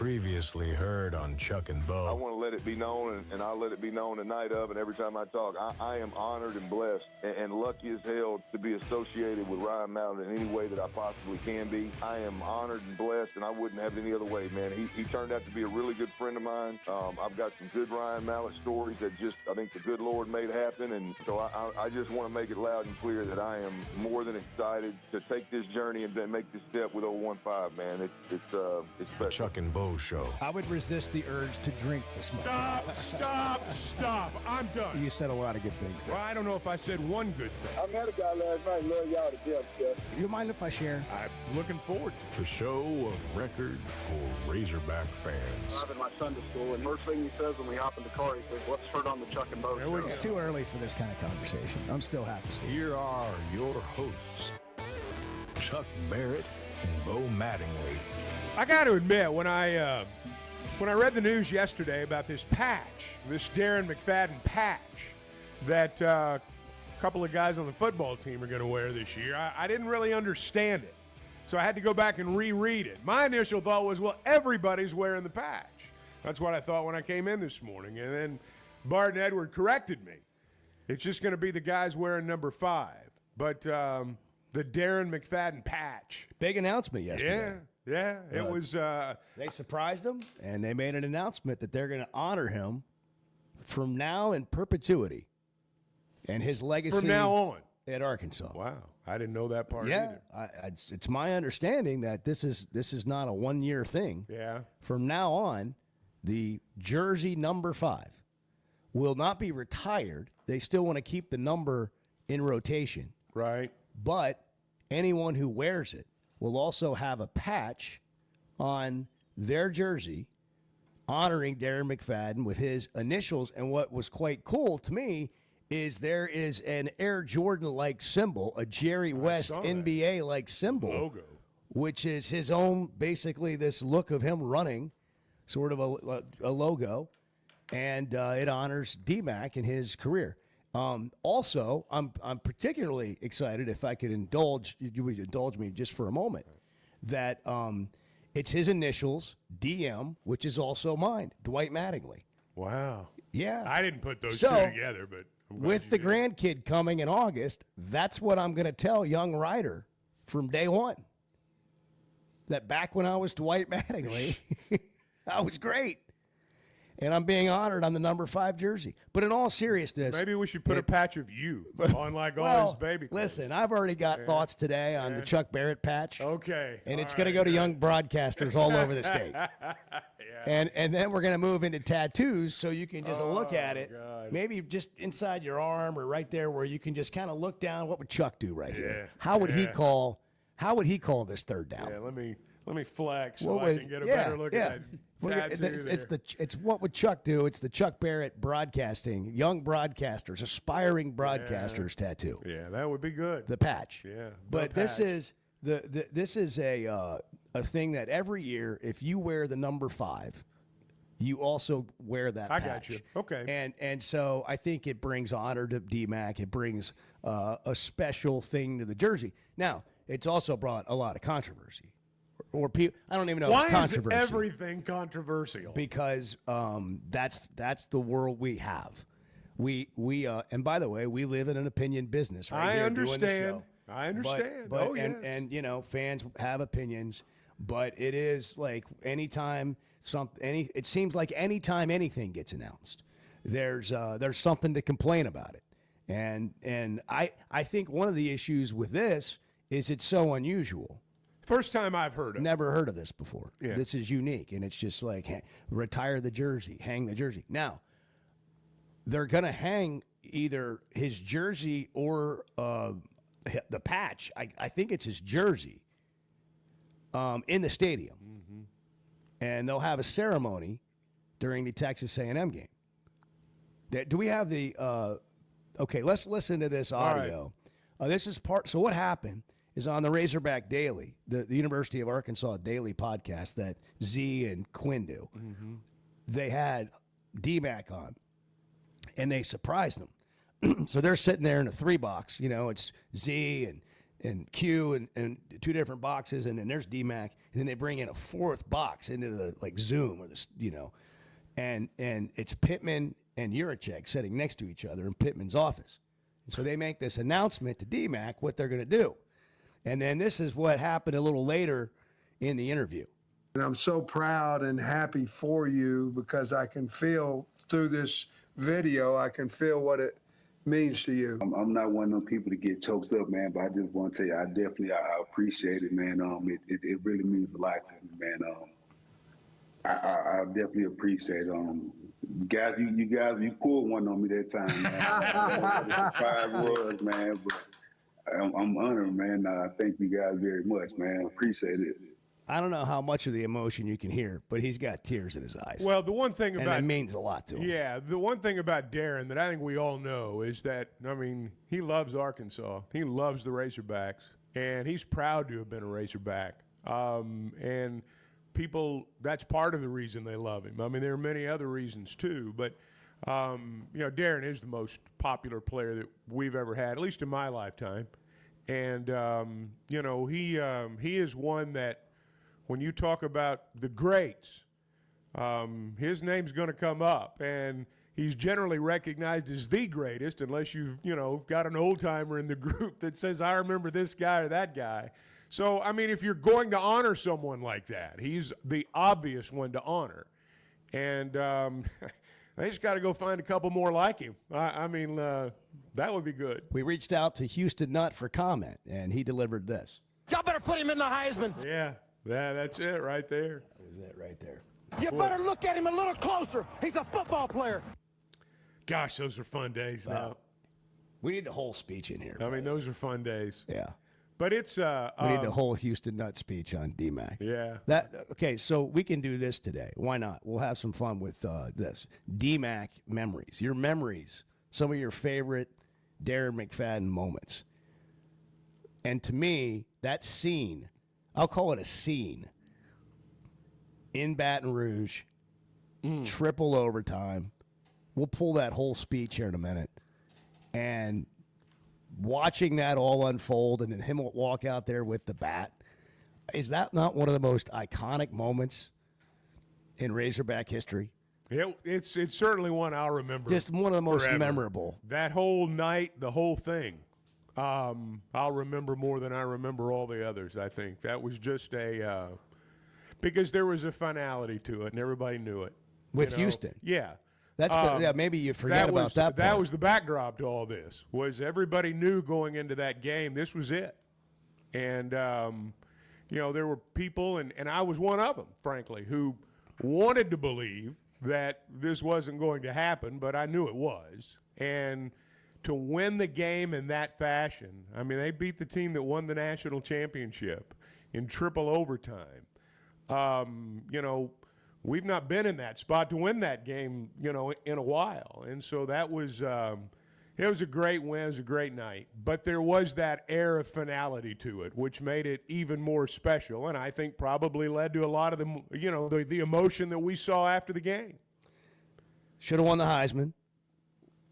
Previously heard on Chuck and Bo. I want to let it be known, and I'll let it be known the night of and every time I talk. I am honored and blessed and lucky as hell to be associated with Ryan Mallett in any way that I possibly can be. I am honored and blessed, and I wouldn't have it any other way, man. He turned out to be a really good friend of mine. I've got some good Ryan Mallett stories that just, I think the good Lord made happen, and so I just want to make it loud and clear that I am more than excited to take this journey and then make this step with 015, man. It's special. Chuck and Bo Show. I would resist the urge to drink this morning. Stop. I'm done. You said a lot of good things there. Well, I don't know if I said one good thing. I met a guy last night, love y'all to death, Jeff. You mind if I share? I'm looking forward to it. The show of record for Razorback fans. Driving my son to school, and first thing he says when we hop in the car, he says, "Let's turn on the Chuck and Bo show." It's too early for this kind of conversation. I'm still half asleep. Here are your hosts, Chuck Barrett and Bo Mattingly. I got to admit, when I read the news yesterday about this patch, this Darren McFadden patch that a couple of guys on the football team are going to wear this year, I didn't really understand it. So I had to go back and reread it. My initial thought was, well, everybody's wearing the patch. That's what I thought when I came in this morning. And then Bart and Edward corrected me. It's just going to be the guys wearing number 5. But the Darren McFadden patch. Big announcement yesterday. Yeah, it was. They surprised him, and they made an announcement that they're going to honor him from now in perpetuity and his legacy from now on at Arkansas. Wow, I didn't know that part either. It's my understanding that this is not a 1-year thing. Yeah. From now on, the jersey number 5 will not be retired. They still want to keep the number in rotation. Right. But anyone who wears it will also have a patch on their jersey honoring Darren McFadden with his initials. And what was quite cool to me is there is an Air Jordan-like symbol, a Jerry West NBA-like symbol, logo, which is his own, basically this look of him running, sort of a logo, and it honors DMAC in his career. Also, I'm particularly excited, if I could indulge, you would indulge me just for a moment, that it's his initials, DM, which is also mine, Dwight Mattingly. Wow. Yeah. I didn't put those two together, but I'm glad with you the did. grandkid coming in August, that's what I'm going to tell young Ryder from day one. That back when I was Dwight Mattingly, I was great. And I'm being honored on the number 5 jersey. But in all seriousness, maybe we should put a patch of you on like all his baby clothes. Listen, I've already got thoughts today on the Chuck Barrett patch. Okay. And it's going to go to young broadcasters all over the state. Yeah. And then we're going to move into tattoos so you can just look at it. God. Maybe just inside your arm or right there where you can just kind of look down. What would Chuck do right here? Yeah. How would he call this third down? Yeah, let me flex so I can get a better look at that tattoo. It's what would Chuck do? It's the Chuck Barrett broadcasting, young broadcasters, aspiring broadcasters tattoo. Yeah, that would be good. The patch. Yeah, but this is this is a thing that every year, if you wear the number 5, you also wear that patch. I got you. Okay. And so I think it brings honor to DMAC. It brings a special thing to the jersey. Now, it's also brought a lot of controversy. Or people, I don't even know. Why if it's controversy. is everything controversial? Because that's the world we have. We and by the way, we live in an opinion business. Right I here understand. Doing the show. I understand. But, yes. and you know, fans have opinions, but it is like anytime it seems like anytime anything gets announced, there's something to complain about it. And I think one of the issues with this is it's so unusual. First time I've heard of it. Never heard of this before. Yeah. This is unique, and it's just like retire the jersey, hang the jersey. Now, they're going to hang either his jersey or the patch. I think it's his jersey in the stadium. Mm-hmm. And they'll have a ceremony during the Texas A&M game. Do we have the okay, let's listen to this audio. Right. This is part. So what happened is on the Razorback Daily, the University of Arkansas Daily podcast that Z and Quinn do. Mm-hmm. They had DMAC on, and they surprised them. So they're sitting there in a 3-box. You know, it's Z and Q and 2 different boxes, and then there's DMAC, and then they bring in a 4th box into the like Zoom or this, and it's Pittman and Yurichek sitting next to each other in Pittman's office. And so they make this announcement to DMAC what they're going to do, and then this is what happened a little later in the interview. And I'm so proud and happy for you because I can feel through this video, I can feel what it means to you. I'm not one of those people to get choked up, man, but I just want to tell you, I appreciate it, man. It really means a lot to me, man. I definitely appreciate it. Guys, you pulled one on me that time, man. I don't know what the surprise was, man, but I'm honored, man. Thank you guys very much, man. Appreciate it. I don't know how much of the emotion you can hear, but he's got tears in his eyes. Well, the one thing about it means a lot to him. Yeah, the one thing about Darren that I think we all know is that, he loves Arkansas. He loves the Razorbacks, and he's proud to have been a Razorback. And people, that's part of the reason they love him. There are many other reasons too, but Darren is the most popular player that we've ever had, at least in my lifetime. And he is one that, when you talk about the greats, his name's going to come up, and he's generally recognized as the greatest, unless you've got an old timer in the group that says, "I remember this guy or that guy." So if you're going to honor someone like that, he's the obvious one to honor, and they just got to go find a couple more like him. That would be good. We reached out to Houston Nutt for comment, and he delivered this. Y'all better put him in the Heisman. Yeah. That's it right there. That was it right there. You better look at him a little closer. He's a football player. Gosh, those are fun days now. We need the whole speech in here. Those are fun days. Yeah. But it's we need the whole Houston Nutt speech on DMAC. Yeah. Okay, so we can do this today. Why not? We'll have some fun with this. DMAC memories. Your memories. Some of your favorite Darren McFadden moments. And to me, that scene, I'll call it a scene, in Baton Rouge, triple overtime. We'll pull that whole speech here in a minute. And watching that all unfold and then him walk out there with the bat, is that not one of the most iconic moments in Razorback history? It's certainly one I'll remember. Just one of the most forever. Memorable. That whole night, the whole thing. I'll remember more than I remember all the others, I think. That was just because there was a finality to it, and everybody knew it. With Houston. Yeah. That's maybe you forget about that part. That was the backdrop to all this, was everybody knew going into that game this was it. And, there were people, and I was one of them, frankly, who wanted to believe that this wasn't going to happen, but I knew it was. And to win the game in that fashion, they beat the team that won the national championship in triple overtime. We've not been in that spot to win that game, in a while. And so that was it was a great win. It was a great night. But there was that air of finality to it, which made it even more special, and I think probably led to a lot of the emotion that we saw after the game. Should have won the Heisman.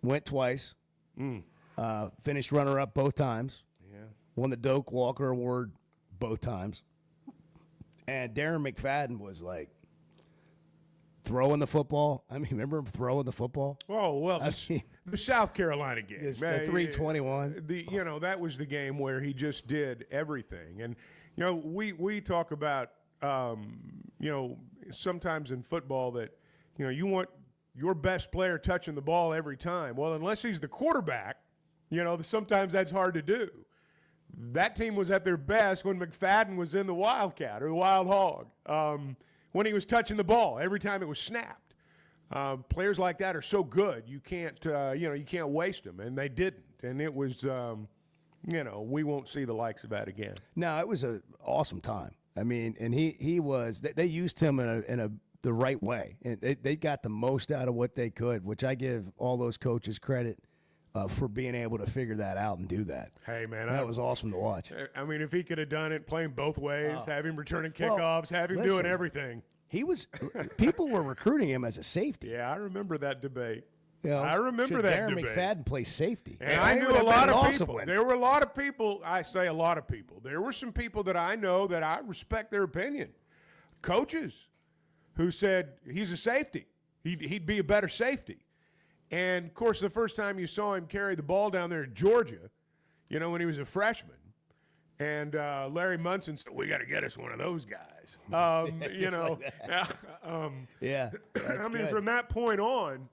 Went twice. Finished runner-up both times. Yeah. Won the Doak Walker Award both times. And Darren McFadden was like throwing the football. Remember him throwing the football? Oh, well, the South Carolina game. The 321. That was the game where he just did everything. And, we talk about, sometimes in football that, you want your best player touching the ball every time. Well, unless he's the quarterback, sometimes that's hard to do. That team was at their best when McFadden was in the Wildcat or the Wild Hog, when he was touching the ball every time it was snapped. Players like that are so good, you can't waste them, and they didn't. And it was, we won't see the likes of that again. No, it was an awesome time. And he was. They used him in the right way, and they got the most out of what they could, which I give all those coaches credit for being able to figure that out and do that. Hey, man. That was awesome to watch. If he could have done it playing both ways, have him returning kickoffs, have him doing everything. People were recruiting him as a safety. Yeah, I remember that debate. You know, I remember should that Darren debate. McFadden play safety. And I knew a lot of people. Win. There were a lot of people. I say a lot of people. There were some people that I know that I respect their opinion. Coaches who said he's a safety. He'd be a better safety. And, of course, the first time you saw him carry the ball down there in Georgia, you know, when he was a freshman, and Larry Munson said, we got to get us one of those guys. You know. Yeah. I mean, from that point on,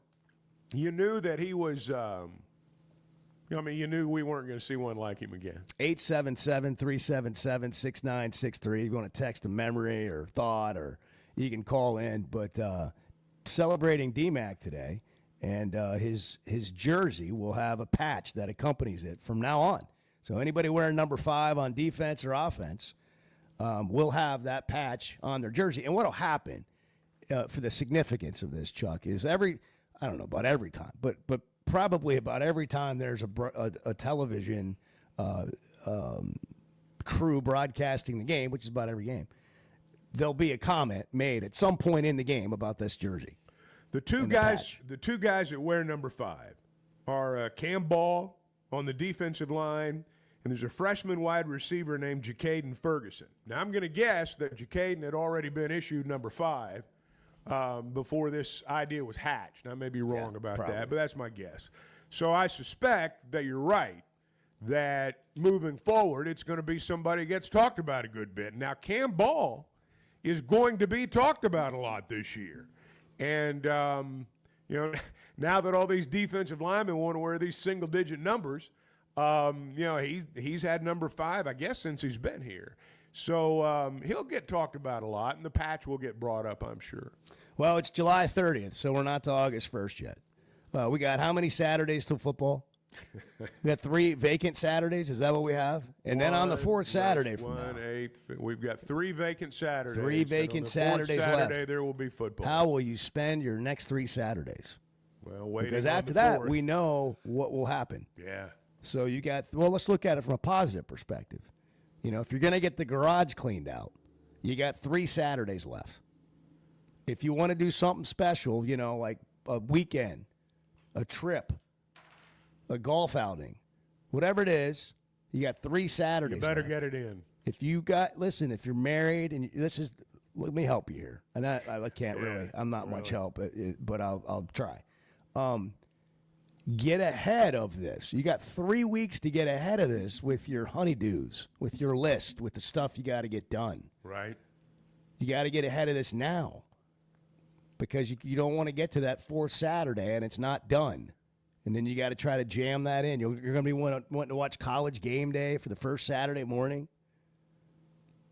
you knew that he was you knew we weren't going to see one like him again. 877-377-6963. If you want to text a memory or thought, or you can call in. But celebrating DMAC today, and his jersey will have a patch that accompanies it from now on. So anybody wearing number 5 on defense or offense will have that patch on their jersey. And what will happen for the significance of this, Chuck, is I don't know about every time, but probably about every time there's a television crew broadcasting the game, which is about every game, there'll be a comment made at some point in the game about this jersey. The two guys that wear number 5 are Cam Ball on the defensive line, and there's a freshman wide receiver named Jacaden Ferguson. Now, I'm going to guess that Jacaden had already been issued number 5 before this idea was hatched. I may be wrong about that, but that's my guess. So I suspect that you're right, that moving forward, it's going to be somebody that gets talked about a good bit. Now, Cam Ball is going to be talked about a lot this year. And, you know, now that all these defensive linemen want to wear these single-digit numbers, you know, he's had number 5, I guess, since he's been here. So he'll get talked about a lot, and the patch will get brought up, I'm sure. Well, it's July 30th, so we're not to August 1st yet. We got how many Saturdays till football? We got 3 vacant Saturdays. Is that what we have? And then on the 4th Saturday from now. We've got 3 vacant Saturdays. 3 vacant Saturdays left. Saturday there will be football. How will you spend your next 3 Saturdays? Well, waiting because on after the that, 4th. we know what will happen. Yeah. So you got, well, let's look at it from a positive perspective. You know, if you're going to get the garage cleaned out, you got 3 Saturdays left. If you want to do something special, you know, like a weekend, a trip, a golf outing, whatever it is, you got 3 Saturdays. You better left. get it in. If you got, listen, if you're married, and let me help you here. And I can't really, I'm not much help, but I'll try. Get ahead of this. You got 3 weeks to get ahead of this with your honeydews, with your list, with the stuff you got to get done. Right. You got to get ahead of this now, because you don't want to get to that 4th Saturday and it's not done. And then you got to try to jam that in. You're going to be wanting to watch College Game Day for the first Saturday morning.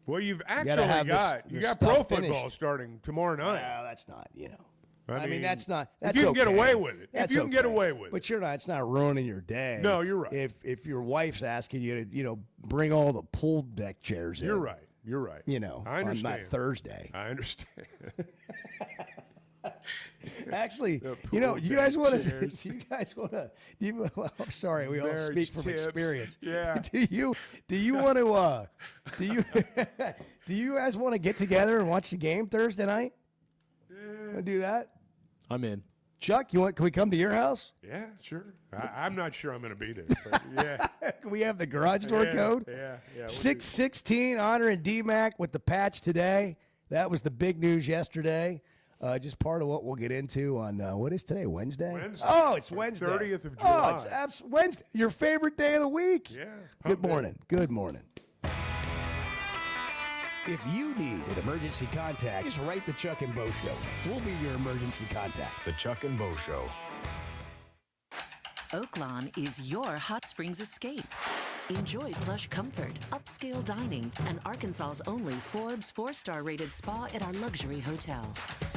Well, you've actually you got pro football starting tomorrow night. Well, that's not, you know. I mean, that's not. If you can get away with it. If you can get away with it. But you're not. It's not ruining your day. No, you're right. If your wife's asking you to, you know, bring all the pool deck chairs in. You're right. You're right. You know, I understand. on that Thursday. I understand. Actually, you know, you guys want to. I'm sorry, we all speak from experience. Yeah. Do you want to? Do you guys want to get together and watch the game Thursday night? Want to do that? I'm in. Chuck, can we come to your house? Yeah, sure. I'm not sure I'm going to be there. But yeah. Can we have the garage door code? Yeah. 616 honoring DMAC with the patch today. That was the big news yesterday. Just part of what we'll get into on, what is today, Wednesday? Oh, it's Wednesday. 30th of July. Oh, it's Wednesday. Your favorite day of the week. Yeah. Good morning. Good morning. If you need an emergency contact, just write the Chuck and Bo Show. We'll be your emergency contact. The Chuck and Bo Show. Oaklawn is your hot springs escape. Enjoy plush comfort, upscale dining, and Arkansas's only Forbes 4-star rated spa at our luxury hotel.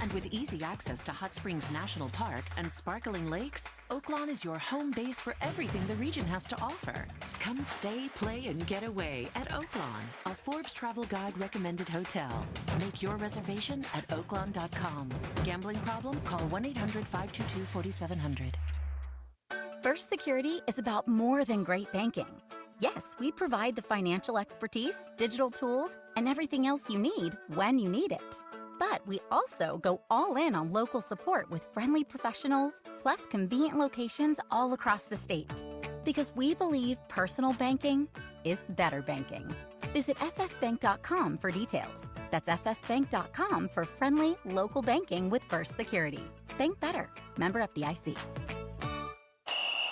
And with easy access to Hot Springs National Park and sparkling lakes, Oaklawn is your home base for everything the region has to offer. Come stay, play, and get away at Oaklawn, a Forbes Travel Guide recommended hotel. Make your reservation at oaklawn.com. Gambling problem? Call 1-800-522-4700. First Security is about more than great banking. Yes, we provide the financial expertise, digital tools, and everything else you need when you need it. But But we also go all in on local support with friendly professionals, plus convenient locations all across the state. Because we believe personal banking is better banking. Visit fsbank.com for details. That's fsbank.com for friendly, local banking with First Security. Bank better. Member FDIC.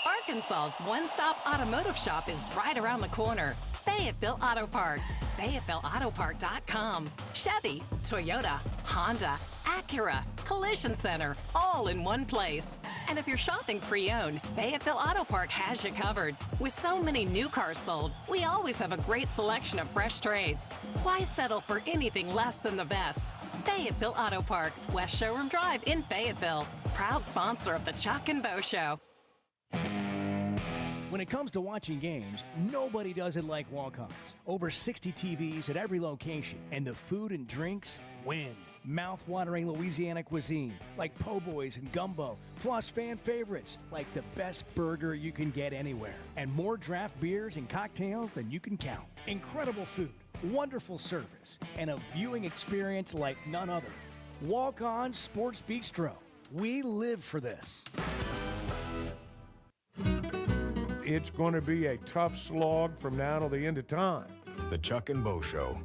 Arkansas's one-stop automotive shop is right around the corner. Fayetteville Auto Park. FayettevilleAutoPark.com. Chevy, Toyota, Honda, Acura, Collision Center, all in one place. And if you're shopping pre-owned, Fayetteville Auto Park has you covered. With so many new cars sold, we always have a great selection of fresh trades. Why settle for anything less than the best? Fayetteville Auto Park, West Showroom Drive in Fayetteville. Proud sponsor of the Chuck and Bo Show. When it comes to watching games, nobody does it like Walk-Ons. Over 60 TVs at every location, and the food and drinks win. Mouth-watering Louisiana cuisine like po' boys and gumbo, plus fan favorites like the best burger you can get anywhere, and more draft beers and cocktails than you can count. Incredible food, wonderful service, and a viewing experience like none other. Walk-On Sports Bistro. We live for this. It's going to be a tough slog from now till the end of time. The Chuck and Bo Show.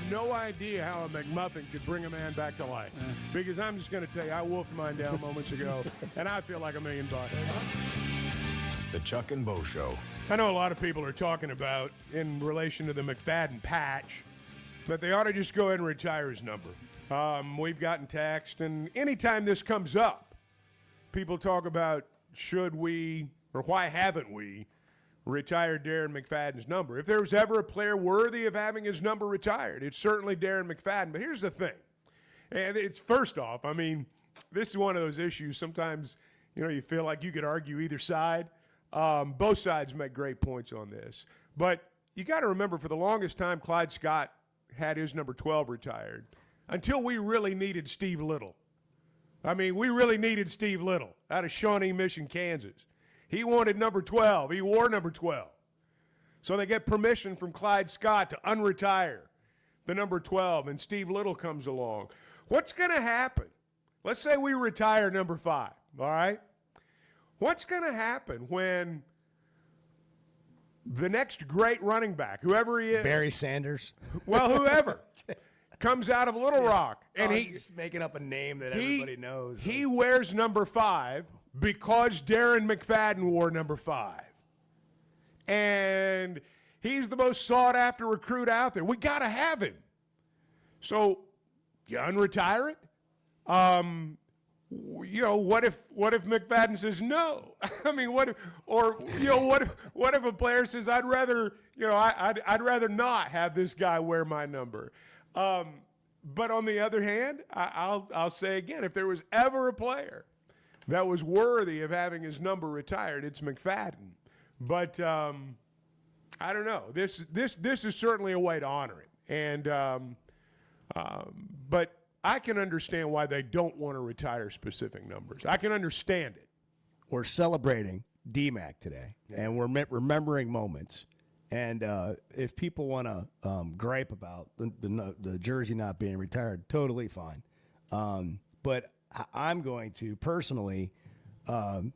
No idea how a McMuffin could bring a man back to life. Because I'm just going to tell you, I wolfed mine down moments ago, and I feel like $1 million. The Chuck and Bo Show. I know a lot of people are talking about in relation to the McFadden patch, but they ought to just go ahead and retire his number. We've gotten text, and anytime this comes up, people talk about should we or why haven't we retired Darren McFadden's number. If there was ever a player worthy of having his number retired, it's certainly Darren McFadden. But here's the thing, and it's first off, I mean, this is one of those issues sometimes, you know, you feel like you could argue either side. Both sides make great points on this. But you got to remember, for the longest time, Clyde Scott had his number 12 retired until we really needed Steve Little. I mean, we really needed Steve Little out of Shawnee Mission, Kansas. He wanted number 12. He wore number 12. So they get permission from Clyde Scott to unretire the number 12, and Steve Little comes along. What's going to happen? Let's say we retire number 5, all right? What's going to happen when the next great running back, whoever he is. Barry Sanders. Well, whoever. comes out of Little Rock. And he's just making up a name that everybody knows. He wears number 5 because Darren McFadden wore number 5. And he's the most sought-after recruit out there. We got to have him. So you unretire it? What if McFadden says no? I mean, what if a player says I'd rather not have this guy wear my number? But on the other hand, I'll say again, if there was ever a player that was worthy of having his number retired, it's McFadden. But I don't know. This is certainly a way to honor it, and but I can understand why they don't want to retire specific numbers. I can understand it. We're celebrating DMAC today, and we're remembering moments. And if people want to gripe about the jersey not being retired, totally fine. But I'm going to personally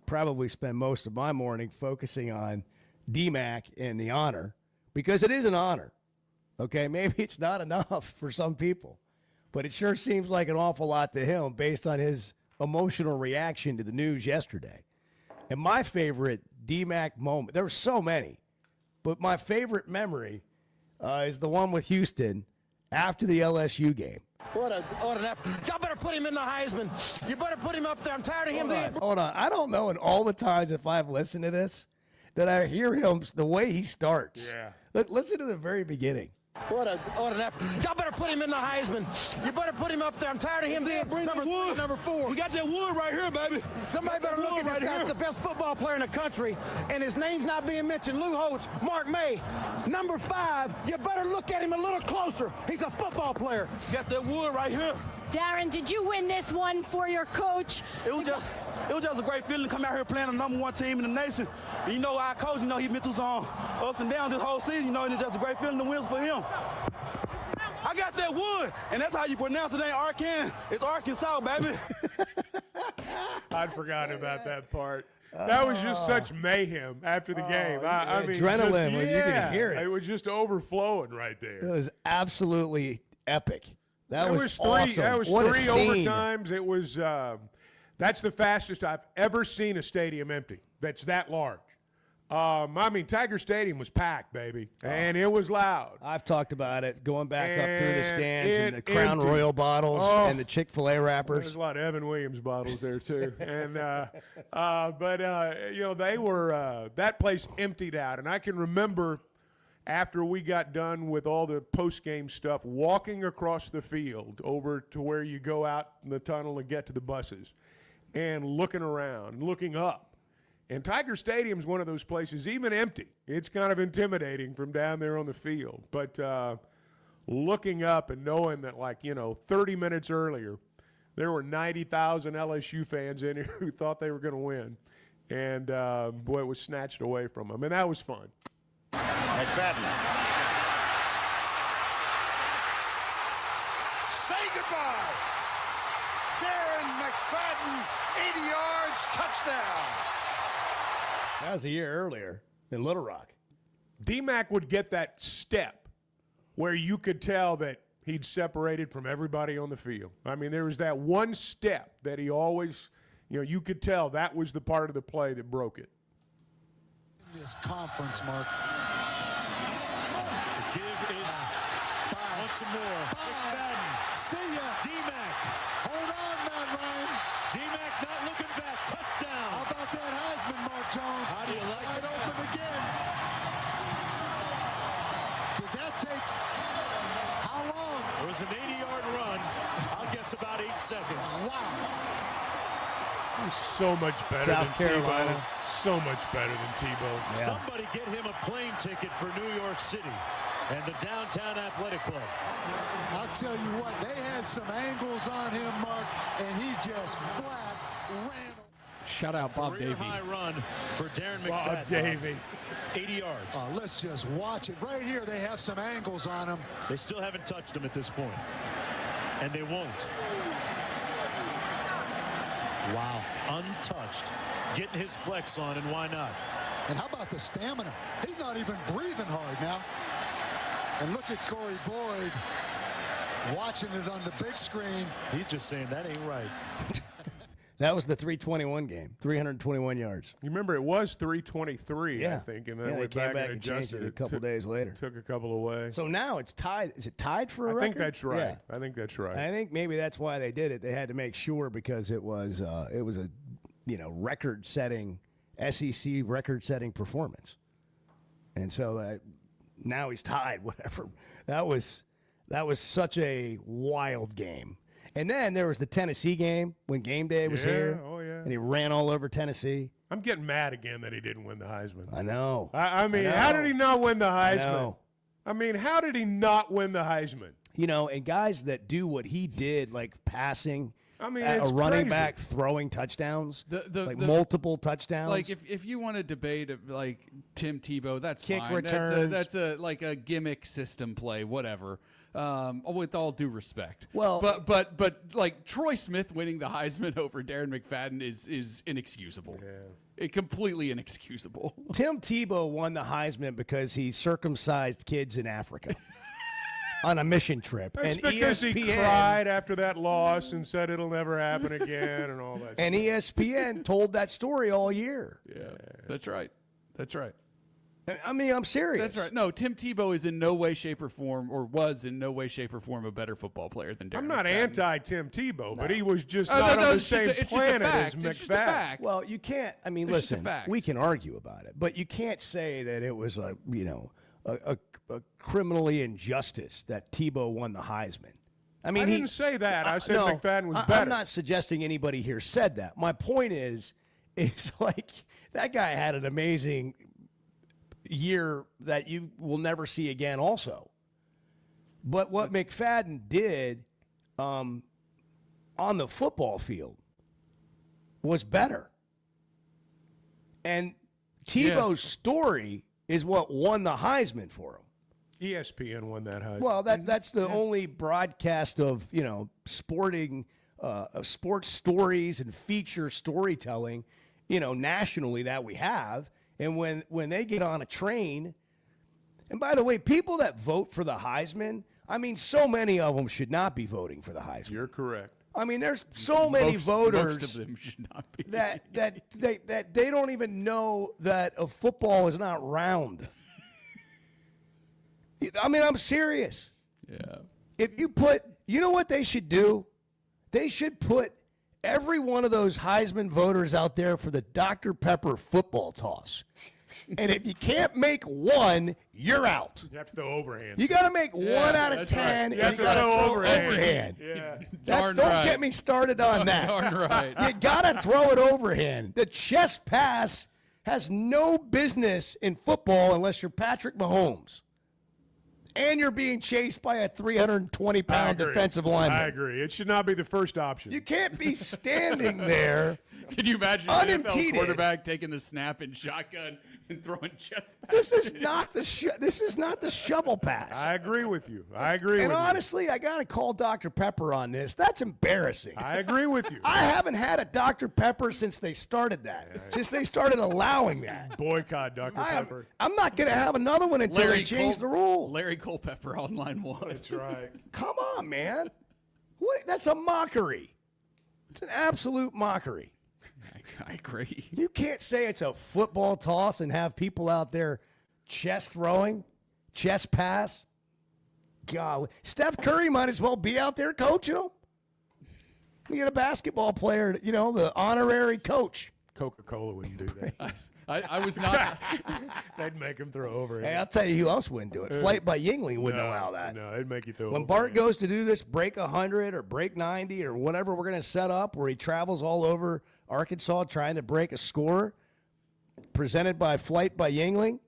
probably spend most of my morning focusing on DMAC and the honor, because it is an honor. Okay, maybe it's not enough for some people, but it sure seems like an awful lot to him based on his emotional reaction to the news yesterday. And my favorite DMAC moment, there were so many, but my favorite memory is the one with Houston after the LSU game. What an effort. Y'all better put him in the Heisman. You better put him up there. I'm tired of him being... Hold on. I don't know in all the times if I've listened to this that I hear him, the way he starts. Yeah. Listen to the very beginning. What an effort. Y'all better put him in the Heisman. You better put him up there. I'm tired of him being number 4. We got that wood right here, baby. Somebody better look at this guy. He's the best football player in the country, and his name's not being mentioned. Lou Holtz, Mark May, number 5. You better look at him a little closer. He's a football player. Got that wood right here. Darren, did you win this one for your coach? It was just a great feeling to come out here playing the number 1 team in the nation. And you know, our coach, he's been through some ups and downs this whole season, and it's just a great feeling to win for him. I got that wood, and that's how you pronounce it. Ain't Arkansas, it's Arkansas, baby. I'd forgotten about that part. That was just such mayhem after the game. I mean, adrenaline, you could hear it. It was just overflowing right there. It was absolutely epic. That was three. awesome. That was what 3 a scene. overtimes. It was. That's the fastest I've ever seen a stadium empty. That's that large. I mean, Tiger Stadium was packed, baby, and it was loud. I've talked about it, going back up through the stands and the Crown emptied. Royal bottles and the Chick-fil-A wrappers. There's a lot of Evan Williams bottles there too, and they were that place emptied out, and I can remember after we got done with all the post-game stuff, walking across the field over to where you go out in the tunnel and get to the buses, and looking around, looking up. And Tiger Stadium's one of those places, even empty, it's kind of intimidating from down there on the field. But looking up and knowing that, 30 minutes earlier, there were 90,000 LSU fans in here who thought they were going to win. And, boy, it was snatched away from them. And that was fun. McFadden. Say goodbye. Darren McFadden, 80 yards, touchdown. That was a year earlier in Little Rock. DMAC would get that step where you could tell that he'd separated from everybody on the field. I mean, there was that one step that he always, you could tell that was the part of the play that broke it. This conference, Mark. The give is once some more. McFadden. See ya. DMAC. Hold on, Matt Ryan. DMAC not looking back. Touchdown. How about that Heisman, Mark Jones? How do you like wide that? Open again. Did that take how long? It was an 80-yard run. I'll guess about 8 seconds. Wow. He's so much better South than Carolina. Tebow. So much better than Tebow. Yeah. Somebody get him a plane ticket for New York City and the Downtown Athletic Club. I'll tell you what, they had some angles on him, Mark, and he just flat ran. Shout out Bob Career Davey. high run for Darren McFadden. Bob Davey. 80 yards. Let's just watch it. Right here, they have some angles on him. They still haven't touched him at this point, and they won't. Wow. Untouched. Getting his flex on, and why not? And how about the stamina? He's not even breathing hard now. And look at Corey Boyd. watching it on the big screen. He's just saying that ain't right. That was the 321 game, 321 yards. You remember it was 323, Yeah. I think, and then they went came back and and changed adjusted it a couple days later. Took a couple away. So now it's tied. Is it tied for a record? I think that's right. Yeah. I think that's right. And I think maybe that's why they did it. They had to make sure because it was a record-setting SEC record-setting performance, and so now he's tied. Whatever. That was such a wild game. And then there was the Tennessee game when game day was here. Oh, yeah. And he ran all over Tennessee. I'm getting mad again that he didn't win the Heisman. I know. I mean, how did he not win the Heisman? I know. I mean, how did he not win the Heisman? And guys that do what he did, like passing, I mean, a it's running crazy. back throwing touchdowns, The multiple touchdowns. Like if you want to debate like Tim Tebow, that's Kick fine. returns. That's a gimmick system play, whatever. With all due respect. Well, but like Troy Smith winning the Heisman over Darren McFadden is inexcusable. Yeah. Completely inexcusable. Tim Tebow won the Heisman because he circumcised kids in Africa on a mission trip. That's and because ESPN, he cried after that loss and said it'll never happen again and all that. And ESPN told that story all year. Yeah, that's right. That's right. I mean, I'm serious. That's right. No, Tim Tebow is in no way, shape, or form, or was in no way, shape, or form a better football player than Darren I'm not McFadden. anti-Tim Tebow, but he was just not on the same planet as McFadden. Well, you can't. I mean, listen, we can argue about it, but you can't say that it was a criminally injustice that Tebow won the Heisman. I mean, I didn't say that. I said no, McFadden was better. I'm not suggesting anybody here said that. My point is like that guy had an amazing year that you will never see again also. But what McFadden did on the football field was better. And Tebow's story is what won the Heisman for him. ESPN won that Heisman. Well, that's the only broadcast of, sporting sports stories and feature storytelling, nationally that we have. And when they get on a train, and by the way, people that vote for the Heisman, I mean, so many of them should not be voting for the Heisman. You're correct. I mean, there's so many voters most of them should not be. that they don't even know that a football is not round. I mean, I'm serious. Yeah. If you know what they should do? They should put every one of those Heisman voters out there for the Dr. Pepper football toss. And if you can't make one, you're out. You have to throw overhand. You got to make 1 out of 10, right. and you got to throw overhand. Yeah. Don't get me started on that. Darn right. You got to throw it overhand. The chest pass has no business in football unless you're Patrick Mahomes. And you're being chased by a 320-pound defensive lineman. I agree. It should not be the first option. You can't be standing there. Can you imagine an NFL quarterback taking the snap in shotgun and throwing chest passes? This is not the shovel pass. I agree with you. And honestly, I got to call Dr. Pepper on this. That's embarrassing. I agree with you. I haven't had a Dr. Pepper since they started that. Since they started allowing that. Boycott Dr. Pepper. I'm not going to have another one until they change the rule. Larry Culpepper on line 1. That's right. Come on, man. That's a mockery. It's an absolute mockery. I agree. You can't say it's a football toss and have people out there chest throwing, chest pass. Golly. Steph Curry might as well be out there coaching them. You get a basketball player, the honorary coach. Coca-Cola wouldn't do that. I was not. They'd make him throw over. Hey, I'll tell you who else wouldn't do it. Flight by Yingling wouldn't allow that. No, they'd make you throw When over. Bart goes to do this break 100 or break 90 or whatever we're going to set up, where he travels all over Arkansas trying to break a score, presented by Flight by Yingling,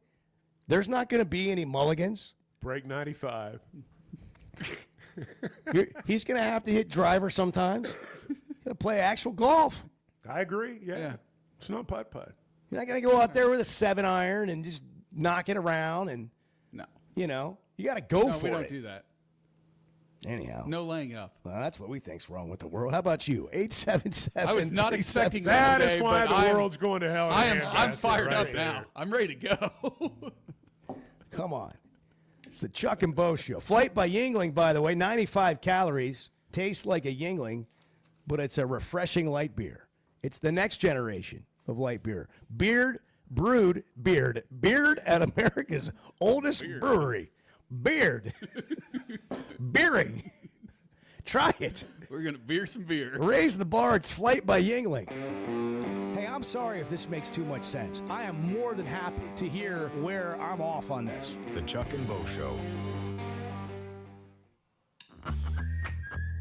there's not going to be any mulligans. Break 95. He's going to have to hit driver sometimes. He's going to play actual golf. I agree. Yeah. It's not putt-putt. You're not going to go out there with a 7-iron and just knock it around and, no. You got to go for it. No, we don't do that. Anyhow. No laying up. Well, that's what we think's wrong with the world. How about you? 877. I was not expecting that. That is why the world's going to hell. I'm fired up now. I'm ready to go. Come on. It's the Chuck and Bo Show. Flight by Yingling, by the way, 95 calories. Tastes like a Yingling, but it's a refreshing light beer. It's the next generation of light beer. Beard at America's oldest brewery. Beard. Beering. Try it. We're going to beer some beer. Raise the bar. It's Flight by Yingling. Hey, I'm sorry if this makes too much sense. I am more than happy to hear where I'm off on this. The Chuck and Bo Show.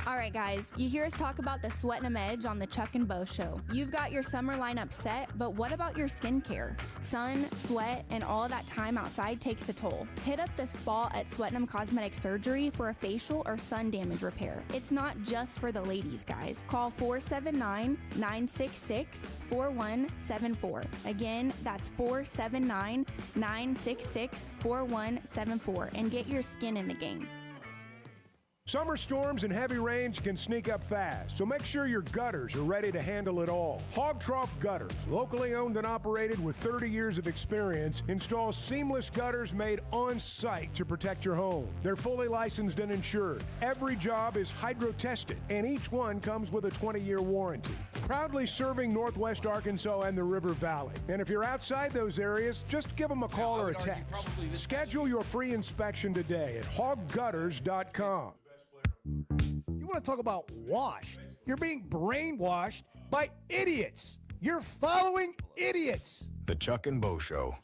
All right, guys, you hear us talk about the Sweatin' 'em Edge on the Chuck and Bo Show. You've got your summer lineup set, but what about your skincare? Sun, sweat, and all that time outside takes a toll. Hit up the spa at Sweatin' 'em Cosmetic Surgery for a facial or sun damage repair. It's not just for the ladies, guys. Call 479-966-4174. Again, that's 479-966-4174 and get your skin in the game. Summer storms and heavy rains can sneak up fast, so make sure your gutters are ready to handle it all. Hog Trough Gutters, locally owned and operated with 30 years of experience, installs seamless gutters made on site to protect your home. They're fully licensed and insured. Every job is hydro-tested, and each one comes with a 20-year warranty. Proudly serving Northwest Arkansas and the River Valley. And if you're outside those areas, just give them a call or a text. Schedule your free inspection today at hoggutters.com. You want to talk about washed? You're being brainwashed by idiots. You're following idiots. The Chuck and Bo Show.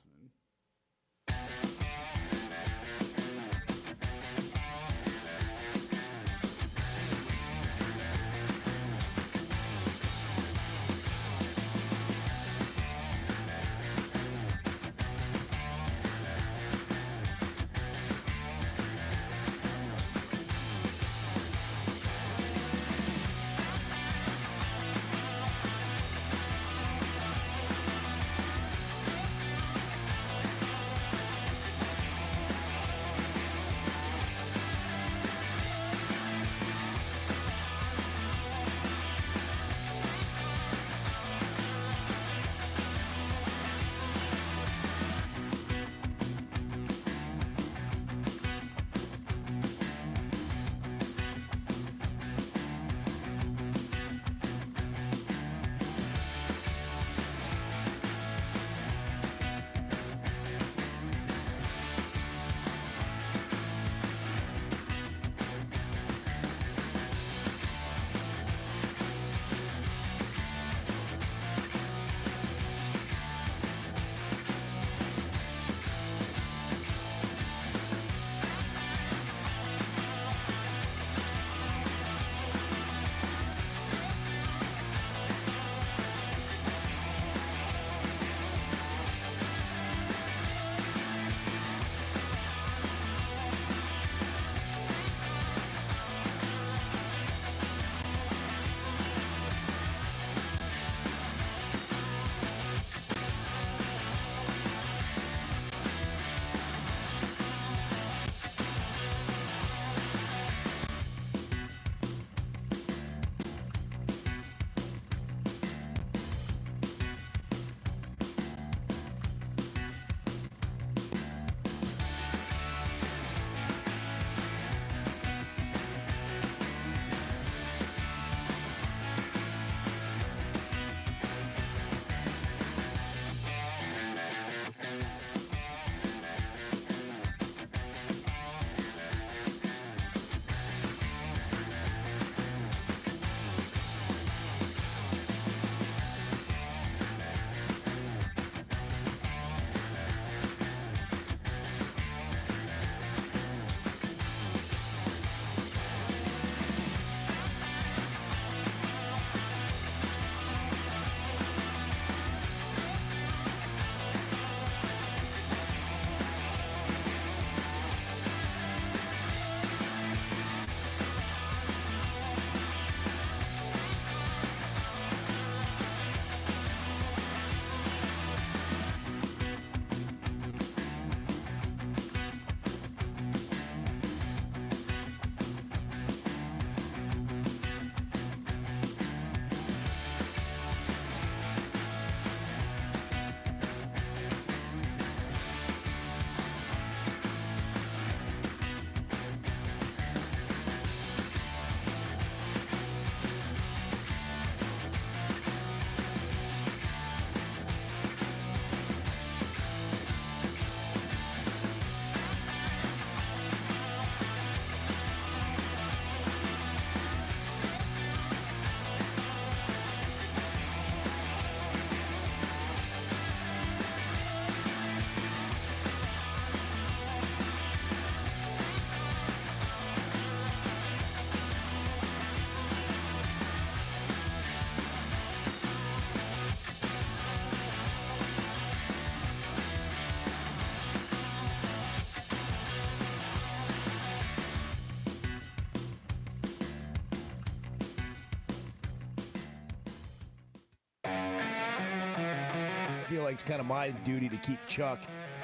like it's kind of my duty to keep Chuck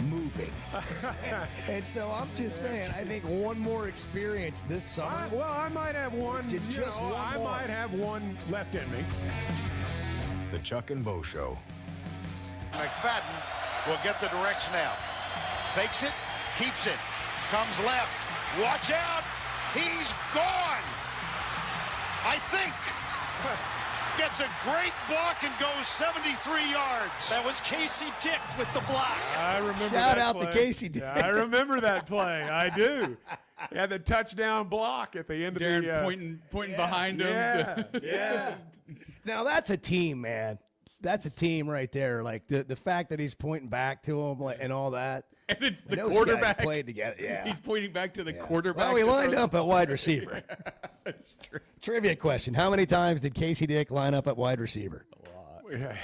moving. And so I'm just saying, I think one more experience this summer. I might have one. I might have one left in me. The Chuck and Bo Show. McFadden will get the direct snap. Fakes it, keeps it, comes left. Watch out! He's gone! I think. Gets a great block and goes 73 yards. That was Casey Dick with the block. I remember Shout that out play. to Casey Dick. I remember that play. I do. He had the touchdown block at the end Darren of the pointing behind him. Yeah. Now that's a team, man. That's a team right there. Like the fact that he's pointing back to him and all that. And it's the those quarterback. guys played together. Yeah. He's pointing back to the quarterback. Well, he lined up at wide receiver. Trivia question. How many times did Casey Dick line up at wide receiver? A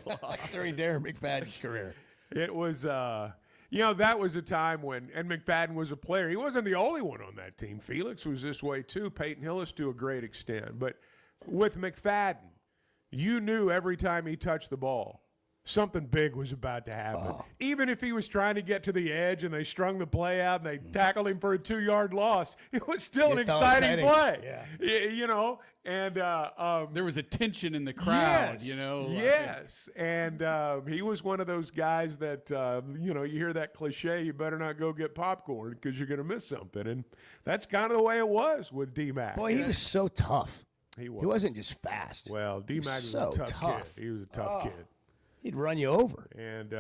lot. During Darren McFadden's career. It was, that was a time when, and McFadden was a player. He wasn't the only one on that team. Felix was this way too. Peyton Hillis to a great extent. But with McFadden, you knew every time he touched the ball, something big was about to happen. Even if he was trying to get to the edge and they strung the play out and they tackled him for a 2-yard loss, it was still an exciting play. Yeah. And there was a tension in the crowd, Yes, yes. And he was one of those guys that, you hear that cliche, you better not go get popcorn because you're going to miss something. And that's kind of the way it was with DMAC. Boy, he was so tough. He was. He wasn't just fast. Well, DMAC was so a tough kid. He was a tough kid. He'd run you over. And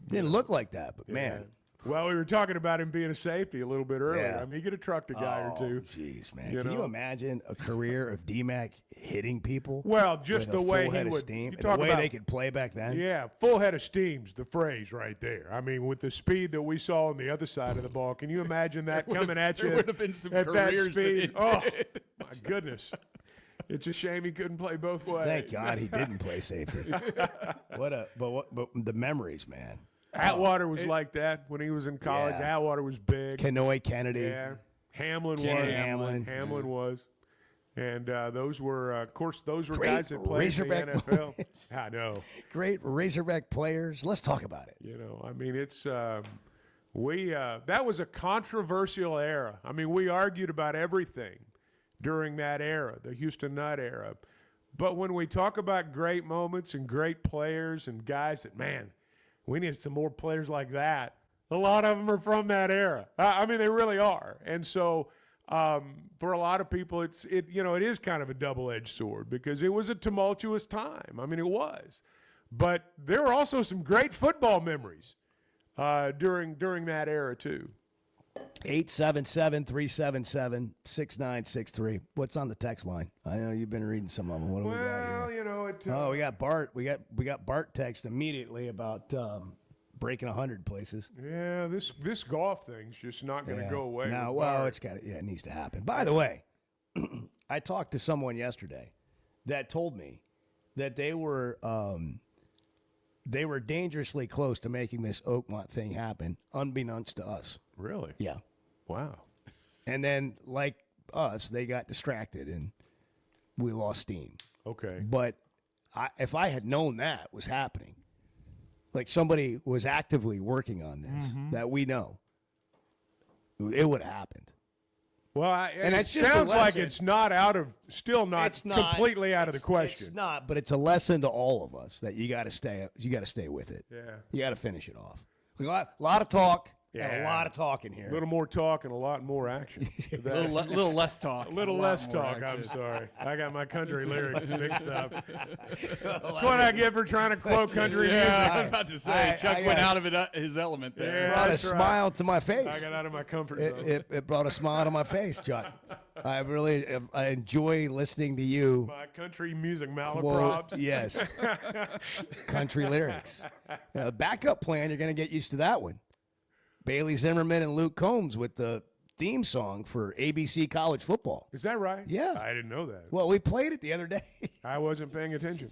didn't look like that, but man. Well, we were talking about him being a safety a little bit earlier. Yeah. I mean, he could have trucked a guy or two. Jeez, man. Can you imagine a career of DMAC hitting people? Well, just with the a way full he head of would. steam, You and talk the way about, they could play back then. Yeah, full head of steam's the phrase right there. I mean, with the speed that we saw on the other side of the ball, can you imagine that coming at you there would have been some at that careers speed? that Oh, my goodness. It's a shame he couldn't play both ways. Thank God he didn't play safety. But the memories, man. Atwater was like that when he was in college. Yeah. Atwater was big. Kenoy Kennedy. Yeah. Hamlin was. And those were, of course, those were Great guys that played in the Razorback NFL. moments. I know. Great Razorback players. Let's talk about it. I mean, it's that was a controversial era. I mean, we argued about everything during that era, the Houston Nutt era. But when we talk about great moments and great players and guys that, man, we need some more players like that. A lot of them are from that era. I mean, they really are. And so for a lot of people, it is kind of a double-edged sword because it was a tumultuous time. I mean, it was. But there were also some great football memories during that era too. 877-377-6963. What's on the text line? I know you've been reading some of them. What do we got here? We got Bart. We got Bart text immediately about breaking 100 places. Yeah, this golf thing's just not going to go away. No, well, it needs to happen. By the way, I talked to someone yesterday that told me that they were dangerously close to making this Oakmont thing happen, unbeknownst to us. Really? Yeah. Wow. And then, like us, they got distracted and we lost steam. Okay. But if I had known that was happening, like somebody was actively working on this that we know, it would have happened. Well, it sounds like it's not completely out of the question. It's not, but it's a lesson to all of us that you got to stay with it. Yeah. You got to finish it off. A lot of talk. And a lot of talk in here. A little more talk and a lot more action. little less talk. A little less talk. I'm sorry. I got my country lyrics mixed up. That's what I get for trying to quote country music. I was about to say, Chuck went out of his element there. It brought a smile to my face. I got out of my comfort zone. It brought a smile to my face, Chuck. I enjoy listening to you. My country music malaprops. Yes. Country lyrics. Now, backup plan, you're going to get used to that one. Bailey Zimmerman and Luke Combs with the theme song for ABC College Football. Is that right? Yeah. I didn't know that. Well, we played it the other day. I wasn't paying attention.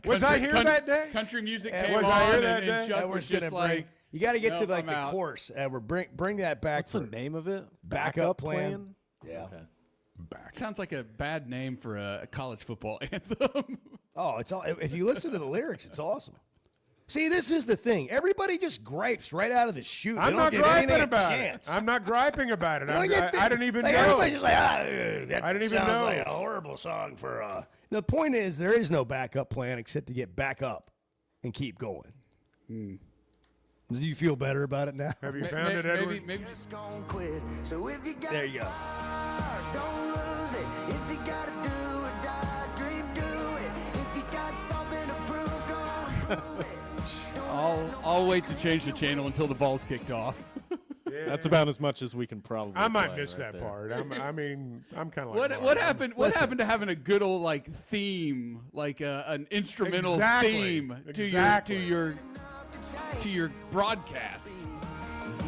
Was I here that day? Country music was came on, I here and that day? Chuck was just like, you got to get to nope, the out. course. We're bring that back. What's the name of it? Backup plan. Yeah. Okay. Sounds like a bad name for a college football anthem. Oh, it's all. If you listen to the lyrics, it's awesome. See, this is the thing. Everybody just gripes right out of the chute. They I'm don't not give griping anything a about chance. it. I'm not griping about it. I didn't even like, know. Everybody's just like, that I didn't even sounds know. like a horrible song for. The point is, there is no backup plan except to get back up and keep going. Do you feel better about it now? Have you found it, Edward? Maybe. There you go. I'll wait to change the channel until the ball's kicked off. Yeah. That's about as much as we can probably. I might play miss right that there. part. I'm kind of like. What happened? What happened to having a good old theme, like an instrumental theme to your broadcast?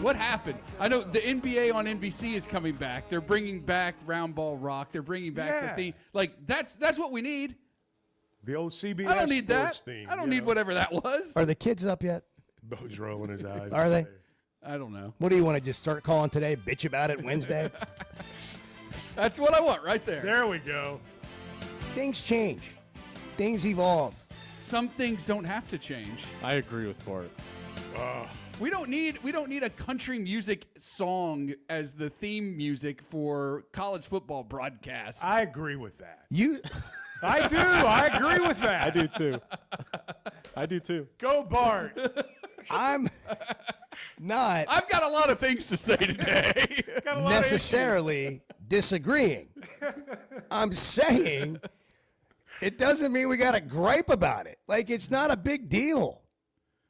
What happened? I know the NBA on NBC is coming back. They're bringing back Round Ball Rock. They're bringing back the theme. Like that's what we need. The old CBS I don't need that. sports theme. I don't need whatever that was. Are the kids up yet? Bo's rolling his eyes. Are they? I don't know. What do you want to just start calling today? Bitch about it Wednesday? That's what I want right there. There we go. Things change. Things evolve. Some things don't have to change. I agree with Bart. We don't need a country music song as the theme music for college football broadcasts. I agree with that. I do. I agree with that. I do too. I do too. Go Bart. I'm not. I've got a lot of things to say today. necessarily disagreeing. I'm saying it doesn't mean we got to gripe about it. Like, it's not a big deal.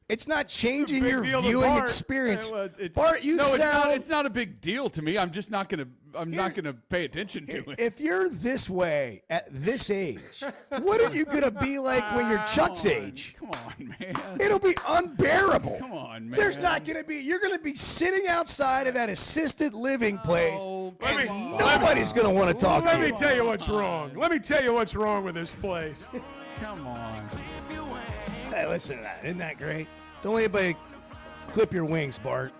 It's not changing your viewing experience. Bart, you sound. It's not a big deal to me. I'm just not gonna. I'm not gonna pay attention to it. If you're this way at this age, what are you gonna be like when you're Chuck's age? Come on, man. It'll be unbearable. Come on, man. There's not gonna be. You're gonna be sitting outside of that assisted living place, and nobody's gonna want to talk to you. Let me tell you what's wrong. Let me tell you what's wrong with this place. Come on. Hey, listen to that. Isn't that great? Don't let anybody clip your wings, Bart.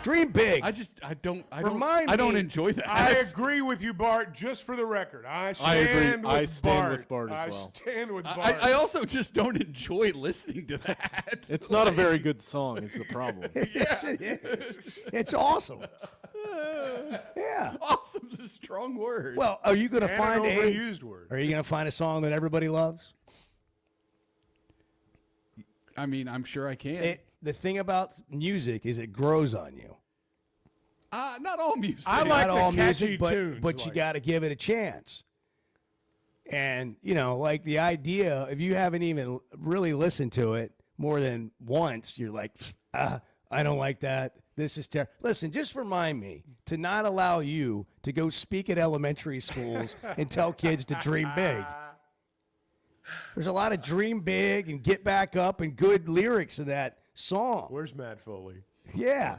Dream big. I don't enjoy that. I agree with you, Bart. Just for the record, I stand with Bart. I stand with Bart. I also just don't enjoy listening to that. It's not a very good song. Is the problem? Yes, it is. It's awesome. Yeah. Awesome's a strong word. Well, are you going to find an overused word? Are you going to find a song that everybody loves? I mean, I'm sure I can. The thing about music is it grows on you. Not all music. I like not the all catchy music, but tunes, you got to give it a chance. And, like the idea, if you haven't even really listened to it more than once, you're like, I don't like that. This is terrible. Listen, just remind me to not allow you to go speak at elementary schools and tell kids to dream big. There's a lot of dream big and get back up and good lyrics in that song. Where's Matt Foley? Yeah.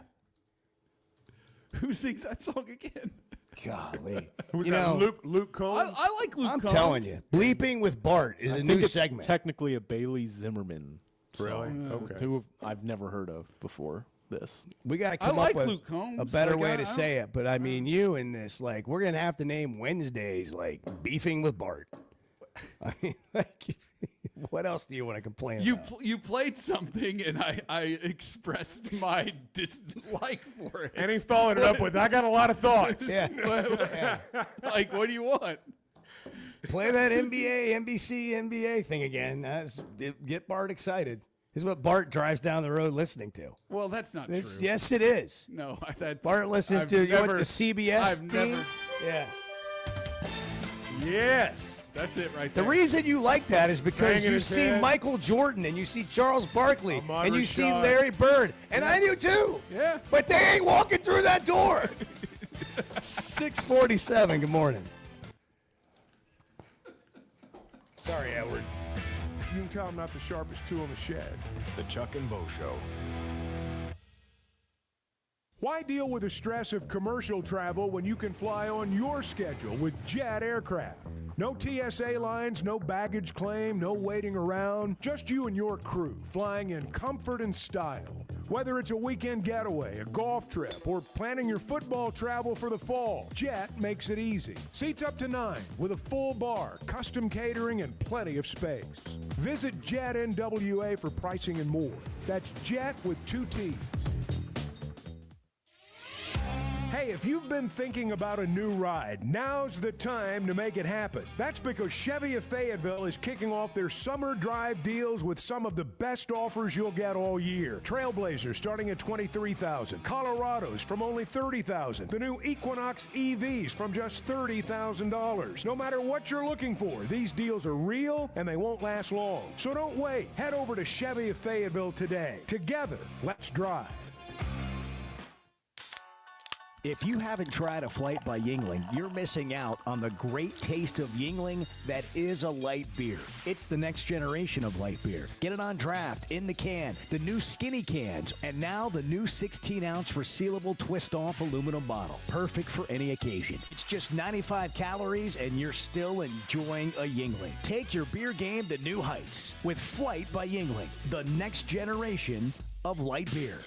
Who sings that song again? Golly. Who's that? Luke Combs? I like Luke I'm Combs. telling you. Bleeping with Bart is I a think new it's segment. Technically a Bailey Zimmerman song. Really? Okay. Who I've never heard of before this. We got to come up with a better way to say it. But I mean, you in this, like, we're going to have to name Wednesdays, like, beefing with Bart. I mean, like, what else do you want to complain about? You played something, and I expressed my dislike for it. And he followed it up with, I got a lot of thoughts. Yeah. Like, what do you want? Play that NBC thing again. Get Bart excited. This is what Bart drives down the road listening to. Well, that's not true. Yes, it is. No, that's... Bart listens I've to you want never- the CBS I've theme? never- Yeah. Yes. That's it right The there. reason you like that is because Banging you his see head. Michael Jordan and you see Charles Barkley Ahmad and you see Rashad. Larry Bird. And I do too. Yeah. But they ain't walking through that door. 6:47. Good morning. Sorry, Edward. You can tell I'm not the sharpest tool in the shed. The Chuck and Bo Show. Why deal with the stress of commercial travel when you can fly on your schedule with Jet Aircraft? No TSA lines, no baggage claim, no waiting around. Just you and your crew flying in comfort and style. Whether it's a weekend getaway, a golf trip, or planning your football travel for the fall, Jet makes it easy. Seats up to 9 with a full bar, custom catering, and plenty of space. Visit Jet NWA for pricing and more. That's Jet with 2 T's. Hey, if you've been thinking about a new ride, now's the time to make it happen. That's because Chevy of Fayetteville is kicking off their summer drive deals with some of the best offers you'll get all year. Trailblazers starting at $23,000, Colorados from only $30,000, the new Equinox EVs from just $30,000. No matter what you're looking for, these deals are real and they won't last long. So don't wait. Head over to Chevy of Fayetteville today. Together, let's drive. If you haven't tried a flight by Yuengling, you're missing out on the great taste of Yuengling that is a light beer. It's the next generation of light beer. Get it on draft, in the can, the new skinny cans, and now the new 16-ounce resealable twist-off aluminum bottle. Perfect for any occasion. It's just 95 calories, and you're still enjoying a Yuengling. Take your beer game to new heights with Flight by Yuengling, the next generation of light beer.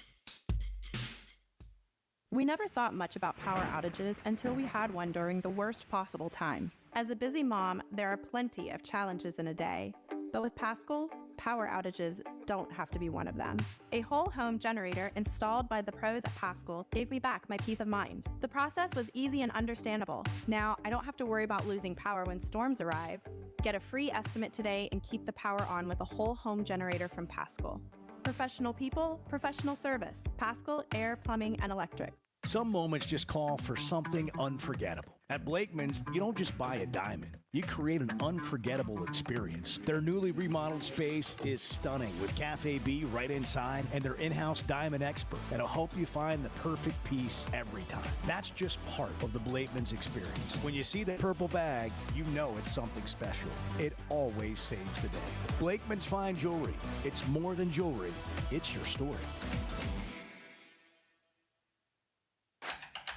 We never thought much about power outages until we had one during the worst possible time. As a busy mom, there are plenty of challenges in a day. But with Paschal, power outages don't have to be one of them. A whole home generator installed by the pros at Paschal gave me back my peace of mind. The process was easy and understandable. Now, I don't have to worry about losing power when storms arrive. Get a free estimate today and keep the power on with a whole home generator from Paschal. Professional people, professional service. Paschal Air, Plumbing, and Electric. Some moments just call for something unforgettable. At Blakeman's, you don't just buy a diamond. You create an unforgettable experience. Their newly remodeled space is stunning with Cafe B right inside and their in-house diamond expert that'll help you find the perfect piece every time. That's just part of the Blakeman's experience. When you see the purple bag, you know it's something special. It always saves the day. Blakeman's Fine Jewelry. It's more than jewelry. It's your story.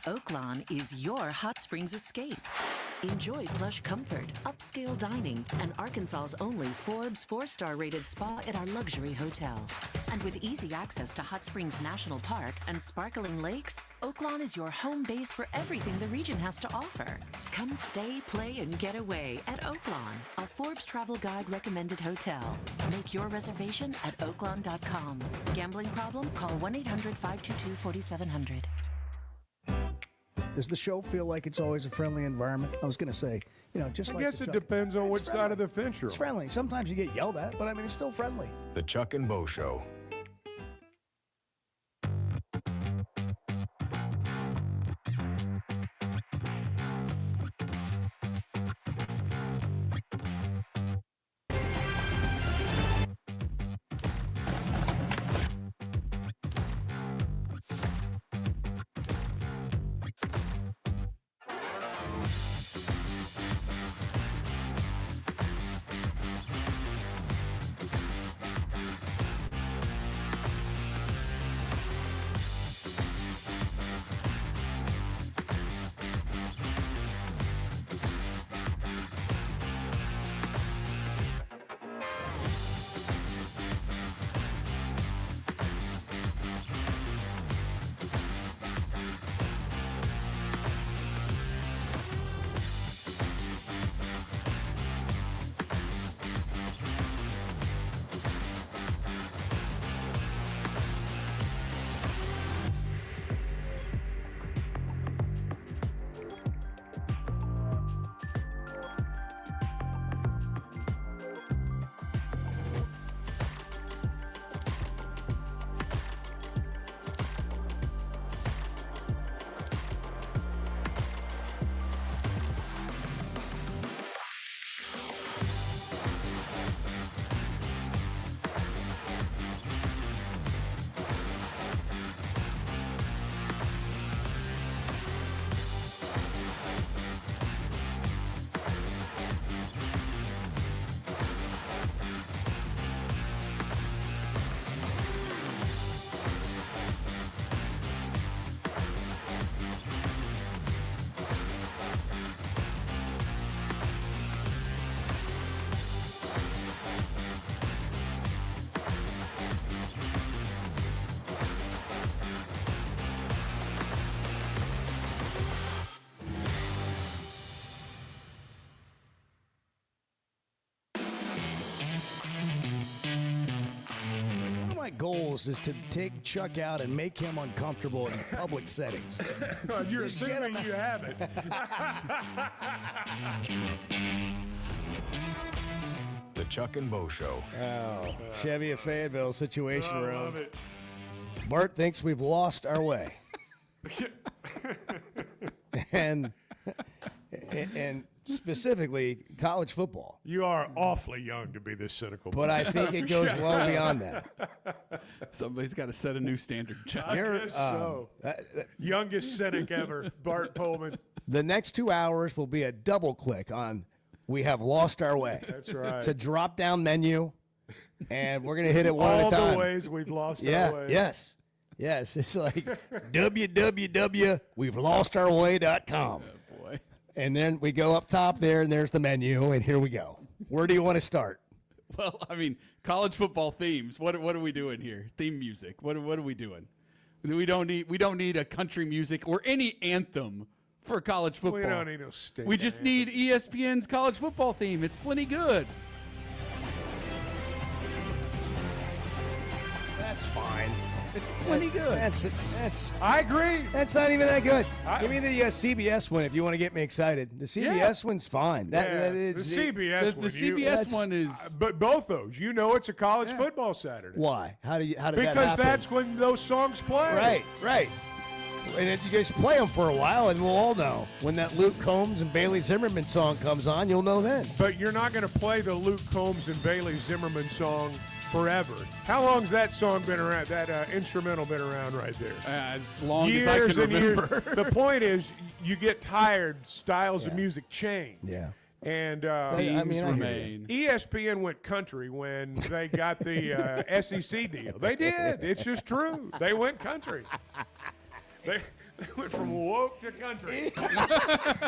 Oaklawn is your hot springs escape. Enjoy plush comfort, upscale dining, and Arkansas's only Forbes 4-star rated spa at our luxury hotel. And with easy access to Hot Springs National Park and sparkling lakes, Oaklawn is your home base for everything the region has to offer. Come stay, play, and get away at Oaklawn, a Forbes Travel Guide recommended hotel. Make your reservation at oaklawn.com. Gambling problem? Call 1-800-522-4700. Does the show feel like it's always a friendly environment? I was going to say, just I like guess it depends on which side of the fence you're on. It's friendly. Sometimes you get yelled at, but I mean, it's still friendly. The Chuck and Bo Show. goals is to take Chuck out and make him uncomfortable in public settings. You're Just get assuming him you have it. The Chuck and Bo Show. Oh, Chevy of Fayetteville Situation I Room. love it. Bart thinks we've lost our way. and specifically college football. You are awfully young to be this cynical. But I think it goes well beyond that. Somebody's got to set a new standard, Chuck. I guess so. Youngest cynic ever, Bart Pullman. The next 2 hours will be a double click on we have lost our way. That's right. It's a drop-down menu, and we're going to hit it one All at a time. the ways we've lost our way. Yes. It's like www.we'velostourway.com. Oh, boy. And then we go up top there, and there's the menu, and here we go. Where do you want to start? Well, I mean, college football themes. What are we doing here? Theme music. What are we doing? We don't need a country music or any anthem for college football. We don't need no state We just anthem. need ESPN's college football theme. It's plenty good. That's fine. It's plenty good. That's. I agree. That's not even that good. Give me the CBS one if you want to get me excited. The CBS one's fine. The CBS one. The CBS one is. But both those, it's a college football Saturday. Why? How did that Because happen? that's when those songs play. Right. And then you guys play them for a while, and we'll all know. When that Luke Combs and Bailey Zimmerman song comes on, you'll know then. But you're not going to play the Luke Combs and Bailey Zimmerman song forever. How long's that song been around, that instrumental been around right there? As long years as I can and remember. Years. The point is, you get tired, styles of music change. Yeah. And remain. ESPN went country when they got the SEC deal. They did. It's just true. They went country. They went from woke to country.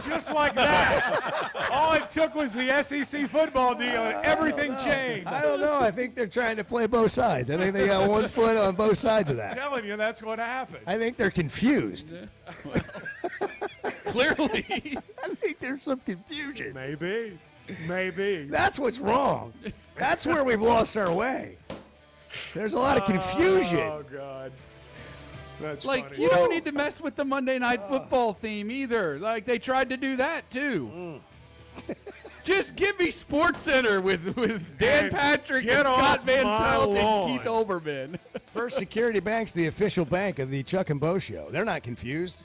Just like that. All it took was the SEC football deal, and everything changed. I don't know. I think they're trying to play both sides. I think they got one foot on both sides of I'm that. telling you, that's what happened. I think they're confused. Clearly. I think there's some confusion. Maybe. That's what's wrong. That's where we've lost our way. There's a lot of confusion. Oh, God. That's Like, funny. you don't need to mess with the Monday Night Football theme either. Like, they tried to do that, too. Just give me SportsCenter with Dan And Patrick get and Scott off Van my Pelt lawn. and Keith Olbermann. First Security Bank's the official bank of the Chuck and Bo Show. They're not confused.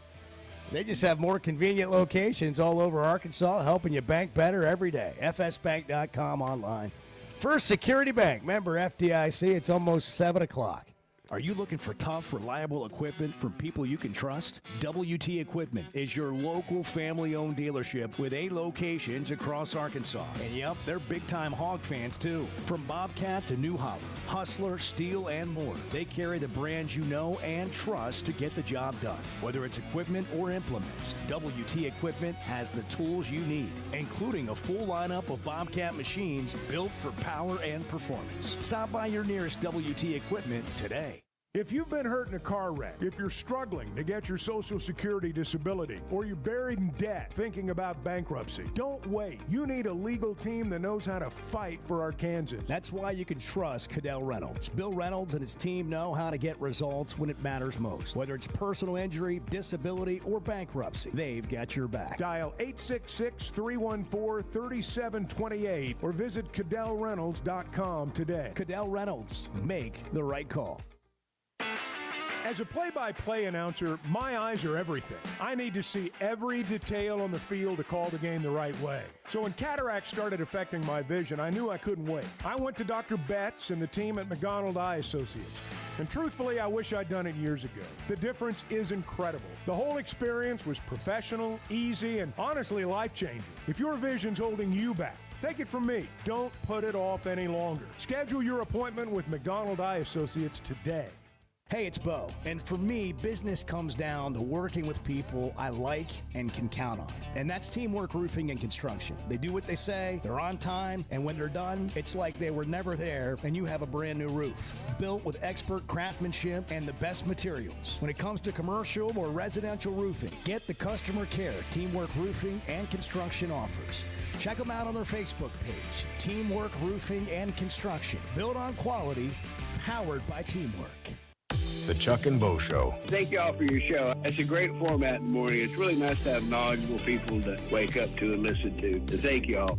They just have more convenient locations all over Arkansas, helping you bank better every day. FSBank.com online. First Security Bank, member FDIC. It's almost 7 o'clock. Are you looking for tough, reliable equipment from people you can trust? WT Equipment is your local family-owned dealership with 8 locations across Arkansas. And yep, they're big-time hog fans too. From Bobcat to New Holland, Hustler, Steel, and more. They carry the brands you know and trust to get the job done. Whether it's equipment or implements, WT Equipment has the tools you need, including a full lineup of Bobcat machines built for power and performance. Stop by your nearest WT Equipment today. If you've been hurt in a car wreck, if you're struggling to get your Social Security disability, or you're buried in debt thinking about bankruptcy, don't wait. You need a legal team that knows how to fight for Arkansans. That's why you can trust Cadell Reynolds. Bill Reynolds and his team know how to get results when it matters most. Whether it's personal injury, disability, or bankruptcy, they've got your back. Dial 866-314-3728 or visit CadellReynolds.com today. Cadell Reynolds. Make the right call. As a play-by-play announcer, my eyes are everything. I need to see every detail on the field to call the game the right way. So when cataracts started affecting my vision, I knew I couldn't wait. I went to Dr. Betts and the team at McDonald Eye Associates. And truthfully, I wish I'd done it years ago. The difference is incredible. The whole experience was professional, easy, and honestly life-changing. If your vision's holding you back, take it from me. Don't put it off any longer. Schedule your appointment with McDonald Eye Associates today. Hey, it's Bo. And for me, business comes down to working with people I like and can count on. And that's Teamwork Roofing and Construction. They do what they say, they're on time, and when they're done, it's like they were never there and you have a brand new roof. Built with expert craftsmanship and the best materials. When it comes to commercial or residential roofing, get the customer care Teamwork Roofing and Construction offers. Check them out on their Facebook page, Teamwork Roofing and Construction. Built on quality, powered by teamwork. The Chuck and Bo Show. Thank you all for your show. It's a great format in the morning. It's really nice to have knowledgeable people to wake up to and listen to. So thank you all.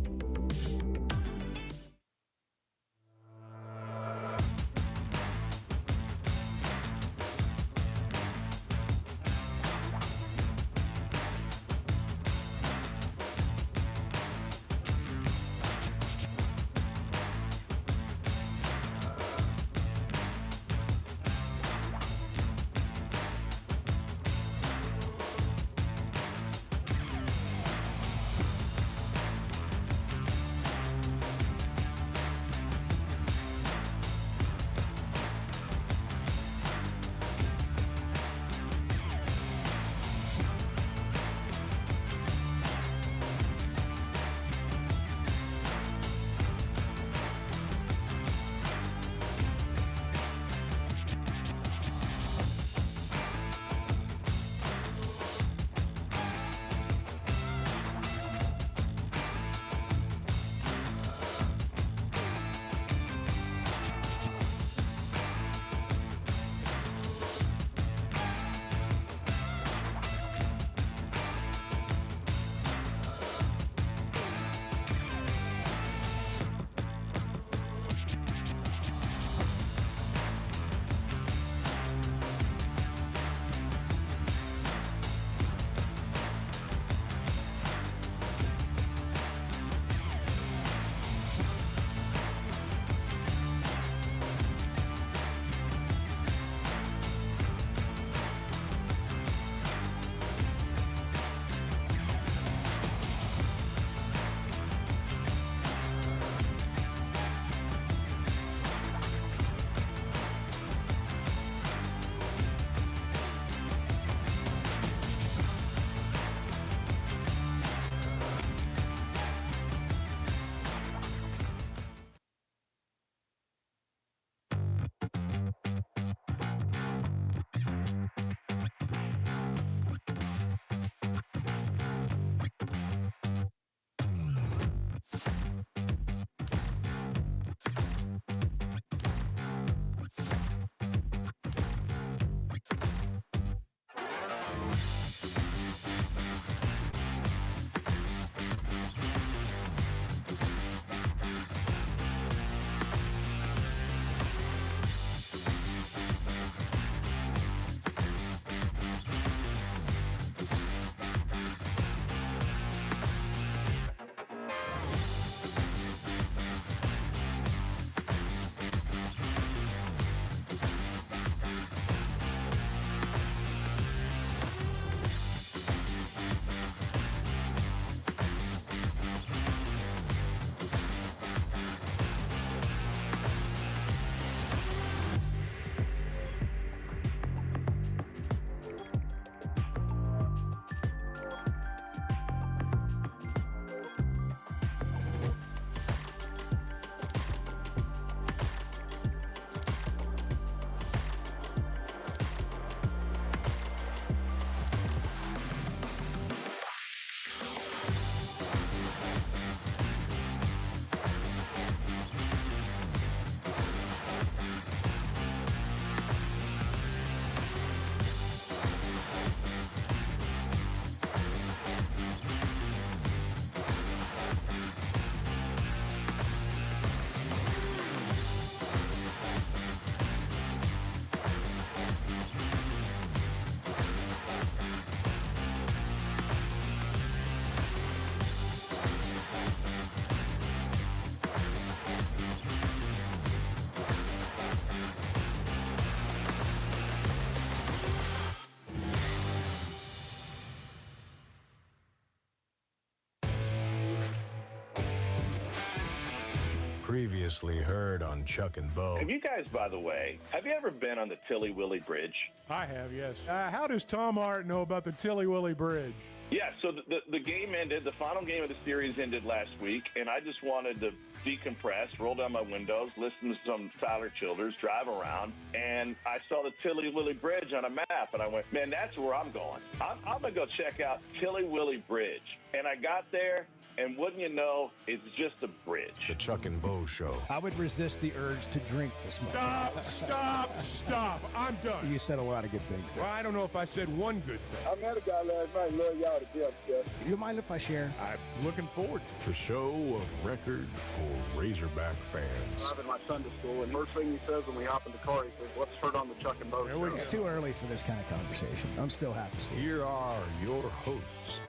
Previously heard on Chuck and Bo. Have you guys, by the way, have you ever been on the Tilly Willy Bridge? I have, yes. How does Tom Hart know about the Tilly Willy Bridge? Yeah, so the game ended, the final game of the series ended last week, and I just wanted to decompress, roll down my windows, listen to some Tyler Childers, drive around, and I saw the Tilly Willy Bridge on a map, and I went, man, that's where I'm going. I'm going to go check out Tilly Willy Bridge. And I got there, and wouldn't you know, it's just a bridge. The Chuck and Bo Show. I would resist the urge to drink this morning. Stop. I'm done. You said a lot of good things there. Well, I don't know if I said one good thing. I met a guy last night. Love y'all to death, Jeff. You mind if I share? I'm looking forward to The show of record for Razorback fans. I'm in my Sunday school, and first thing he says when we hop in the car, he says, "Let's turn on the Chuck and Bo Show." It's too early for this kind of conversation. I'm still half asleep. Here are your hosts,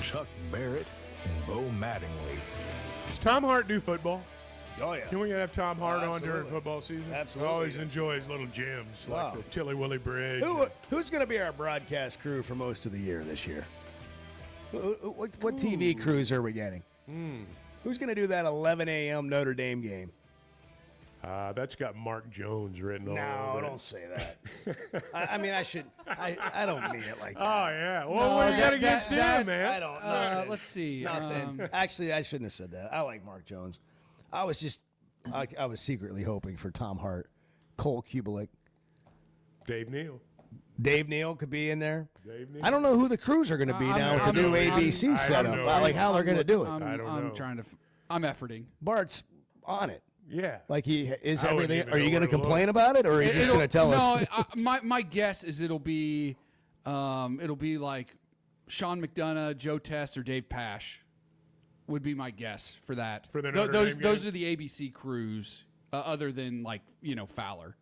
Chuck Barrett and Bo Mattingly. Does Tom Hart do football? Oh, yeah. Can we have Tom Hart on during football season? Absolutely. I always enjoy his little gems, Wow. like the Tilly Willie Bridge. Who's going to be our broadcast crew for most of the year this year? What TV crews are we getting? Who's going to do that 11 a.m. Notre Dame game? That's got Mark Jones written all over it. No, don't say that. I mean, I should. I don't mean it like that. Oh, yeah. Well, what do you got against him, man? I don't know. Let's see. Nothing. Actually, I shouldn't have said that. I like Mark Jones. I was secretly hoping for Tom Hart, Cole Kubelik. Dave Neal. Dave Neal could be in there. Dave Neal. I don't know who the crews are going to be now with the new ABC setup. Like how they're going to do it. I don't know. I'm efforting. Bart's on it. Yeah. Like he is I wouldn't everything. even Are you know going to where to complain look. about it, or are you just going to tell us? No, my guess is it'll be like Sean McDonough, Joe Tess, or Dave Pash. Would be my guess for that. For the Notre Dame those game? are the ABC crews, other than Fowler.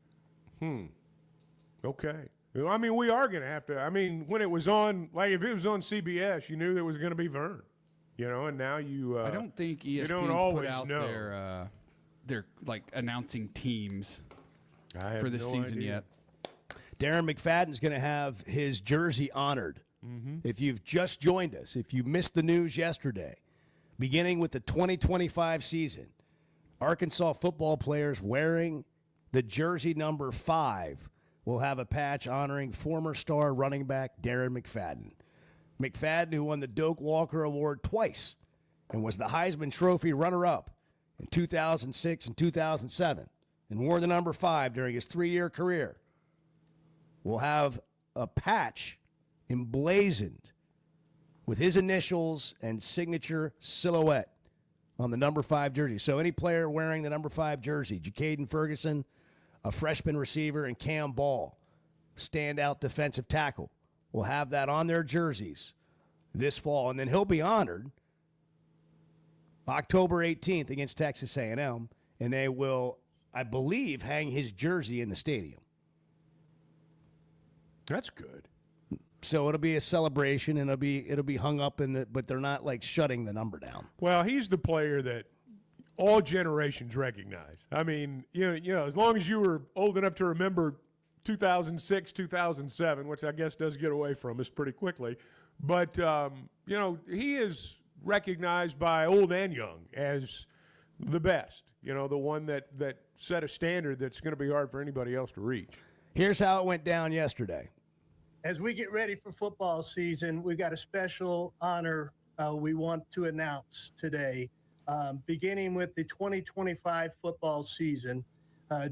Okay. Well, I mean, we are going to have to. I mean, when it was on, like if it was on CBS, you knew there was going to be Vern. And now you. I don't think you ESPN's don't put always out know. their like announcing teams I have for this no season idea. yet. Darren McFadden's going to have his jersey honored. If you've just joined us, if you missed the news yesterday, beginning with the 2025 season, Arkansas football players wearing the jersey number 5 will have a patch honoring former star running back Darren McFadden. McFadden, who won the Doak Walker Award twice and was the Heisman Trophy runner-up in 2006 and 2007 and wore the number 5 during his 3-year career, will have a patch emblazoned with his initials and signature silhouette on the number 5 jersey. So any player wearing the number 5 jersey, Jacaden Ferguson, a freshman receiver, and Cam Ball, standout defensive tackle, will have that on their jerseys this fall. And then he'll be honored October 18th against Texas A&M, and they will, I believe, hang his jersey in the stadium. That's good. So it'll be a celebration, and it'll be hung up but they're not like shutting the number down. Well, he's the player that all generations recognize. I mean, as long as you were old enough to remember 2006, 2007, which I guess does get away from us pretty quickly, but he is recognized by old and young as the best. The one that set a standard that's going to be hard for anybody else to reach. Here's how it went down yesterday. As we get ready for football season, we've got a special honor we want to announce today. Beginning with the 2025 football season,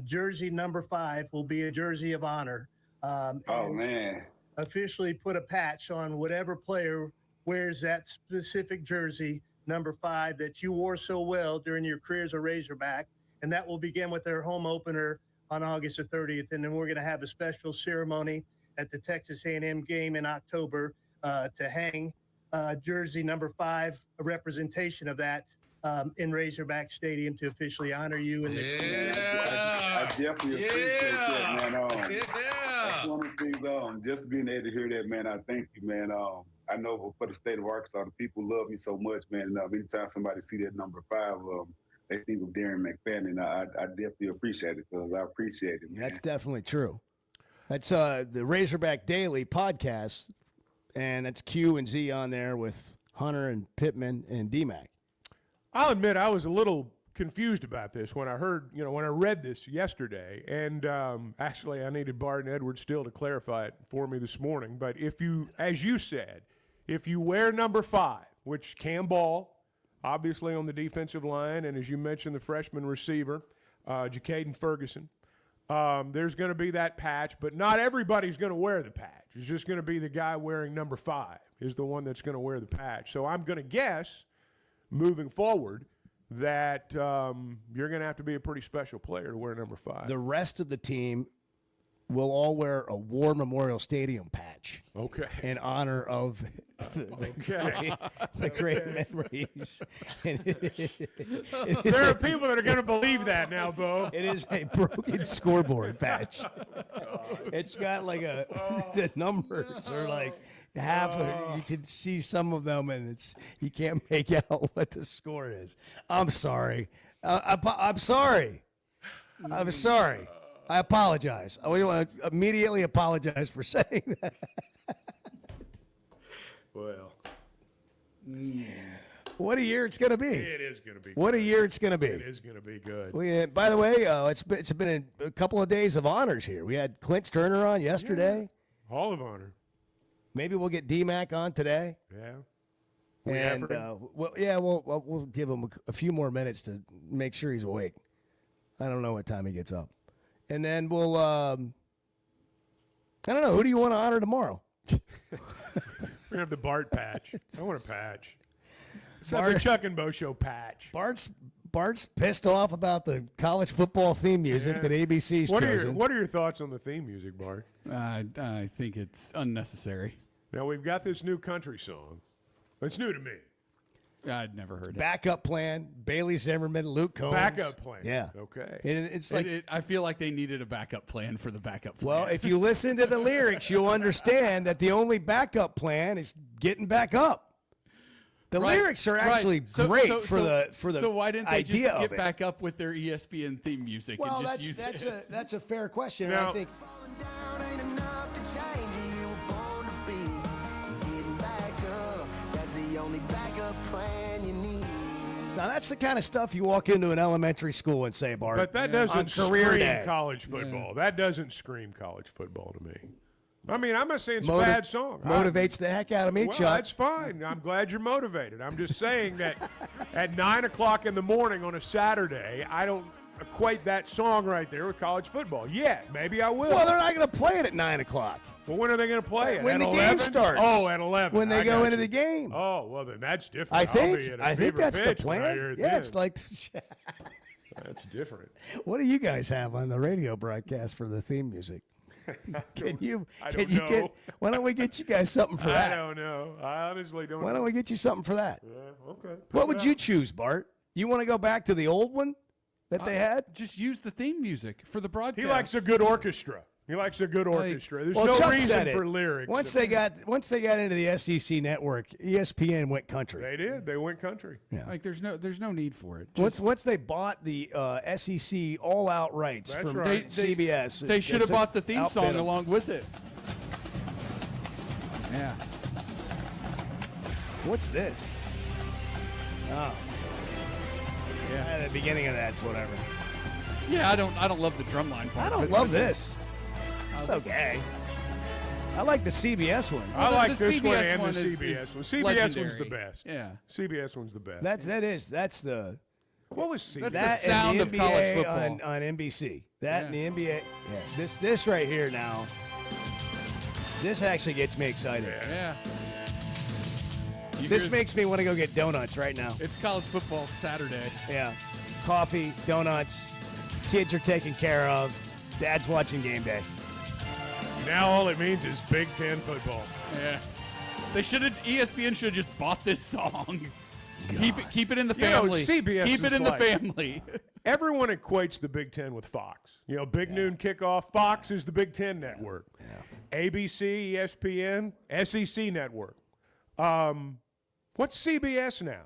jersey number 5 will be a jersey of honor. Man. Officially put a patch on whatever player wears that specific jersey, number 5, that you wore so well during your career as a Razorback. And that will begin with their home opener on August the 30th. And then we're going to have a special ceremony at the Texas A&M game in October to hang jersey number 5, a representation of that in Razorback Stadium to officially honor you. I definitely appreciate that, man. That's one of the things, just being able to hear that, man, I thank you, man. I know for the state of Arkansas, the people love me so much, man. Anytime somebody see that number 5, they think of Darren McFadden, and I definitely appreciate it, because I appreciate it, man. That's definitely true. That's the Razorback Daily podcast, and that's Q and Z on there with Hunter and Pittman and DMAC. I'll admit I was a little confused about this when I heard, when I read this yesterday. And actually, I needed Bart and Edward Still to clarify it for me this morning. But if you, as you said, if you wear number 5, which Cam Ball, obviously on the defensive line, and as you mentioned, the freshman receiver, Jacaden Ferguson, there's going to be that patch, but not everybody's going to wear the patch. It's just going to be the guy wearing number 5 is the one that's going to wear the patch. So I'm going to guess moving forward that you're going to have to be a pretty special player to wear number 5. The rest of the team will all wear a War Memorial Stadium patch. Okay. In honor of the great memories. There are people that are going to believe that now, Bo. It is a broken scoreboard patch. It's got like the numbers are like half of, you can see some of them, and you can't make out what the score is. I'm sorry. I'm sorry. I'm sorry. I apologize. I want to immediately apologize for saying that. Well. What a year it's going to be. It is going to be. What a year it's going to be. It is going to be good. By the way, it's been a couple of days of honors here. We had Clint Turner on yesterday. Yeah. Hall of Honor. Maybe we'll get DMAC on today. Yeah. And we'll give him a few more minutes to make sure he's awake. I don't know what time he gets up. And then we'll, I don't know. Who do you want to honor tomorrow? We're going to have the Bart patch. I want a patch. Let's have the Chuck and Bo Show patch. Bart's pissed off about the college football theme music that ABC's chosen. What are your thoughts on the theme music, Bart? I think it's unnecessary. Now, we've got this new country song. It's new to me. I'd never heard it. Backup plan, Bailey Zimmerman, Luke Combs. Backup plan. Yeah. Okay. It's like I feel like they needed a backup plan for the backup plan. Well, if you listen to the lyrics, you'll understand that the only backup plan is getting back up. The lyrics are actually great for the So why didn't they just idea get back up with their ESPN theme music? Well, and just use it? that's a fair question. Now, I think. Now, that's the kind of stuff you walk into an elementary school and say, Bart. But that doesn't career scream day. college football. That doesn't scream college football to me. I mean, I'm not saying it's a bad song. Motivates the heck out of me, well, Chuck. That's fine. I'm glad you're motivated. I'm just saying that at 9 o'clock in the morning on a Saturday, I don't equate that song right there with college football. Yeah, maybe I will. Well, they're not going to play it at 9 o'clock. Well, when are they going to play it? When at the 11? game starts. Oh, at 11. When they go into the game. Oh, well, then that's different. I I'll think that's the pitch when I hear plan. it Yeah, then. it's like. That's different. What do you guys have on the radio broadcast for the theme music? Can you get? Why don't we get you guys something for that? I don't know. I honestly don't. Why don't we get you something for that? Yeah, okay. What would you choose, Bart? You want to go back to the old one that they had? Just use the theme music for the broadcast. He likes a good orchestra. There's no Chuck reason said it. for lyrics. Once they got into the SEC network, ESPN went country. They did. They went country. Yeah. Like there's no need for it. Once they bought the SEC all-out rights from CBS, They should have bought the theme song outbid 'em. along with it. Yeah. What's this? Oh. Yeah. The beginning of that's whatever. Yeah, I don't love the drumline part. I don't love this. It's okay. I like the CBS one. I like the this one CBS and one the is CBS one. CBS legendary. one's the best. Yeah. CBS one's the best. That's the. What was CBS? That's the sound and the of college NBA football. on NBC. That and the NBA. Yeah. This right here now. This actually gets me excited. Yeah. This makes me want to go get donuts right now. It's college football Saturday. Yeah. Coffee, donuts, kids are taken care of, dad's watching game day. Now all it means is Big Ten football. Yeah. ESPN should have just bought this song. Keep it in the family. CBS Keep it is in the family. Everyone equates the Big Ten with Fox. Big noon kickoff. Fox is the Big Ten network. Yeah. ABC, ESPN, SEC network. What's CBS now?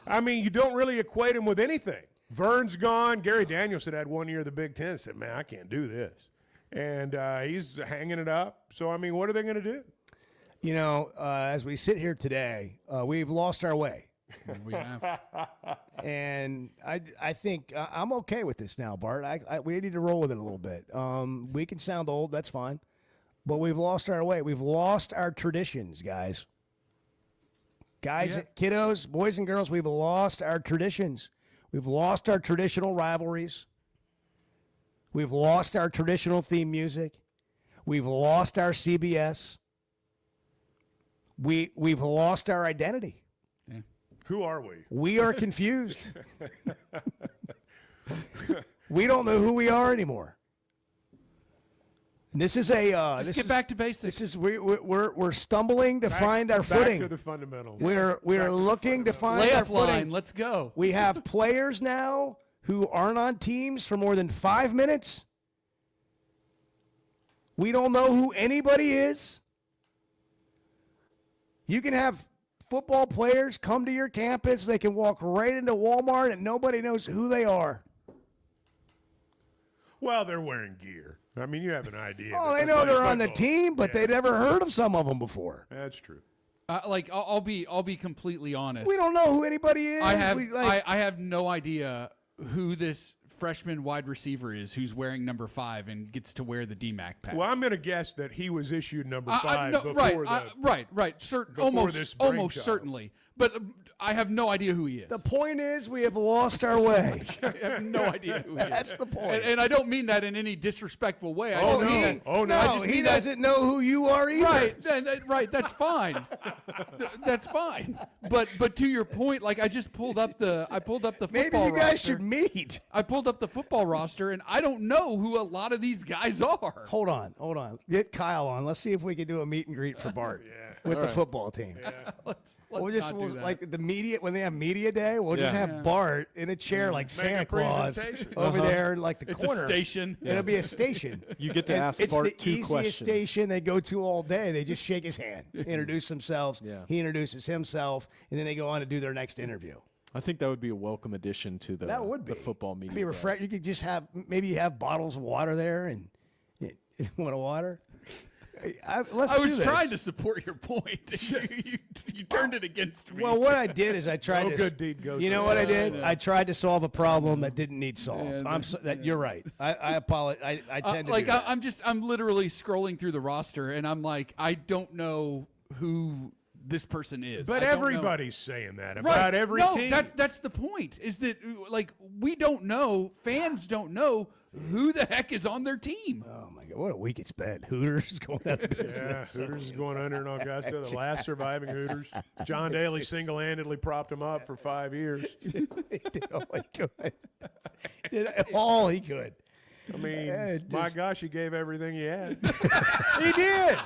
I mean, you don't really equate them with anything. Vern's gone. Gary Danielson had 1 year of the Big Ten. Said, man, I can't do this. And he's hanging it up. So, I mean, what are they going to do? As we sit here today, we've lost our way. We have. And I think I'm okay with this now, Bart. We need to roll with it a little bit. We can sound old. That's fine. But we've lost our way. We've lost our traditions, guys. Kiddos, boys and girls, we've lost our traditions. We've lost our traditional rivalries. We've lost our traditional theme music. We've lost our CBS. We've lost our identity. Yeah. Who are we? We are confused. We don't know who we are anymore. And this is Let's get back to basics. This is we're stumbling to find our footing. Back to the fundamentals. We're looking to find our Layup footing. line. Let's go. We have players now who aren't on teams for more than 5 minutes. We don't know who anybody is. You can have football players come to your campus. They can walk right into Walmart and nobody knows who they are. Well, they're wearing gear. I mean, you have an idea. Oh, they know they're on the team, but they'd never heard of some of them before. That's true. I'll be completely honest. We don't know who anybody is. I have no idea who this freshman wide receiver is who's wearing number 5 and gets to wear the DMAC patch. Well, I'm going to guess that he was issued number 5 no, before almost certainly. But I have no idea who he is. The point is, we have lost our way. I have no idea who he is. That's the point. And I don't mean that in any disrespectful way. He doesn't know who you are either. Right. That's fine. That's fine. But to your point, like I pulled up the football roster. Maybe you guys should meet. I pulled up the football roster, and I don't know who a lot of these guys are. Hold on. Get Kyle on. Let's see if we can do a meet and greet for Bart with the football team. Yeah. We'll like the media when they have media day. We'll just have Bart in a chair like Santa Claus over there, like the corner. It's a station. It'll be a station. You get to ask Bart 2 questions. It's the easiest station they go to all day. They just shake his hand, introduce themselves. He introduces himself, and then they go on to do their next interview. I think that would be a welcome addition to the football meeting. Be refresh. You could just have bottles of water there, and you want a water. I was trying to support your point. You turned it against me. Well, what I did is I tried to. Good deed goes. You know what I did? I tried to solve a problem that didn't need solved. You're right. I apologize. I tend to do that. I'm literally scrolling through the roster, and I'm like, I don't know who this person is. But everybody's saying that about every team. That's the point. Is that like we don't know, fans don't know who the heck is on their team. Oh my God, what a week it's been. Hooters is going out of business. Yeah, Hooters is going under in Augusta. The last surviving Hooters. John Daly single-handedly propped him up for 5 years. He did all he could. Did all he could. I mean, my gosh, he gave everything he had. He did.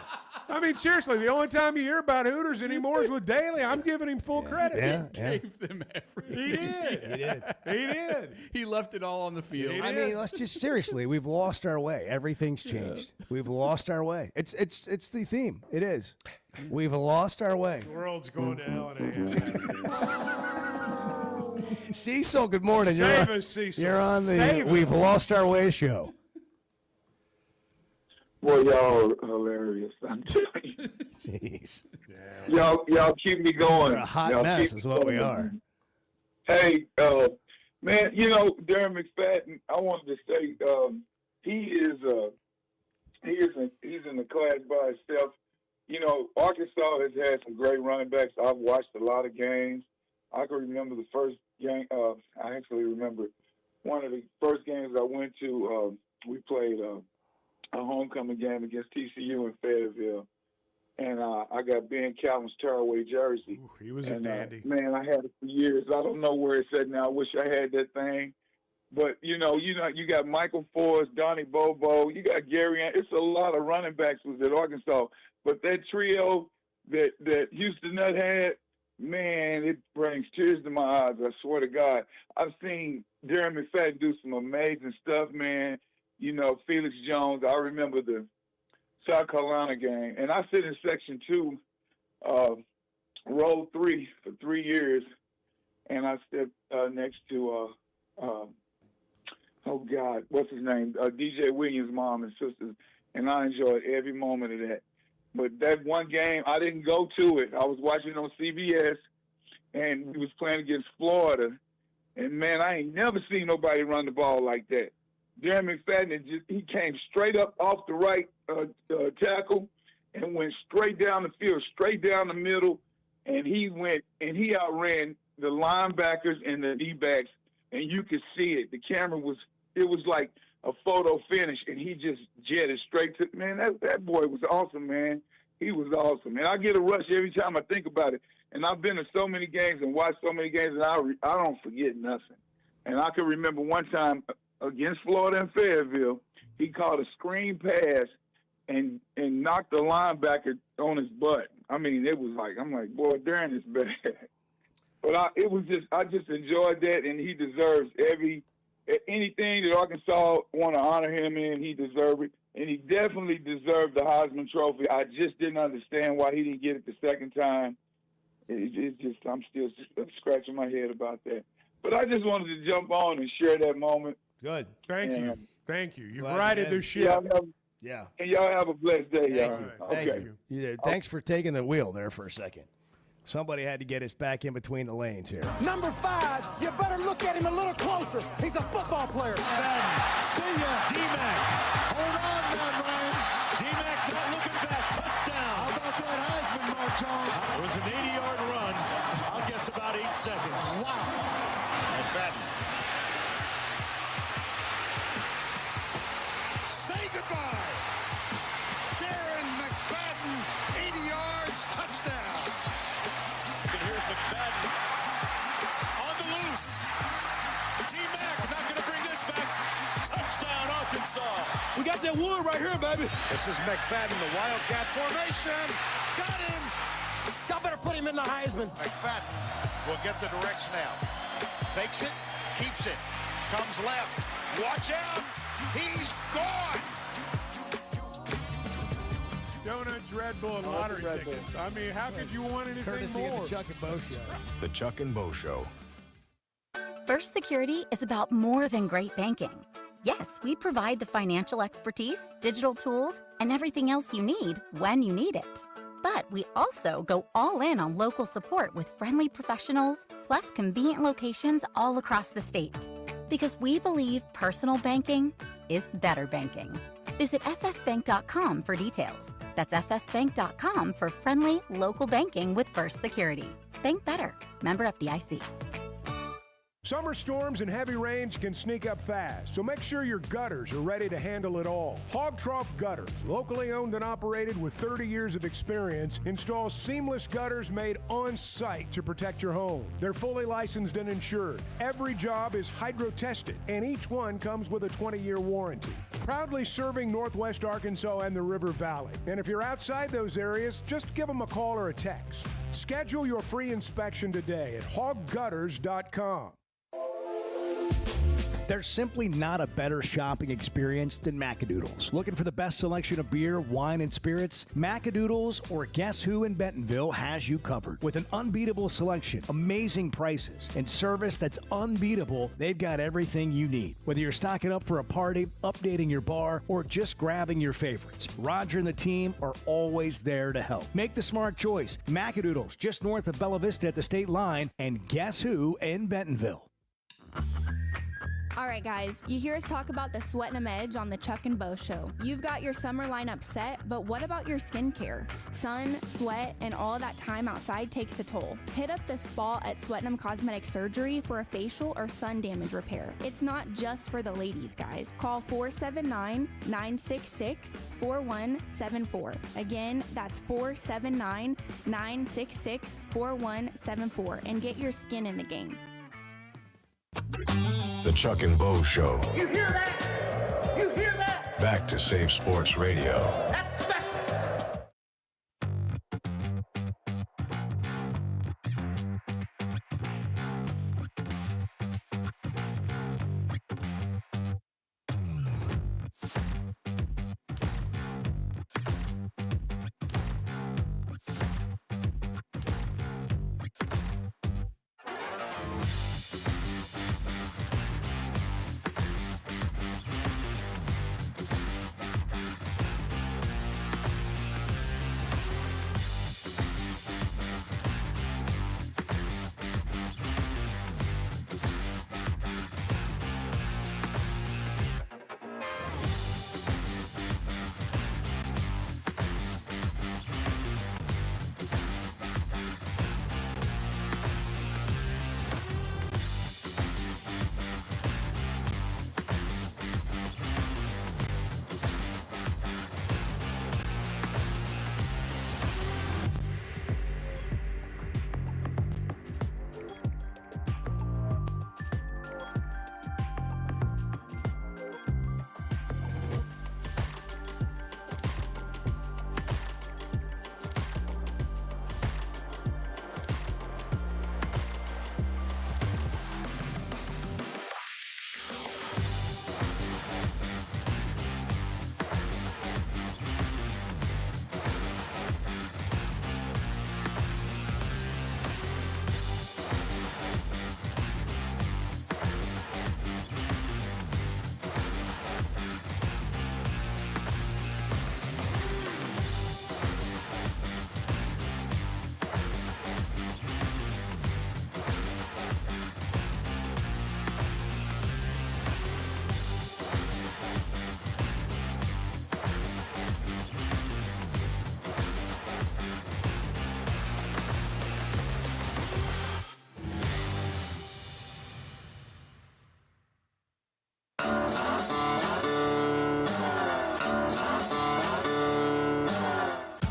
I mean, seriously, the only time you hear about Hooters anymore is with Daly. I'm giving him full credit. He gave them everything. He did. He did. He left it all on the field. I mean, let's just seriously, we've lost our way. Everything's changed. We've lost our way. It's the theme. It is. We've lost our way. The world's going to hell in a hand. Cecil, good morning. Save us, Cecil. You're on the We've Lost Our Way show. Boy, y'all hilarious. I'm telling you. Jeez. Y'all keep me going. We're a hot mess is what we are. Hey, man, Darren McFadden, I wanted to say he's in the class by himself. Arkansas has had some great running backs. I've watched a lot of games. I can remember the first game. I actually remember one of the first games I went to. We played a homecoming game against TCU in Fayetteville, and I got Ben Calvin's tearaway jersey. Ooh, he was a dandy. Man, I had it for years. I don't know where it's at now. I wish I had that thing. But you got Michael Forrest, Donnie Bobo, you got Gary. It's a lot of running backs was at Arkansas. But that trio that Houston Nutt had, man, it brings tears to my eyes. I swear to God, I've seen Darren McFadden do some amazing stuff, man. Felix Jones. I remember the South Carolina game, and I sit in Section 2, row 3 for 3 years, and I stepped next to what's his name? DJ Williams' mom and sisters, and I enjoyed every moment of that. But that one game, I didn't go to it. I was watching on CBS, and we was playing against Florida, and man, I ain't never seen nobody run the ball like that. Darren McFadden, he came straight up off the right tackle and went straight down the field, straight down the middle, and he outran the linebackers and the D-backs, and you could see it. The camera it was like a photo finish, and he just jetted straight to, man, that boy was awesome, man. He was awesome. And I get a rush every time I think about it. And I've been to so many games and watched so many games, and I don't forget nothing. And I can remember one time against Florida and Fayetteville, he caught a screen pass and knocked the linebacker on his butt. I mean, it was like, I'm like, boy, Darren is bad. But I just enjoyed that, and he deserves anything that Arkansas want to honor him in, he deserved it. And he definitely deserved the Heisman Trophy. I just didn't understand why he didn't get it the second time. I'm still scratching my head about that. But I just wanted to jump on and share that moment. Good. Thank you. You've righted the ship. Yeah. And y'all have a blessed day, y'all. Thank you. You did. Thanks for taking the wheel there for a second. Somebody had to get us back in between the lanes here. Number 5, you better look at him a little closer. He's a football player. See ya. DMAC. Hold on, man, Ryan. DMAC not looking back. Touchdown. How about that Heisman, Mark Jones? It was an 80-yard run. I'll guess about 8 seconds. Wow. McFadden. Say goodbye. Darren McFadden, 80 yards, touchdown. And here's McFadden on the loose. DMAC not going to bring this back. Touchdown, Arkansas. We got that wood right here, baby. This is McFadden, the Wildcat formation. Got him. Y'all better put him in the Heisman. McFadden will get the direction now. Fakes it, keeps it, comes left. Watch out. He's gone. Donuts, Red Bull, and lottery tickets. I mean, how could you want anything Courtesy more? of the Chuck and Bo Show. The Chuck and Bo Show. First Security is about more than great banking. Yes, we provide the financial expertise, digital tools, and everything else you need when you need it. But we also go all in on local support with friendly professionals, plus convenient locations all across the state. Because we believe personal banking is better banking. Visit fsbank.com for details. That's fsbank.com for friendly, local banking with First Security. Bank better. Member FDIC. Summer storms and heavy rains can sneak up fast, so make sure your gutters are ready to handle it all. Hog Trough Gutters, locally owned and operated with 30 years of experience, installs seamless gutters made on site to protect your home. They're fully licensed and insured. Every job is hydro-tested, and each one comes with a 20-year warranty. Proudly serving Northwest Arkansas and the River Valley. And if you're outside those areas, just give them a call or a text. Schedule your free inspection today at hoggutters.com. There's simply not a better shopping experience than Macadoodles. Looking for the best selection of beer, wine, and spirits? Macadoodles or Guess Who in Bentonville has you covered. With an unbeatable selection, amazing prices, and service that's unbeatable, they've got everything you need. Whether you're stocking up for a party, updating your bar, or just grabbing your favorites, Roger and the team are always there to help. Make the smart choice. Macadoodles, just north of Bella Vista at the state line, and Guess Who in Bentonville. All right, guys, you hear us talk about the Sweatin' 'em Edge on the Chuck and Bo Show. You've got your summer lineup set, but what about your skincare? Sun, sweat, and all that time outside takes a toll. Hit up the spa at Sweatin' 'em Cosmetic Surgery for a facial or sun damage repair. It's not just for the ladies, guys. Call 479-966-4174. Again, that's 479-966-4174 and get your skin in the game. The Chuck and Bo Show. You hear that? You hear that? Back to Safe Sports Radio. That's special.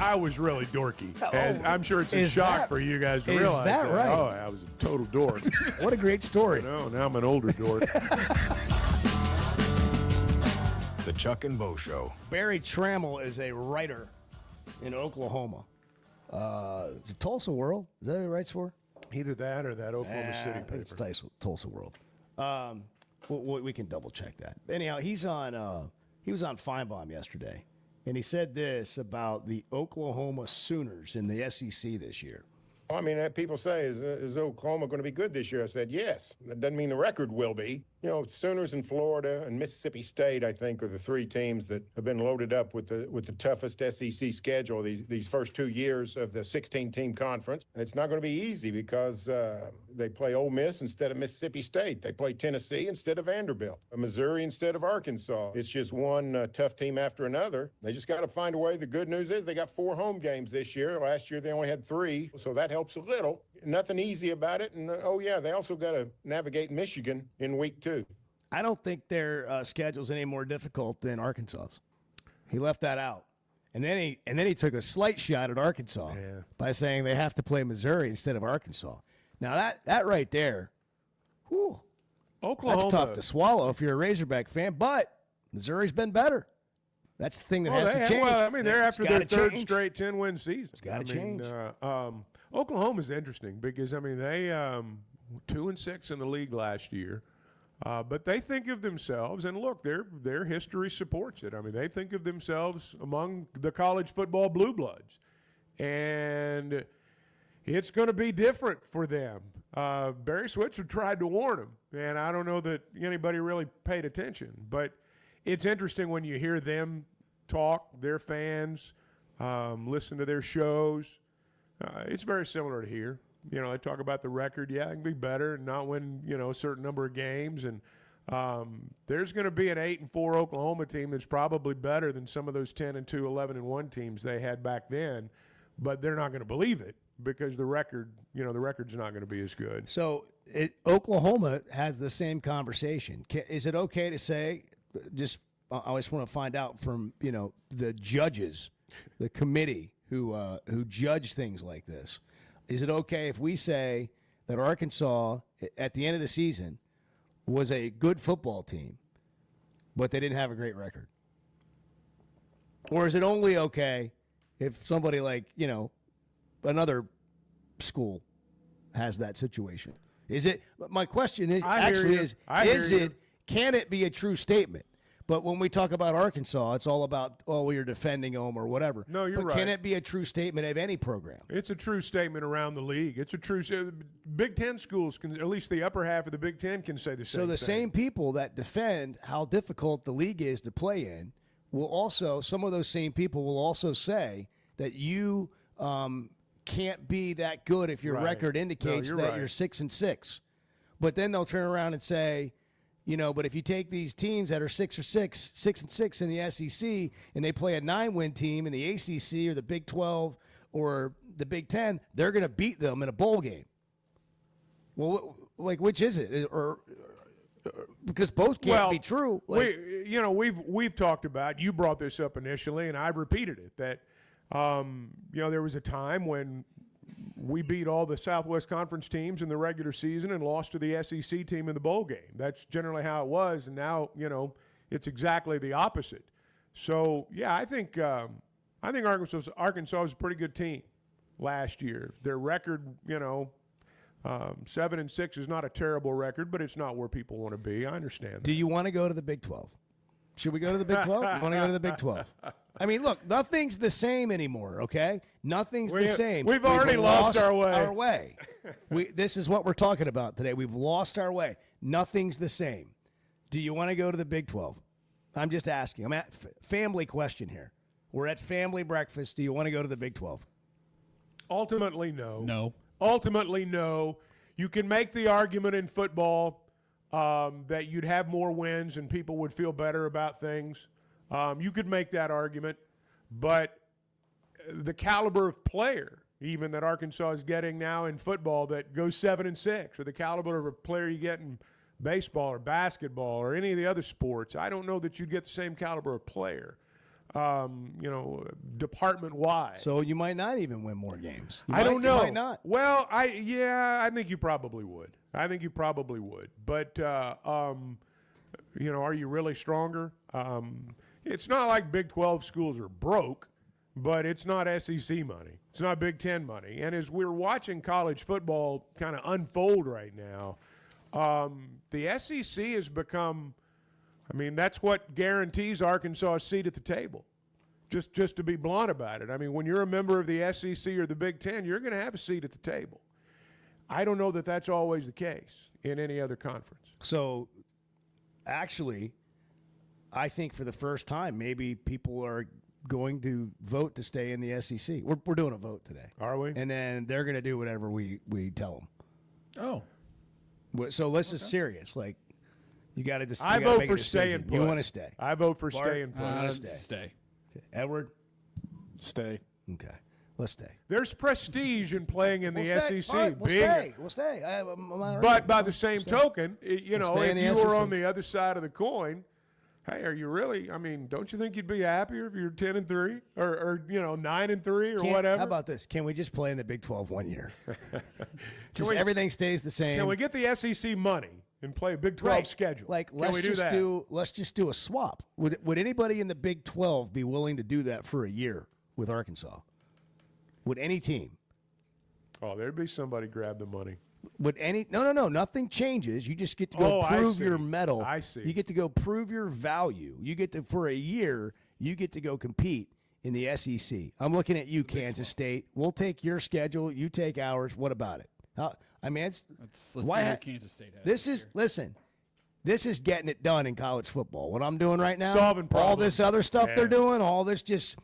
I was really dorky. As I'm sure it's a shock for you guys to is realize that. Right? Oh, I was a total dork. What a great story. No, now I'm an older dork. The Chuck and Bo Show. Barry Trammell is a writer in Oklahoma. Is it Tulsa World? Is that what he writes for? Either that or that Oklahoma City paper. It's Tulsa World. We can double check that. Anyhow, he was on Feinbaum yesterday, and he said this about the Oklahoma Sooners in the SEC this year. I mean, people say, is Oklahoma going to be good this year? I said, yes. That doesn't mean the record will be. You know, Sooners in Florida and Mississippi State, I think, are the three teams that have been loaded up with the toughest SEC schedule these first 2 years of the 16-team conference. It's not going to be easy because they play Ole Miss instead of Mississippi State. They play Tennessee instead of Vanderbilt, Missouri instead of Arkansas. It's just one tough team after another. They just got to find a way. The good news is they got 4 home games this year. Last year they only had 3, so that helps a little. Nothing easy about it. And, they also got to navigate Michigan in week 2. I don't think their schedule's any more difficult than Arkansas's. He left that out. And then he took a slight shot at Arkansas by saying they have to play Missouri instead of Arkansas. Now, that right there, whew, Oklahoma, that's tough to swallow if you're a Razorback fan, but Missouri's been better. That's the thing that has to change. Well, I mean, they're after their third change. straight 10-win season. It's got to change. Oklahoma's interesting because, I mean, they 2-6 in the league last year. But they think of themselves, and look, their history supports it. I mean, they think of themselves among the college football blue bloods. And it's going to be different for them. Barry Switzer tried to warn them, and I don't know that anybody really paid attention. But it's interesting when you hear them talk, their fans, listen to their shows. It's very similar to here. You know, they talk about the record. Yeah, it can be better and not win, a certain number of games. And there's going to be an 8-4 Oklahoma team that's probably better than some of those 10-2, 11-1 teams they had back then. But they're not going to believe it because the record's not going to be as good. So Oklahoma has the same conversation. Is it okay to say, I always want to find out from, the judges, the committee who judge things like this. Is it okay if we say that Arkansas, at the end of the season, was a good football team, but they didn't have a great record? Or is it only okay if somebody like, another school has that situation? Is it? My question is can it be a true statement? But when we talk about Arkansas, it's all about, we are defending them or whatever. No, you're right. But can it be a true statement of any program? It's a true statement around the league. It's a true Big Ten schools, can, at least the upper half of the Big Ten, can say the same thing. So the same people that defend how difficult the league is to play in will also, some of those same people will also say that you can't be that good if your record indicates that you're 6-6. But then they'll turn around and say, but if you take these teams that are 6-6 in the SEC, and they play a 9-win team in the ACC or the Big 12 or the Big 10, they're going to beat them in a bowl game. Well, which is it? Or because both can't be true. We've talked about. You brought this up initially, and I've repeated it that there was a time when we beat all the Southwest Conference teams in the regular season and lost to the SEC team in the bowl game. That's generally how it was, and now it's exactly the opposite. So I think Arkansas was a pretty good team last year. Their record, 7-6 is not a terrible record, but it's not where people want to be. I understand that. Do you want to go to the Big 12? Should we go to the Big 12? You want to go to the Big 12? I mean, look, nothing's the same anymore, okay? Nothing's the same. We've already lost our way. This is what we're talking about today. We've lost our way. Nothing's the same. Do you want to go to the Big 12? I'm just asking. I'm at family question here. We're at family breakfast. Do you want to go to the Big 12? Ultimately, no. No. Ultimately, no. You can make the argument in football that you'd have more wins and people would feel better about things. You could make that argument, but the caliber of player, even that Arkansas is getting now in football, that goes 7-6, or the caliber of a player you get in baseball or basketball or any of the other sports, I don't know that you'd get the same caliber of player. department-wide. So you might not even win more games. I don't know. You might not. Well, I think you probably would. But, are you really stronger? It's not like Big 12 schools are broke, but it's not SEC money. It's not Big 10 money. And as we're watching college football kind of unfold right now, the SEC has become – that's what guarantees Arkansas a seat at the table, just to be blunt about it. When you're a member of the SEC or the Big Ten, you're going to have a seat at the table. I don't know that that's always the case in any other conference. So, actually, I think for the first time, maybe people are going to vote to stay in the SEC. We're doing a vote today. Are we? And then they're going to do whatever we tell them. Oh. So this is serious. Like, you got to. I vote for stay and put. You want to stay? I vote for Bart? stay and put. I want to stay. Okay. Edward? Stay. Okay. Let's stay. There's prestige in playing in the SEC. Right, we'll stay. We'll stay. But by the same token, if you were on the other side of the coin, hey, are you really? Don't you think you'd be happier if you're 10-3 or 9-3 or whatever? How about this? Can we just play in the Big 12 1 year? Everything stays the same. Can we get the SEC money and play a Big 12 schedule? Like, let's just do a swap. Would anybody in the Big 12 be willing to do that for a year with Arkansas? Would any team? Oh, there'd be somebody grab the money. No. Nothing changes. You just get to go prove your mettle. I see. You get to go prove your value. You get to, for a year, you get to go compete in the SEC. I'm looking at you, Kansas State. We'll take your schedule. You take ours. What about it? Let's see what Kansas State has. This is getting it done in college football. What I'm doing right now, solving problems. All this other stuff they're doing, all this just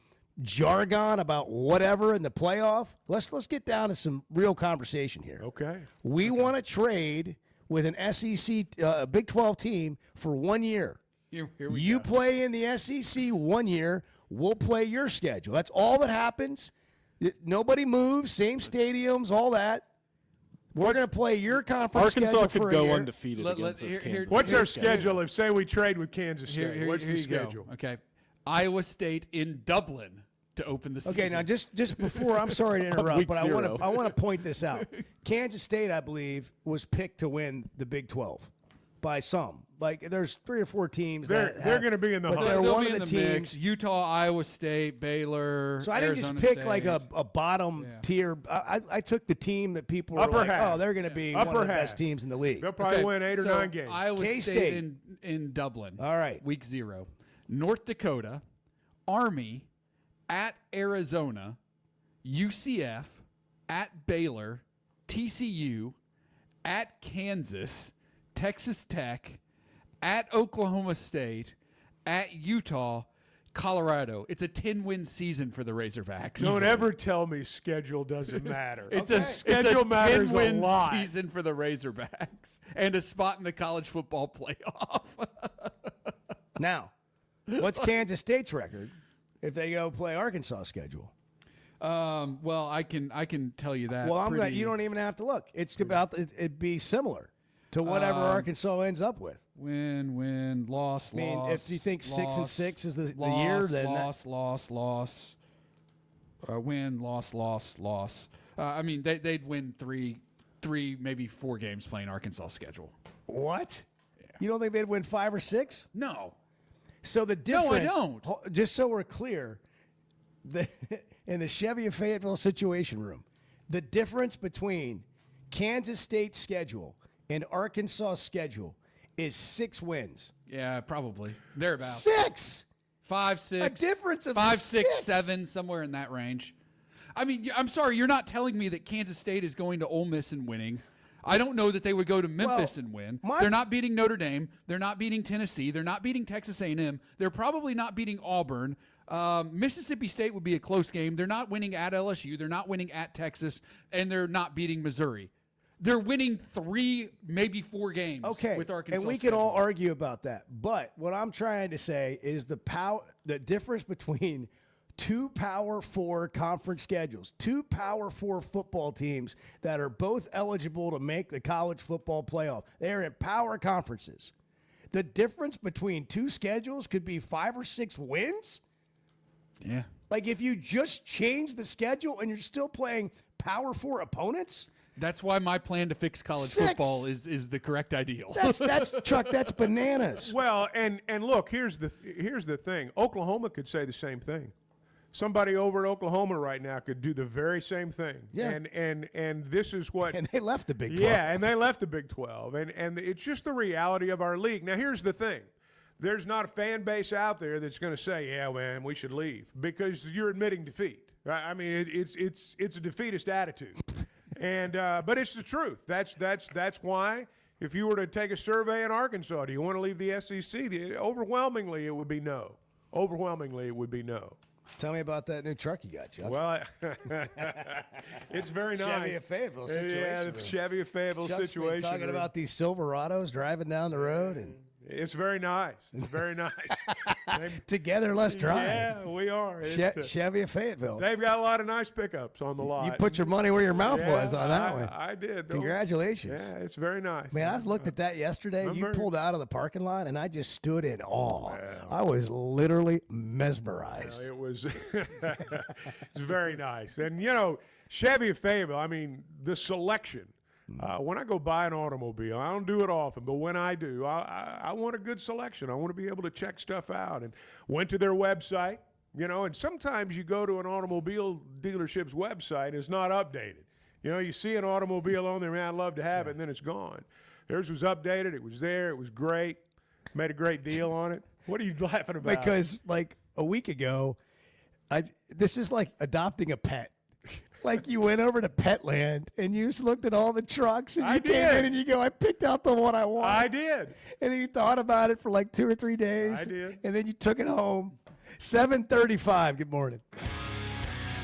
jargon about whatever in the playoff. Let's get down to some real conversation here. Okay. We want to trade with an SEC Big 12 team for 1 year. Here we you go. play in the SEC 1 year. We'll play your schedule. That's all that happens. Nobody moves. Same stadiums. All that. We're going to play your conference Arkansas schedule could for go a year. undefeated against this Kansas. What's our schedule if, say, we trade with Kansas State? What's the you go. schedule? Okay. Iowa State in Dublin to open the season. Okay, now just before, I'm sorry to interrupt, but I want to point this out. Kansas State, I believe, was picked to win the Big 12 by some. Like, there's 3 or 4 teams they're going to be in the hunt. They're They'll one be of in the the teams. mix. Utah, Iowa State, Baylor. So I didn't Arizona just pick State. like a bottom tier. I took the team that people were Upper like, half. oh, they're going to be one of the best teams in the league. They'll probably win 8 or 9 games. Iowa K-State. State in Dublin. All right. Week 0. North Dakota, Army, at Arizona, UCF, at Baylor, TCU, at Kansas, Texas Tech, at Oklahoma State, at Utah, Colorado. It's a 10-win season for the Razorbacks. Don't ever tell me schedule doesn't matter. Schedule matters a 10-win lot. season for the Razorbacks and a spot in the college football playoff. Now, what's Kansas State's record if they go play Arkansas' schedule? Well, I can tell you that. Well, I'm glad you don't even have to look. It's about it'd be similar to whatever Arkansas ends up with. Win, loss, I mean, loss. if you think 6 and 6 is the loss, year, then loss. Win, loss. I mean, they'd win three, maybe 4 games playing Arkansas' schedule. What? Yeah. You don't think they'd win 5 or 6? No. So the difference. No, I don't. Just so we're clear, in the Chevy of Fayetteville Situation Room, the difference between Kansas State's schedule and Arkansas' schedule is 6 wins. Yeah, probably. Thereabouts. 6! 5, 6. A difference of 5, 6, 6. 7, somewhere in that range. I mean, I'm sorry, you're not telling me that Kansas State is going to Ole Miss and winning. I don't know that they would go to Memphis and win. They're not beating Notre Dame. They're not beating Tennessee. They're not beating Texas A&M. They're probably not beating Auburn. Mississippi State would be a close game. They're not winning at LSU. They're not winning at Texas. And they're not beating Missouri. They're winning 3, maybe 4 games with Arkansas. And we can all argue about that. But what I'm trying to say is the difference between 2 Power 4 conference schedules, 2 Power 4 football teams that are both eligible to make the college football playoff. They are in power conferences. The difference between 2 schedules could be 5 or 6 wins? Yeah. Like if you just change the schedule and you're still playing Power 4 opponents. That's why my plan to fix college 6. football is the correct ideal. That's Chuck. That's bananas. Well, and look, here's the thing. Oklahoma could say the same thing. Somebody over at Oklahoma right now could do the very same thing. Yeah. And this is what. And they left the Big 12. Yeah, and they left the Big 12. And it's just the reality of our league. Now, here's the thing. There's not a fan base out there that's going to say, yeah, man, we should leave, because you're admitting defeat. I mean, it's a defeatist attitude. And but it's the truth. That's why if you were to take a survey in Arkansas, do you want to leave the SEC? Overwhelmingly, it would be no. Overwhelmingly, it would be no. Tell me about that new truck you got, Chuck. Well, it's very nice. Chevy of Fayetteville situation. Yeah, the Chevy of Fayetteville Chuck's situation. been talking about these Silverados driving down the road, and it's very nice. It's very nice. Together, let's drive. Yeah, we are. Chevy of Fayetteville. They've got a lot of nice pickups on the lot. You put your money where your mouth was on that one. I did. Congratulations. Yeah, it's very nice. Man, I looked at that yesterday. You pulled out of the parking lot, and I just stood in awe. I was literally mesmerized. It was it's very nice. And, Chevy of Fayetteville, I mean, the selection. When I go buy an automobile, I don't do it often, but when I do, I want a good selection. I want to be able to check stuff out. And went to their website, and sometimes you go to an automobile dealership's website, it's not updated. You see an automobile on there, man, I'd love to have it, and then it's gone. Theirs was updated. It was there. It was great. Made a great deal on it. What are you laughing about? Because, like, a week ago, this is like adopting a pet. Like you went over to Petland and you just looked at all the trucks and you came in and you go, I picked out the one I want. I did. And then you thought about it for like 2 or 3 days. I did. And then you took it home. 7:35. Good morning.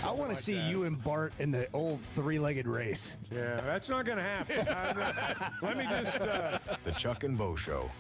I want to see you and Bart in the old 3-legged race. Yeah, that's not going to happen. Let me just. The Chuck and Bo Show.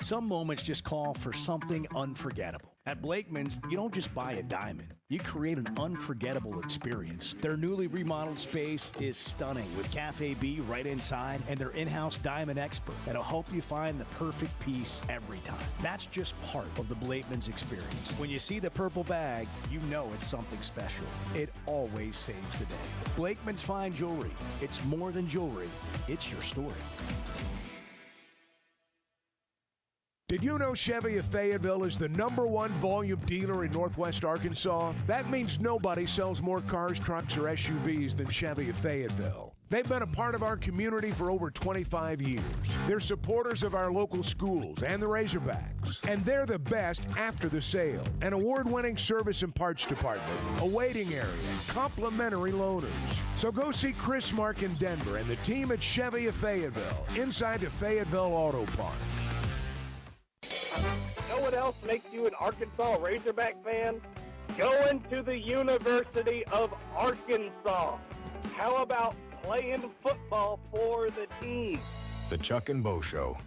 Some moments just call for something unforgettable. At Blakeman's, you don't just buy a diamond. You create an unforgettable experience. Their newly remodeled space is stunning with Cafe B right inside and their in-house diamond expert that'll help you find the perfect piece every time. That's just part of the Blakeman's experience. When you see the purple bag, you know it's something special. It always saves the day. Blakeman's Fine Jewelry. It's more than jewelry. It's your story. Did you know Chevy of Fayetteville is the #1 volume dealer in Northwest Arkansas? That means nobody sells more cars, trucks, or SUVs than Chevy of Fayetteville. They've been a part of our community for over 25 years. They're supporters of our local schools and the Razorbacks. And they're the best after the sale. An award-winning service and parts department, a waiting area, complimentary loaners. So go see Chris Mark in Denver and the team at Chevy of Fayetteville, inside the Fayetteville Auto Park. Know what else makes you an Arkansas Razorback fan? Going to the University of Arkansas. How about playing football for the team? The Chuck and Bo Show.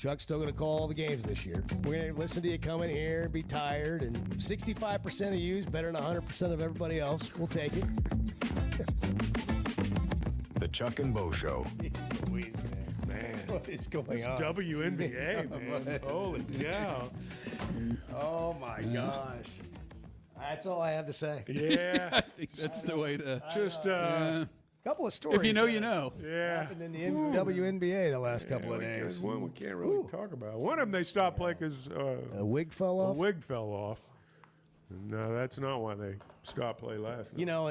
Chuck's still going to call all the games this year. We're going to listen to you come in here and be tired, and 65% of you is better than 100% of everybody else. We'll take it. The Chuck and Bo Show. Jeez Louise, man. What is going It's on? WNBA, man. Holy cow. Oh, my gosh. That's all I have to say. Yeah. I think that's the way to just couple of stories. If you know, you know. Yeah. Happened in the WNBA the last couple of days. One we can't really talk about. One of them they stopped playing because a wig fell off. A wig fell off. No, that's not why they stopped play last night. You know,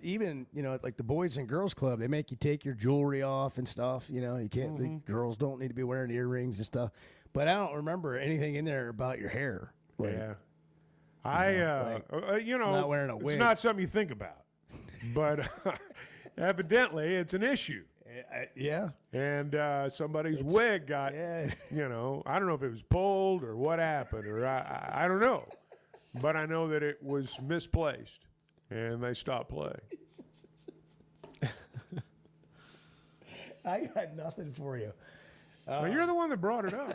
even like the Boys and Girls Club, they make you take your jewelry off and stuff. You know, you can't. The girls don't need to be wearing earrings and stuff. But I don't remember anything in there about your hair. Like, yeah. not wearing a wig. It's not something you think about, but evidently it's an issue. Yeah. And somebody's wig got, I don't know if it was pulled or what happened, or I don't know. But I know that it was misplaced, and they stopped playing. I got nothing for you. Well, you're the one that brought it up.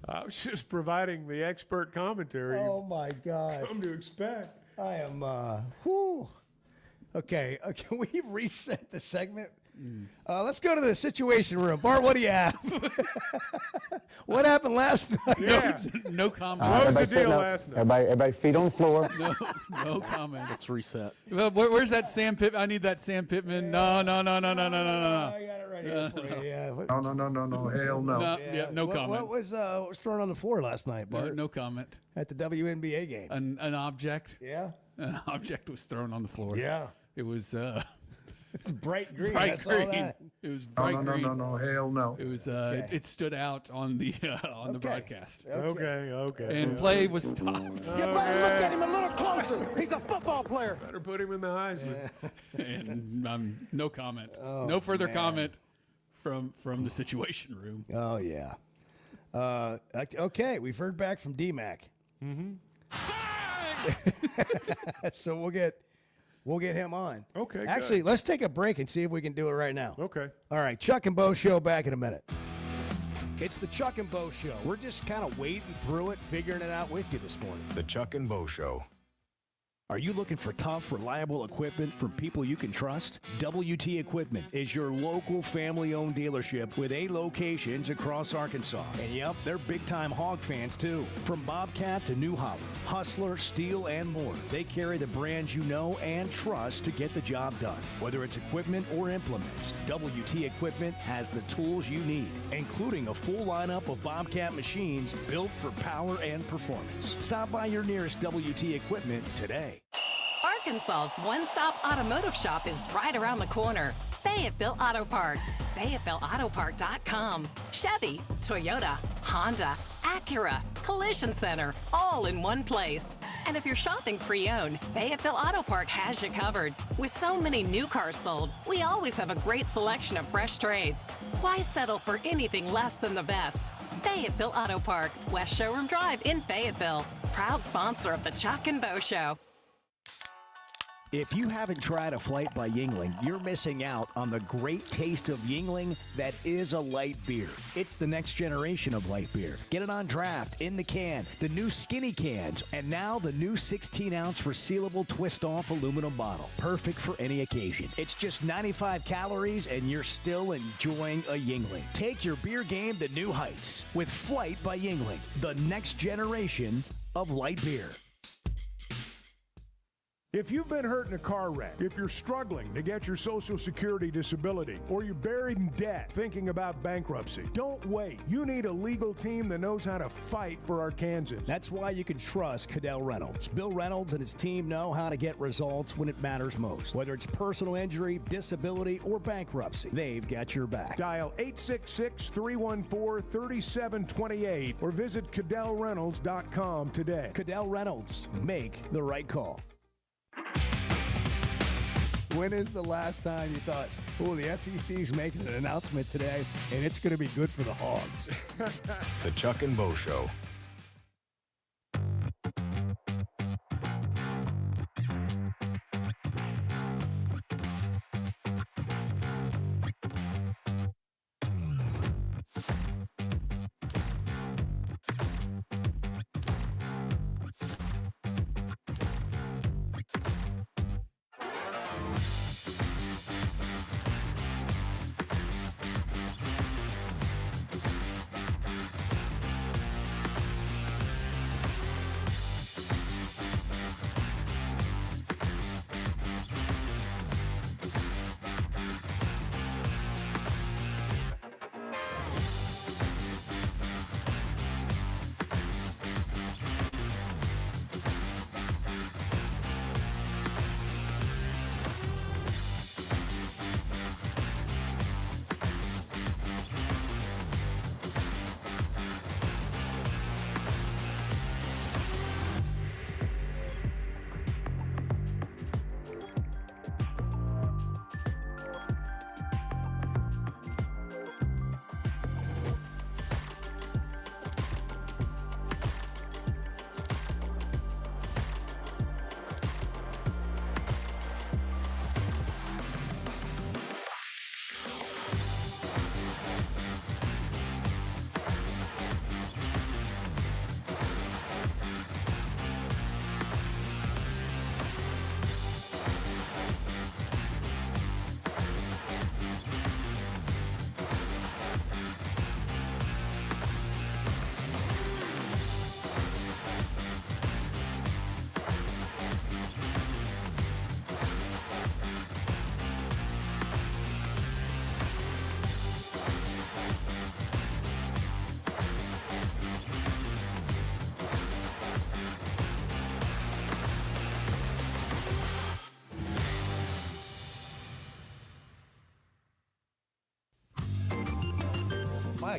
I was just providing the expert commentary. Oh, my God. Come to expect. I am, Okay, can we reset the segment? Let's go to the Situation Room. Bart, what do you have? What happened last night? Yeah. No comment. What was the deal last night? Everybody feet on the floor. No comment. Let's reset. Well, where's that Sam Pittman? I need that Sam Pittman. No. I got it right here for you. Yeah. No. Hell no. No comment. What was thrown on the floor last night, Bart? No comment. At the WNBA game. An object. Yeah. An object was thrown on the floor. Yeah. It was. It's bright green. Bright I saw green. that. It was bright green. No. Hell no. It was. It stood out on the broadcast. Okay. And play was stopped. You better look at him a little closer. He's a football player. Better put him in the Heisman. And no comment. No further comment from the Situation Room. Oh yeah. Okay, we've heard back from DMAC. Mm-hmm. So we'll get him on. Okay. Actually, good. let's take a break and see if we can do it right now. Okay. All right, Chuck and Bo Show back in a minute. It's the Chuck and Bo Show. We're just kind of wading through it, figuring it out with you this morning. The Chuck and Bo Show. Are you looking for tough, reliable equipment from people you can trust? WT Equipment is your local family-owned dealership with 8 locations across Arkansas. And yep, they're big-time hog fans too. From Bobcat to New Holland, Hustler, Steel, and more. They carry the brands you know and trust to get the job done. Whether it's equipment or implements, WT Equipment has the tools you need, including a full lineup of Bobcat machines built for power and performance. Stop by your nearest WT Equipment today. Arkansas's one-stop automotive shop is right around the corner. Fayetteville Auto Park. FayettevilleAutoPark.com. Chevy, Toyota, Honda, Acura, Collision Center, all in one place. And if you're shopping pre-owned, Fayetteville Auto Park has you covered. With so many new cars sold, we always have a great selection of fresh trades. Why settle for anything less than the best? Fayetteville Auto Park, West Showroom Drive in Fayetteville. Proud sponsor of the Chuck and Bo Show. If you haven't tried a flight by Yuengling, you're missing out on the great taste of Yuengling that is a light beer. It's the next generation of light beer. Get it on draft, in the can, the new skinny cans, and now the new 16-ounce resealable twist-off aluminum bottle. Perfect for any occasion. It's just 95 calories, and you're still enjoying a Yuengling. Take your beer game to new heights with Flight by Yuengling, the next generation of light beer. If you've been hurt in a car wreck, if you're struggling to get your Social Security disability, or you're buried in debt thinking about bankruptcy, don't wait. You need a legal team that knows how to fight for Arkansans. That's why you can trust Cadell Reynolds. Bill Reynolds and his team know how to get results when it matters most. Whether it's personal injury, disability, or bankruptcy, they've got your back. Dial 866-314-3728 or visit CadellReynolds.com today. Cadell Reynolds. Make the right call. When is the last time you thought, oh, the SEC's making an announcement today, and it's going to be good for the Hogs? The Chuck and Bo Show.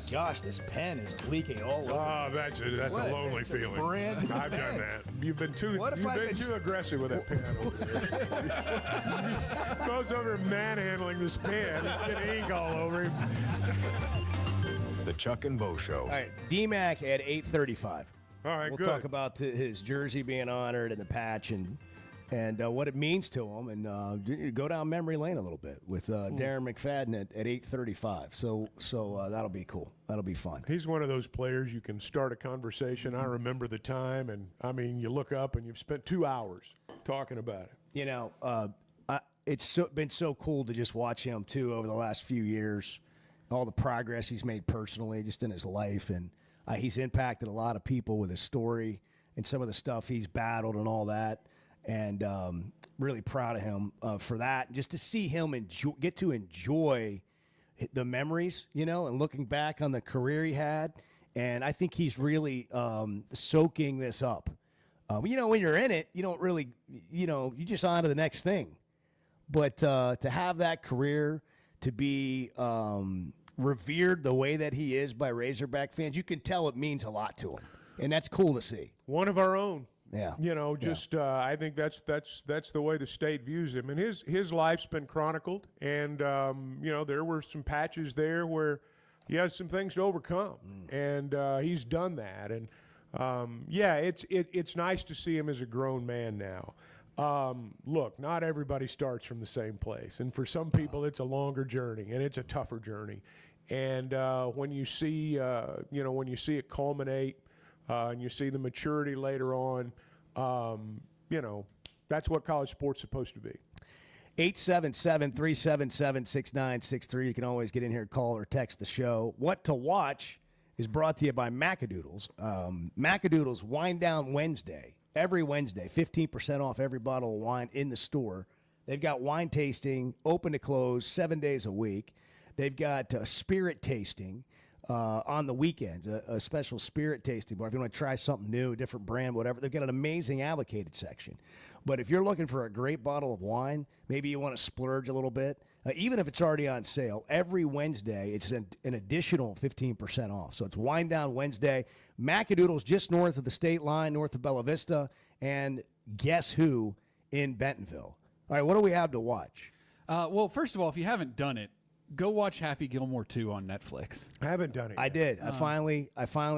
my gosh, this pen is leaking all over. Oh, that's a lonely feeling. Brand I've done that. You've been too aggressive with that pen over there. Goes over manhandling this pen. He's getting ink all over him. The Chuck and Bo Show. All right, DMAC at 8:35. All right, we'll good. talk about his jersey being honored and the patch and what it means to him, and go down memory lane a little bit with Darren McFadden at 8:35. So that'll be cool. That'll be fun. He's one of those players you can start a conversation. I remember the time, and I mean, you look up and you've spent 2 hours talking about it. You know, it's been so cool to just watch him too over the last few years. All the progress he's made personally, just in his life, and he's impacted a lot of people with his story and some of the stuff he's battled and all that. And really proud of him for that. And just to see him get to enjoy the memories, you know, and looking back on the career he had. And I think he's really soaking this up. You know, when you're in it, you don't really, you know, you just on to the next thing. But to have that career, to be revered the way that he is by Razorback fans, you can tell it means a lot to him. And that's cool to see. One of our own. Yeah. You know, just I think that's the way the state views him. And his life's been chronicled. And, you know, there were some patches there where he has some things to overcome. And he's done that. And, yeah, it's nice to see him as a grown man now. Look, not everybody starts from the same place. And for some people, it's a longer journey, and it's a tougher journey. And when you see, when you see it culminate, and you see the maturity later on, you know, that's what college sport's supposed to be. 877-377-6963. You can always get in here, call or text the show. What to Watch is brought to you by Macadoodles. Macadoodles Wine Down Wednesday. Every Wednesday, 15% off every bottle of wine in the store. They've got wine tasting, open to close, 7 days a week. They've got spirit tasting on the weekends, a special spirit tasting bar. If you want to try something new, a different brand, whatever, they've got an amazing allocated section. But if you're looking for a great bottle of wine, maybe you want to splurge a little bit, even if it's already on sale, every Wednesday it's an additional 15% off. So it's Wine Down Wednesday. Macadoodles just north of the state line, north of Bella Vista, and Guess Who in Bentonville. All right, what do we have to watch? Well, first of all, if you haven't done it, go watch Happy Gilmore 2 on Netflix. I haven't done it yet. I did. I finally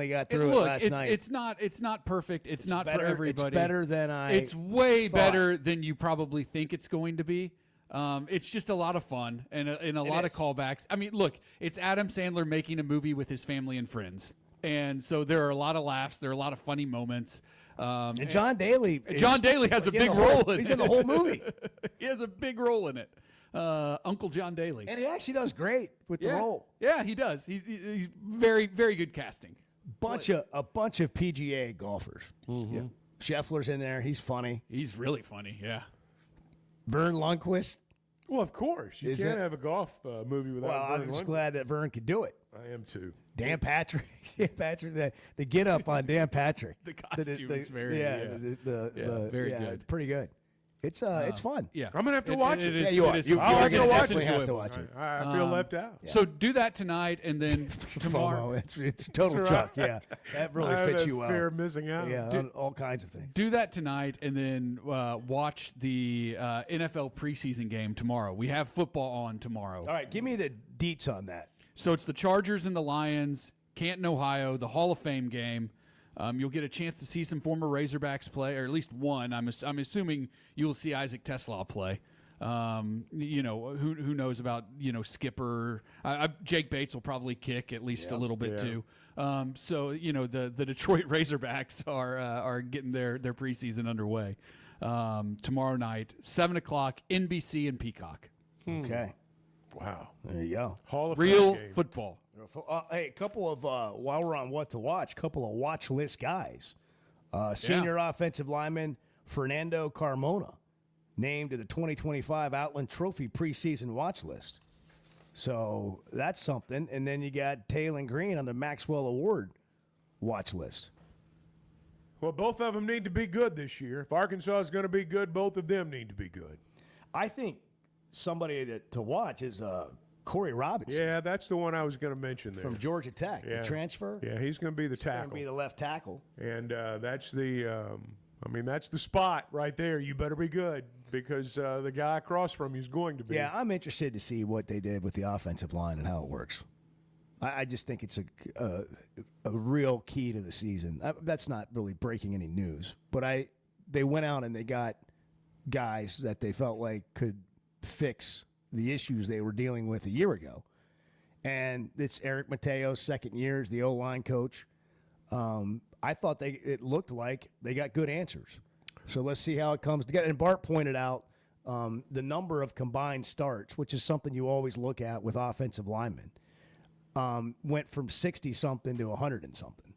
got through it last night. It's not perfect. It's not better, for everybody. It's better than It's way thought. better than you probably think it's going to be. It's just a lot of fun and a lot of callbacks. I mean, look, it's Adam Sandler making a movie with his family and friends. And so there are a lot of laughs. There are a lot of funny moments. And John Daly. Has a big role in it. He's in the whole movie. He has a big role in it. Uncle John Daly. And he actually does great with the role. Yeah, he does. He's very, very good casting. A bunch of PGA golfers. Mm-hmm. Yeah. Scheffler's in there. He's funny. He's really funny, yeah. Vern Lundquist. Well, of course. You can't have a golf movie without Vern I'm just Lundquist. glad that Vern could do it. I am too. Dan Patrick. The get up on Dan Patrick. The costume is very very good. Pretty good. It's fun. Yeah, I'm gonna have to watch it. Yeah, you are. You I'll have to watch it. definitely have to watch it. I feel left out. So do that tonight, and then tomorrow. FOMO. It's total That's Chuck. right. Yeah, that really I have fits that you well. fear of missing out. Yeah, on all kinds of things. Do that tonight, and then watch the NFL preseason game tomorrow. We have football on tomorrow. All right, give me the deets on that. So it's the Chargers and the Lions, Canton, Ohio, the Hall of Fame game. You'll get a chance to see some former Razorbacks play, or at least one. I'm assuming you'll see Isaac Teslaw play. You know, who knows about, Skipper. Jake Bates will probably kick at least a little bit too. So, the Detroit Razorbacks are getting their preseason underway. Tomorrow night, 7 o'clock, NBC and Peacock. Okay. Wow. There you go. Hall of Real Fame game. football. Hey, a couple of, while we're on what to watch, couple of watch list guys. Senior offensive lineman Fernando Carmona named to the 2025 Outland Trophy preseason watch list. So that's something. And then you got Taylon Green on the Maxwell Award watch list. Well, both of them need to be good this year. If Arkansas is going to be good, both of them need to be good. I think somebody to watch is Corey Robinson. Yeah, that's the one I was going to mention there. From Georgia Tech, Yeah. the transfer. Yeah, he's going to be the tackle. Going to be the left tackle. And that's that's the spot right there. You better be good because the guy across from you is going to be. Yeah, I'm interested to see what they did with the offensive line and how it works. I just think it's a real key to the season. That's not really breaking any news, but they went out and they got guys that they felt like could fix the issues they were dealing with a year ago. And it's Eric Mateo's second year as the O-line coach. I thought it looked like they got good answers. So let's see how it comes together. And Bart pointed out the number of combined starts, which is something you always look at with offensive linemen, went from 60-something to 100-and-something.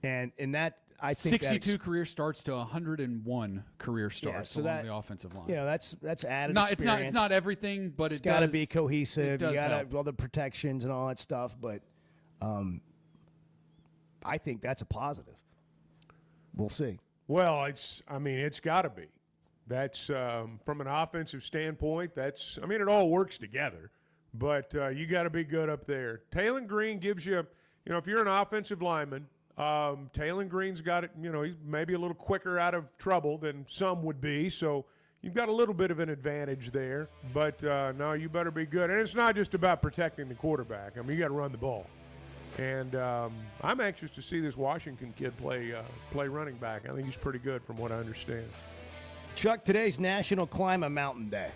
And in that, I think 62 career starts to 101 career starts along the offensive line. That's added experience. It's not everything, but it's got to be cohesive. You got help. all the protections and all that stuff, but I think that's a positive. We'll see. Well, it's got to be. That's from an offensive standpoint. It all works together, but you got to be good up there. Taylon Green gives you, if you're an offensive lineman. Taylon Green's got it, he's maybe a little quicker out of trouble than some would be, so you've got a little bit of an advantage there. But, no, you better be good. And it's not just about protecting the quarterback. You got to run the ball. And I'm anxious to see this Washington kid play running back. I think he's pretty good from what I understand. Chuck, today's National Climb a Mountain Day.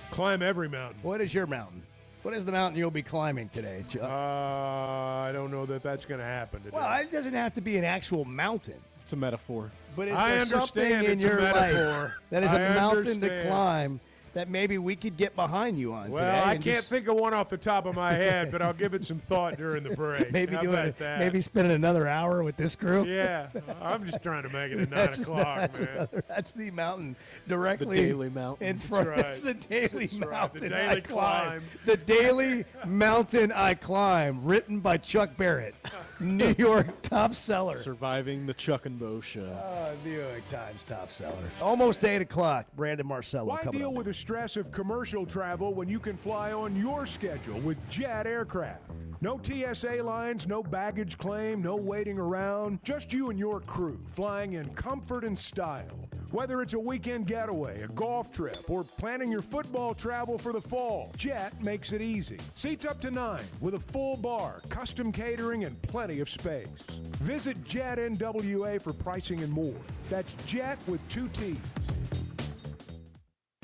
Climb every mountain. What is your mountain? What is the mountain you'll be climbing today, Chuck? I don't know that that's going to happen today. Well, it doesn't have to be an actual mountain. It's a metaphor. But is there something in your life that is a mountain to climb that maybe we could get behind you on today? Well, I can't think of one off the top of my head, but I'll give it some thought during the break. Maybe spending another hour with this group. Yeah, I'm just trying to make it at 9 o'clock, man. That's the mountain directly the daily mountain. in front. That's right. It's the daily mountain The daily I climb. The daily mountain I climb, written by Chuck Barrett, New York top seller. Surviving the Chuck and Bo show. New York Times top seller. Almost 8 o'clock. Brandon Marcelo Why coming deal up. with the stress of commercial travel when you can fly on your schedule with Jet Aircraft? No TSA lines, no baggage claim, no waiting around. Just you and your crew flying in comfort and style. Whether it's a weekend getaway, a golf trip, or planning your football travel for the fall, Jet makes it easy. Seats up to 9 with a full bar, custom catering, and plenty of space. Visit Jet NWA for pricing and more. That's Jet with 2 T's.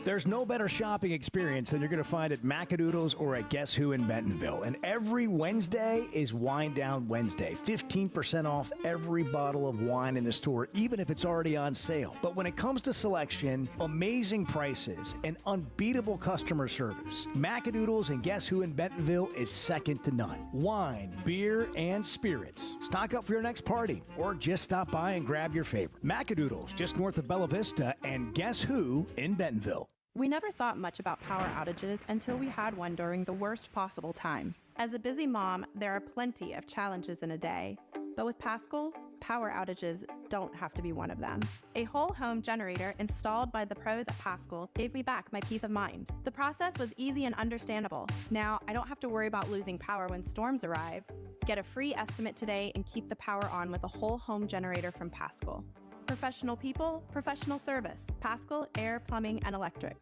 There's no better shopping experience than you're going to find at Macadoodles or at Guess Who in Bentonville. And every Wednesday is Wine Down Wednesday. 15% off every bottle of wine in the store, even if it's already on sale. But when it comes to selection, amazing prices, and unbeatable customer service, Macadoodles and Guess Who in Bentonville is second to none. Wine, beer, and spirits. Stock up for your next party or just stop by and grab your favorite. Macadoodles, just north of Bella Vista, and Guess Who in Bentonville. We never thought much about power outages until we had one during the worst possible time. As a busy mom, there are plenty of challenges in a day. But with Paschal, power outages don't have to be one of them. A whole home generator installed by the pros at Paschal gave me back my peace of mind. The process was easy and understandable. Now, I don't have to worry about losing power when storms arrive. Get a free estimate today and keep the power on with a whole home generator from Paschal. Professional people, professional service. Paschal Air, Plumbing, and Electric.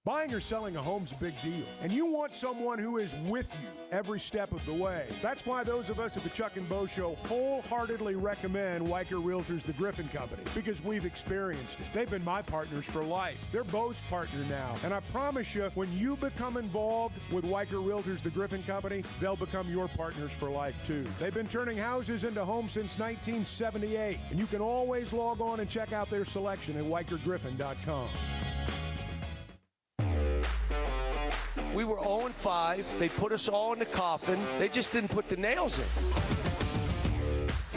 Buying or selling a home's a big deal, and you want someone who is with you every step of the way. That's why those of us at the Chuck and Bo Show wholeheartedly recommend Weicker Realtors, the Griffin Company, because we've experienced it. They've been my partners for life. They're Bo's partner now, and I promise you, when you become involved with Weicker Realtors, the Griffin Company, they'll become your partners for life too. They've been turning houses into homes since 1978, and you can always log on and check out their selection at WeicherGriffin.com. We were 0-5. They put us all in the coffin. They just didn't put the nails in.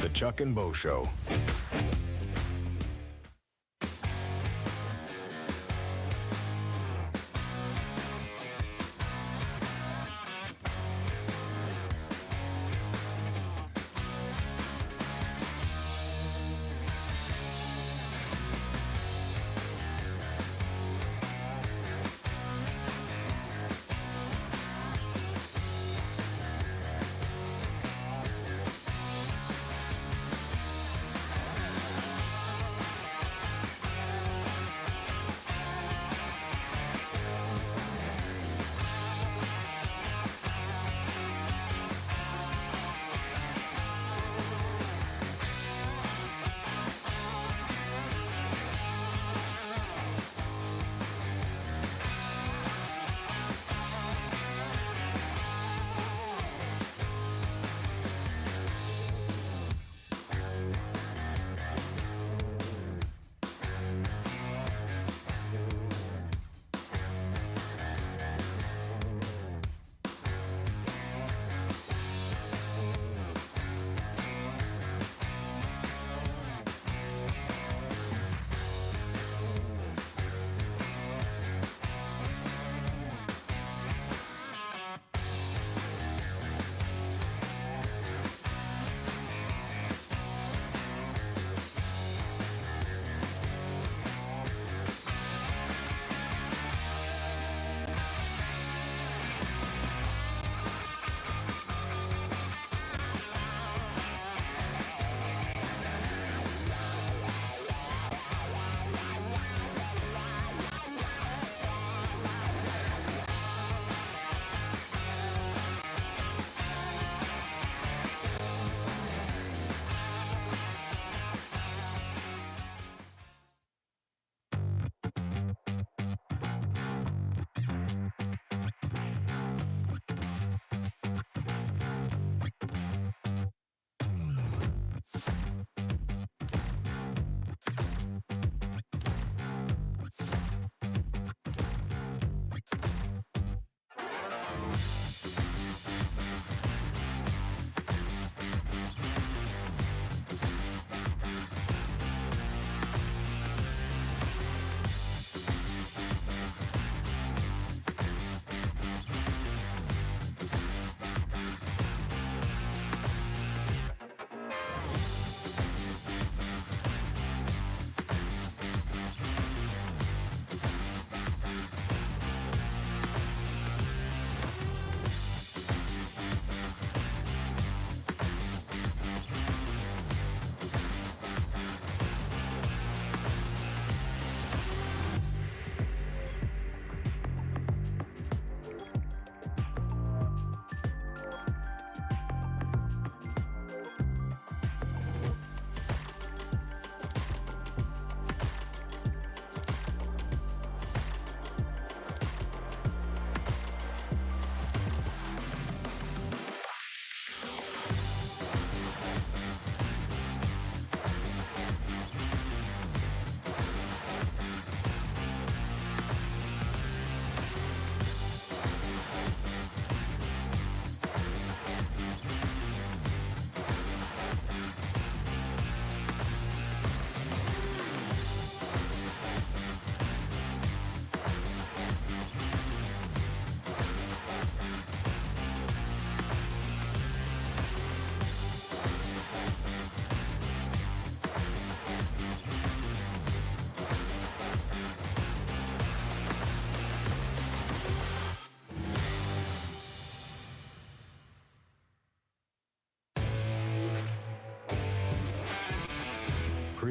The Chuck and Bo Show.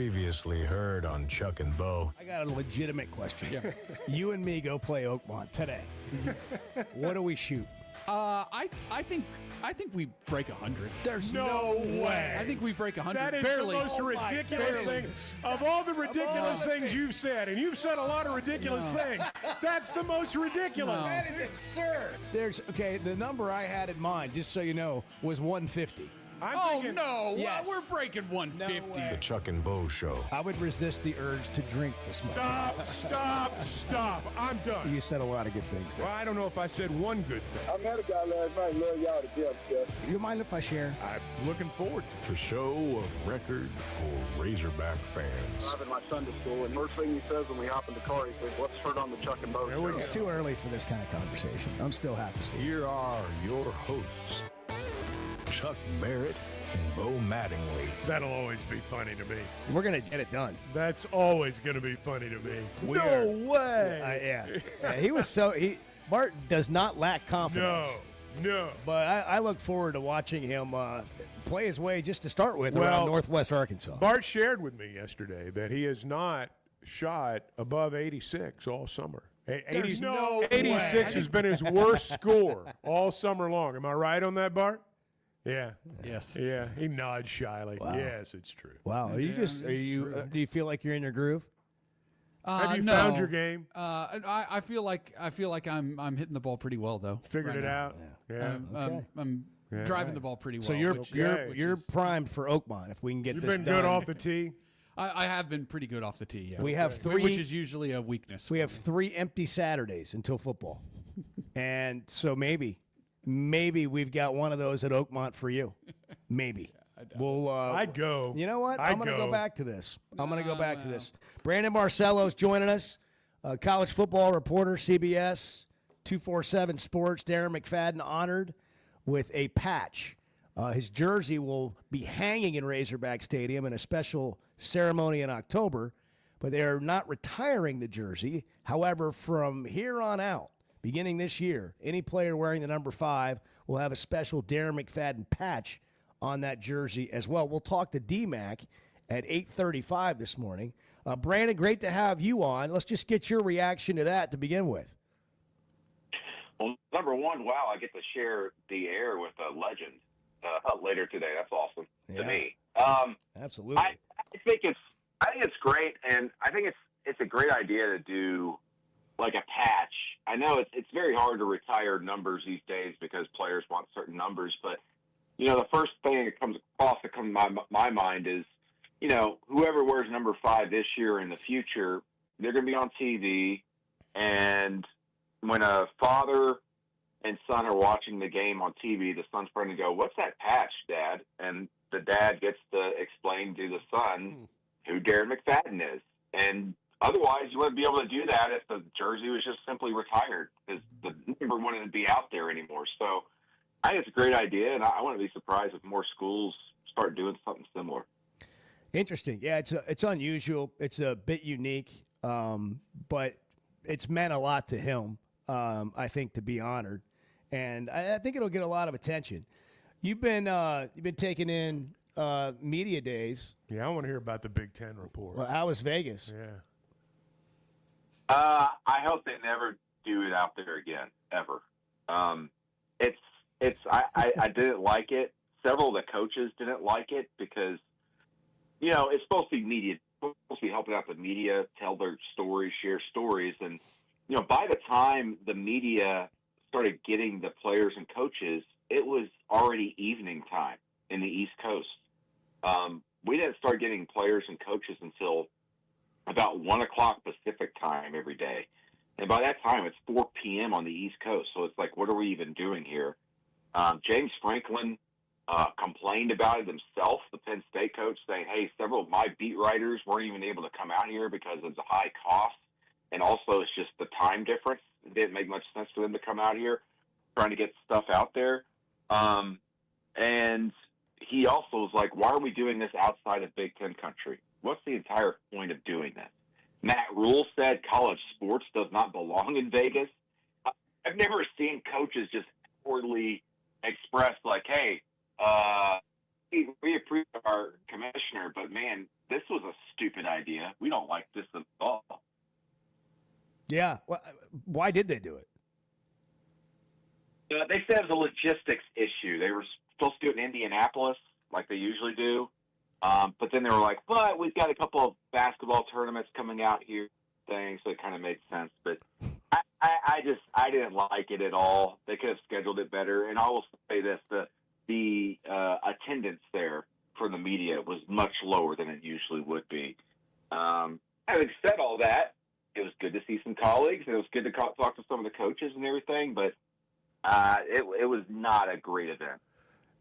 Previously heard on Chuck and Bo. I got a legitimate question. You and me go play Oakmont today. What do we shoot? I think we break 100. There's no way. I think we break 100. That is barely. the most ridiculous thing of all the ridiculous things you've said, and you've said a lot of ridiculous things. That's the most ridiculous. That is absurd. The number I had in mind, just so you know, was 150. No! Yes. We're breaking 150. The Chuck and Bo Show. I would resist the urge to drink this morning. Stop. I'm done. You said a lot of good things there. Well, I don't know if I said one good thing. I met a guy last night. Love y'all to death, Jeff. You mind if I share? I'm looking forward to the show of record for Razorback fans. I'm in my Sunday school, and first thing he says when we hop in the car, he says, "What's heard on the Chuck and Bo Show?" It's too early for this kind of conversation. I'm still half asleep. Here are your hosts, Chuck Barrett and Bo Mattingly. That'll always be funny to me. We're going to get it done. That's always going to be funny to me. No way. He was Bart does not lack confidence. No. But I look forward to watching him play his way just to start with around Northwest Arkansas. Bart shared with me yesterday that he has not shot above 86 all summer. 86 has been his worst score all summer long. Am I right on that, Bart? Yeah. Yes. Yeah. He nods shyly. Wow. Yes, it's true. Wow. Do you feel like you're in your groove? Have you found your game? I feel like I'm hitting the ball pretty well though. Figured it out. Yeah. I'm driving the ball pretty well. So you're primed for Oakmont if we can get this done. You've been good off the tee. I have been pretty good off the tee. Yeah. We have 3, which is usually a weakness. We have 3 empty Saturdays until football, and so maybe we've got one of those at Oakmont for you. Maybe. I'd go. You know what? I'm going to go back to this. Brandon Marcelo's joining us, college football reporter, CBS, 247 Sports. Darren McFadden honored with a patch. His jersey will be hanging in Razorback Stadium in a special ceremony in October, but they are not retiring the jersey. However, from here on out, beginning this year, any player wearing the number 5 will have a special Darren McFadden patch on that jersey as well. We'll talk to DMAC at 8:35 this morning. Brandon, great to have you on. Let's just get your reaction to that to begin with. Well, number one, wow, I get to share the air with a legend later today. That's awesome to me. Absolutely. I think it's great, and I think it's a great idea to do like a patch. I know it's very hard to retire numbers these days because players want certain numbers, but the first thing that comes to my mind is, whoever wears number 5 this year in the future, they're going to be on TV, and when a father and son are watching the game on TV, the son's probably going to go, "What's that patch, Dad?" And the dad gets to explain to the son who Darren McFadden is. And otherwise, you wouldn't be able to do that if the jersey was just simply retired because the number wouldn't be out there anymore. So I think it's a great idea, and I wouldn't be surprised if more schools start doing something similar. Interesting. Yeah, it's unusual. It's a bit unique, but it's meant a lot to him, I think, to be honored. And I think it'll get a lot of attention. You've been taking in media days. Yeah, I want to hear about the Big Ten report. Well, how was Vegas? Yeah. I hope they never do it out there again, ever. I didn't like it. Several of the coaches didn't like it because, it's supposed to be media. It's supposed to be helping out the media, tell their stories, share stories. And, by the time the media started getting the players and coaches, it was already evening time in the East Coast. We didn't start getting players and coaches until about 1 o'clock Pacific time every day. And by that time, it's 4 p.m. on the East Coast. So it's like, what are we even doing here? James Franklin complained about it himself, the Penn State coach, saying, hey, several of my beat writers weren't even able to come out here because of the high cost. And also it's just the time difference. It didn't make much sense for them to come out here trying to get stuff out there. And he also was like, why are we doing this outside of Big Ten country? What's the entire point of doing this? Matt Rule said college sports does not belong in Vegas. I've never seen coaches just outwardly express like, hey, we appreciate our commissioner, but man, this was a stupid idea. We don't like this at all. Yeah. Well, why did they do it? They said it was a logistics issue. They were supposed to do it in Indianapolis like they usually do. But then they were like, but we've got a couple of basketball tournaments coming out here, so it kind of made sense. But I didn't like it at all. They could have scheduled it better. And I will say this, the attendance there for the media was much lower than it usually would be. Having said all that, it was good to see some colleagues. It was good to talk to some of the coaches and everything, but it was not a great event.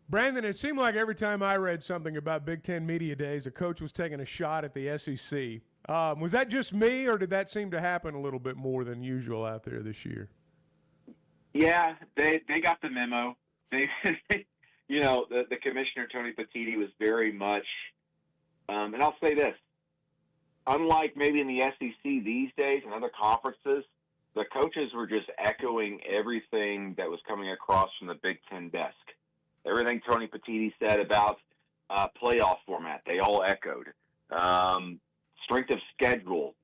Brandon, it seemed like every time I read something about Big Ten Media Days, a coach was taking a shot at the SEC. Was that just me, or did that seem to happen a little bit more than usual out there this year? Yeah, they got the memo. The commissioner, Tony Petitti, was very much, and I'll say this, unlike maybe in the SEC these days and other conferences, the coaches were just echoing everything that was coming across from the Big Ten desk. Everything Tony Petitti said about playoff format, they all echoed. Strength of schedule,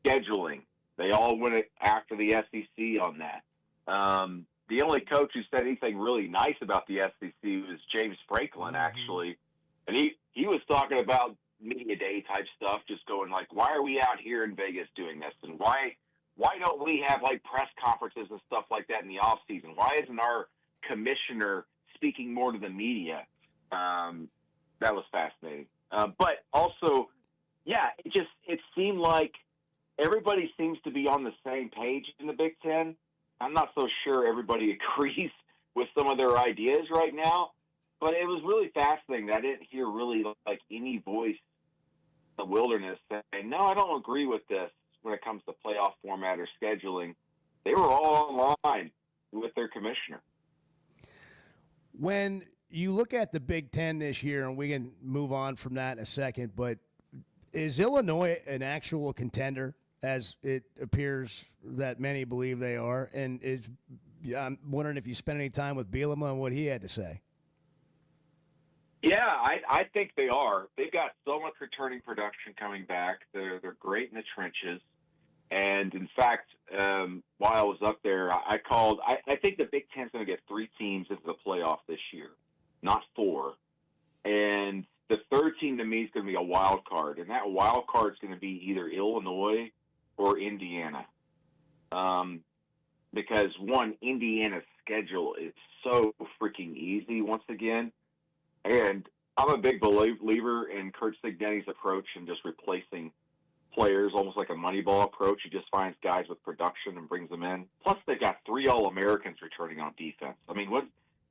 scheduling, they all went after the SEC on that. The only coach who said anything really nice about the SEC was James Franklin, actually. And he was talking about media day type stuff, just going like, why are we out here in Vegas doing this? And why don't we have like press conferences and stuff like that in the off season? Why isn't our commissioner speaking more to the media? That was fascinating. But also, yeah, it seemed like everybody seems to be on the same page in the Big Ten. I'm not so sure everybody agrees with some of their ideas right now, but it was really fascinating. I didn't hear really like any voice in the wilderness saying, no, I don't agree with this when it comes to playoff format or scheduling. They were all online with their commissioner. When you look at the Big Ten this year, and we can move on from that in a second, but is Illinois an actual contender, as it appears that many believe they are? And I'm wondering if you spent any time with Bielema and what he had to say. Yeah, I think they are. They've got so much returning production coming back. They're great in the trenches. And, in fact, while I was up there, I think the Big Ten's going to get 3 teams into the playoff this year, not 4. And the third team to me is going to be a wild card. And that wild card is going to be either Illinois or Indiana. Because, one, Indiana's schedule is so freaking easy once again. And I'm a big believer in Kurt Signetti's approach and just replacing players, almost like a Moneyball approach. He just finds guys with production and brings them in. Plus, they've got 3 All-Americans returning on defense. I mean,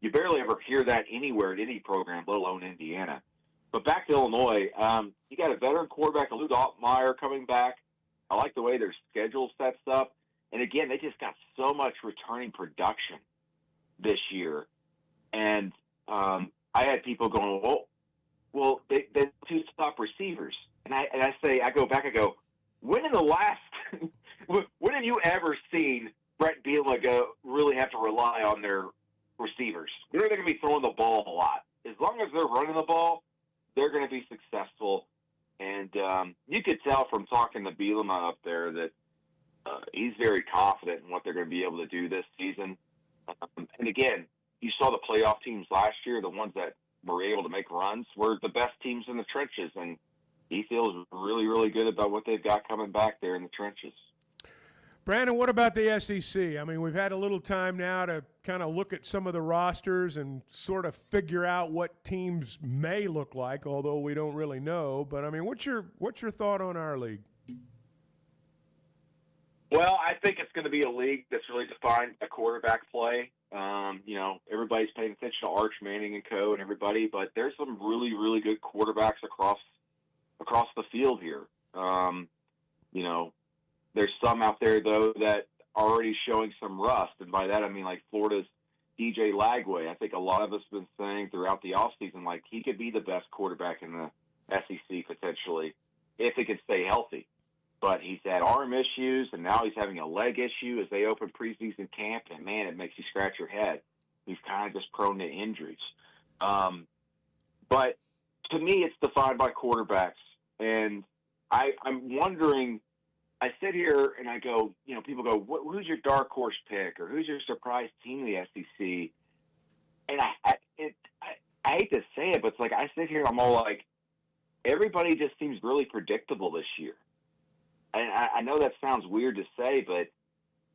you barely ever hear that anywhere at any program, let alone Indiana. But back to Illinois, you got a veteran quarterback, Lou Altmaier, coming back. I like the way their schedule sets up. And, again, they just got so much returning production this year. And I had people going, well, they 2 top receivers. And I go back, when have you ever seen Brett Bielema really have to rely on their receivers? When are they going to be throwing the ball a lot? As long as they're running the ball, they're going to be successful. And you could tell from talking to Bielema up there that he's very confident in what they're going to be able to do this season. And again, you saw the playoff teams last year, the ones that were able to make runs were the best teams in the trenches. And he feels really, really good about what they've got coming back there in the trenches. Brandon, what about the SEC? I mean, we've had a little time now to kind of look at some of the rosters and sort of figure out what teams may look like, although we don't really know. But, I mean, what's your thought on our league? Well, I think it's going to be a league that's really defined by quarterback play. Everybody's paying attention to Arch Manning and co. and everybody, but there's some really, really good quarterbacks across the field here. There's some out there, though, that are already showing some rust, and by that I mean like Florida's DJ Lagway. I think a lot of us have been saying throughout the offseason, like, he could be the best quarterback in the SEC potentially if he could stay healthy. But he's had arm issues, and now he's having a leg issue as they open preseason camp, and, man, it makes you scratch your head. He's kind of just prone to injuries. But to me, it's defined by quarterbacks. And I'm wondering, I sit here and I go, people go, who's your dark horse pick or who's your surprise team in the SEC? And I hate to say it, but it's like I sit here and I'm all like, everybody just seems really predictable this year. And I know that sounds weird to say, but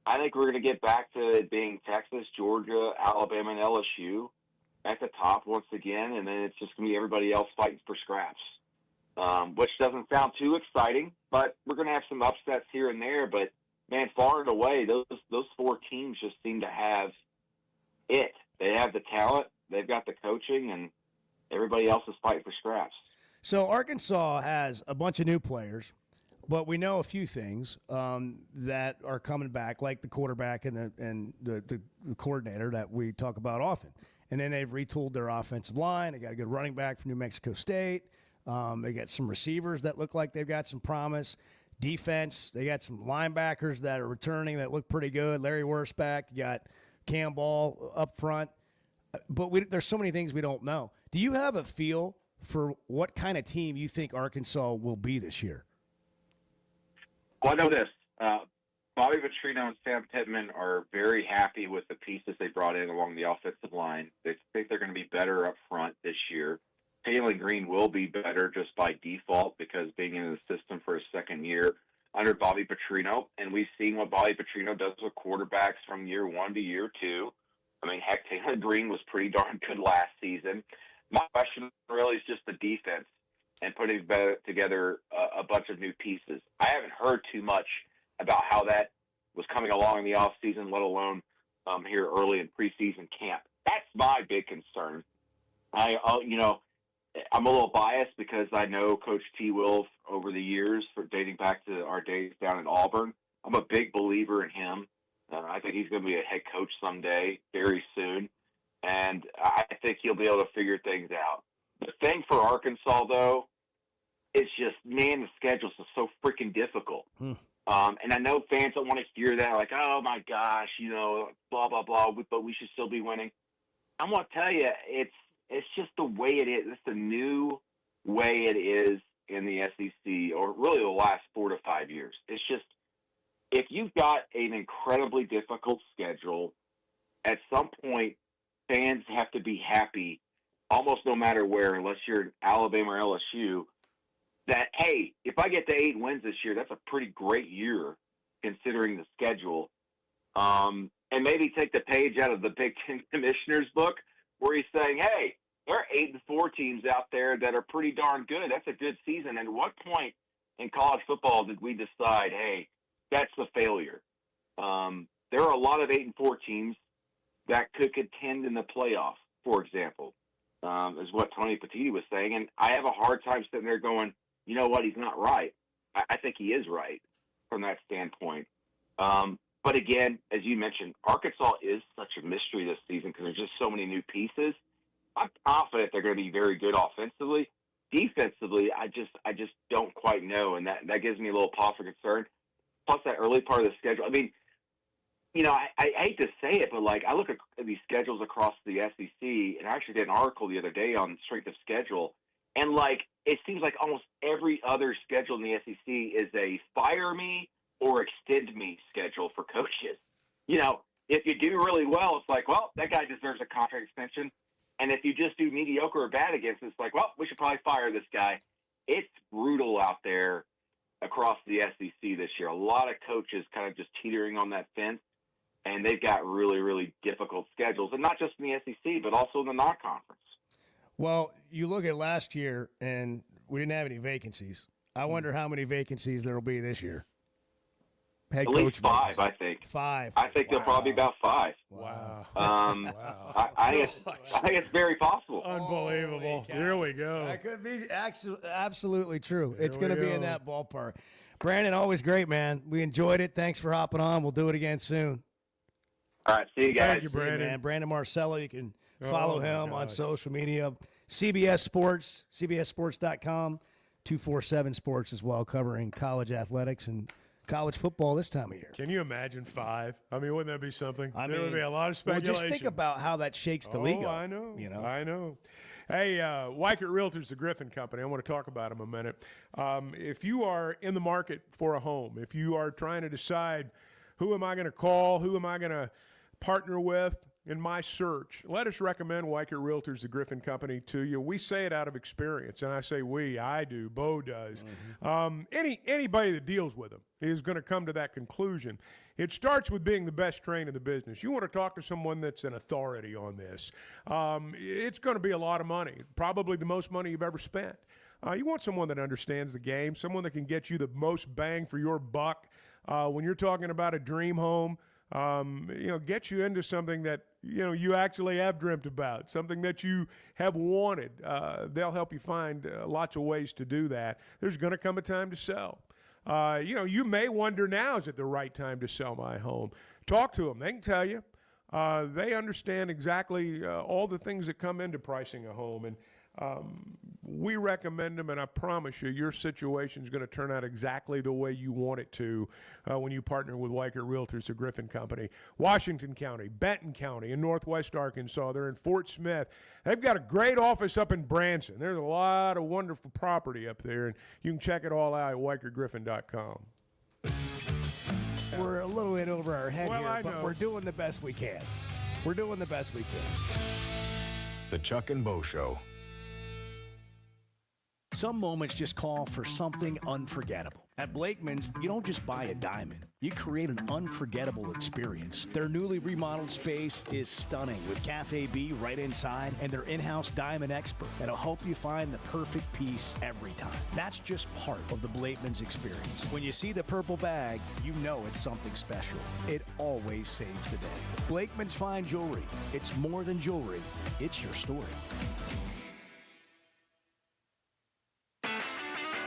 I think we're going to get back to it being Texas, Georgia, Alabama, and LSU at the top once again, and then it's just going to be everybody else fighting for scraps, which doesn't sound too exciting, but we're going to have some upsets here and there. But, man, far and away, those four teams just seem to have it. They have the talent, they've got the coaching, and everybody else is fighting for scraps. So Arkansas has a bunch of new players, but we know a few things that are coming back, like the quarterback and the coordinator that we talk about often. And then they've retooled their offensive line. They got a good running back from New Mexico State. They got some receivers that look like they've got some promise. Defense, they got some linebackers that are returning that look pretty good. Larry Wursback, you got Cam Ball up front. But there's so many things we don't know. Do you have a feel for what kind of team you think Arkansas will be this year? Well, I know this. Bobby Petrino and Sam Pittman are very happy with the pieces they brought in along the offensive line. They think they're going to be better up front this year. Taylor Green will be better just by default because being in the system for a second year under Bobby Petrino. And we've seen what Bobby Petrino does with quarterbacks from year one to year two. I mean, heck, Taylor Green was pretty darn good last season. My question really is just the defense and putting together a bunch of new pieces. I haven't heard too much about how that was coming along in the offseason, let alone here early in preseason camp. That's my big concern. I'm a little biased because I know Coach T. Will over the years, for dating back to our days down in Auburn. I'm a big believer in him. I think he's going to be a head coach someday, very soon. And I think he'll be able to figure things out. The thing for Arkansas, though, is just, man, the schedules are so freaking difficult. And I know fans don't want to hear that, like, oh, my gosh, blah, blah, blah, but we should still be winning. I'm going to tell you, it's just the way it is. It's the new way it is in the SEC, or really the last 4 to 5 years. It's just, if you've got an incredibly difficult schedule, at some point, fans have to be happy, almost no matter where, unless you're in Alabama or LSU, that, hey, if I get to 8 wins this year, that's a pretty great year considering the schedule. And maybe take the page out of the Big Ten Commissioner's book where he's saying, hey, there are 8-4 teams out there that are pretty darn good. That's a good season. And at what point in college football did we decide, hey, that's a failure? There are a lot of 8-4 teams that could contend in the playoff, for example, is what Tony Petitti was saying. And I have a hard time sitting there going, you know what, he's not right. I think he is right from that standpoint. But again, as you mentioned, Arkansas is such a mystery this season because there's just so many new pieces. I'm confident they're going to be very good offensively. Defensively, I just don't quite know, and that gives me a little pause for concern. Plus, that early part of the schedule. I mean, I hate to say it, but like I look at these schedules across the SEC, and I actually did an article the other day on strength of schedule, and like it seems like almost every other schedule in the SEC is a fire me or extend me schedule for coaches. If you do really well, it's like, well, that guy deserves a contract extension. And if you just do mediocre or bad against it, it's like, well, we should probably fire this guy. It's brutal out there across the SEC this year. A lot of coaches kind of just teetering on that fence, and they've got really, really difficult schedules. And not just in the SEC, but also in the non-conference. Well, you look at last year, and we didn't have any vacancies. I wonder how many vacancies there will be this year. Head At least 5, I think. 5. I think there'll probably be about 5. Wow. I think it's very possible. Unbelievable. Here we go. That could be absolutely true. It's going to be in that ballpark. Brandon, always great, man. We enjoyed it. Thanks for hopping on. We'll do it again soon. All right. See you guys. Thank you, Brandon. See you, man. Brandon Marcelo. You can follow him on social media. CBS Sports, CBSSports.com, 247 Sports as well, covering college athletics and college football this time of year. Can you imagine 5? I mean, wouldn't that be something? There would be a lot of well, speculation. just think about how that shakes the league up. I know. You know? I know. Hey, Weichert Realtors, the Griffin Company. I want to talk about them a minute. If you are in the market for a home, if you are trying to decide who am I going to call, who am I going to partner with in my search, let us recommend Weichert Realtors, the Griffin Company, to you. We say it out of experience, and I say we, I do, Bo does. Anybody that deals with them is going to come to that conclusion. It starts with being the best trained in the business. You want to talk to someone that's an authority on this. It's going to be a lot of money, probably the most money you've ever spent. You want someone that understands the game, someone that can get you the most bang for your buck. When you're talking about a dream home, get you into something that, you actually have dreamt about, something that you have wanted. They'll help you find lots of ways to do that. There's going to come a time to sell. You may wonder, now is it the right time to sell my home? Talk to them. They can tell you. They understand exactly all the things that come into pricing a home. And we recommend them, and I promise you, your situation is going to turn out exactly the way you want it to when you partner with Weichert Realtors, the Griffin Company. Washington County, Benton County, in Northwest Arkansas. They're in Fort Smith. They've got a great office up in Branson. There's a lot of wonderful property up there, and you can check it all out at WeichertGriffin.com. We're a little bit over our head here, but we're doing the best we can. We're doing the best we can. The Chuck and Bo Show. Some moments just call for something unforgettable. At Blakeman's, you don't just buy a diamond. You create an unforgettable experience. Their newly remodeled space is stunning with Cafe B right inside and their in-house diamond expert that'll help you find the perfect piece every time. That's just part of the Blakeman's experience. When you see the purple bag, you know it's something special. It always saves the day. Blakeman's Fine Jewelry. It's more than jewelry. It's your story.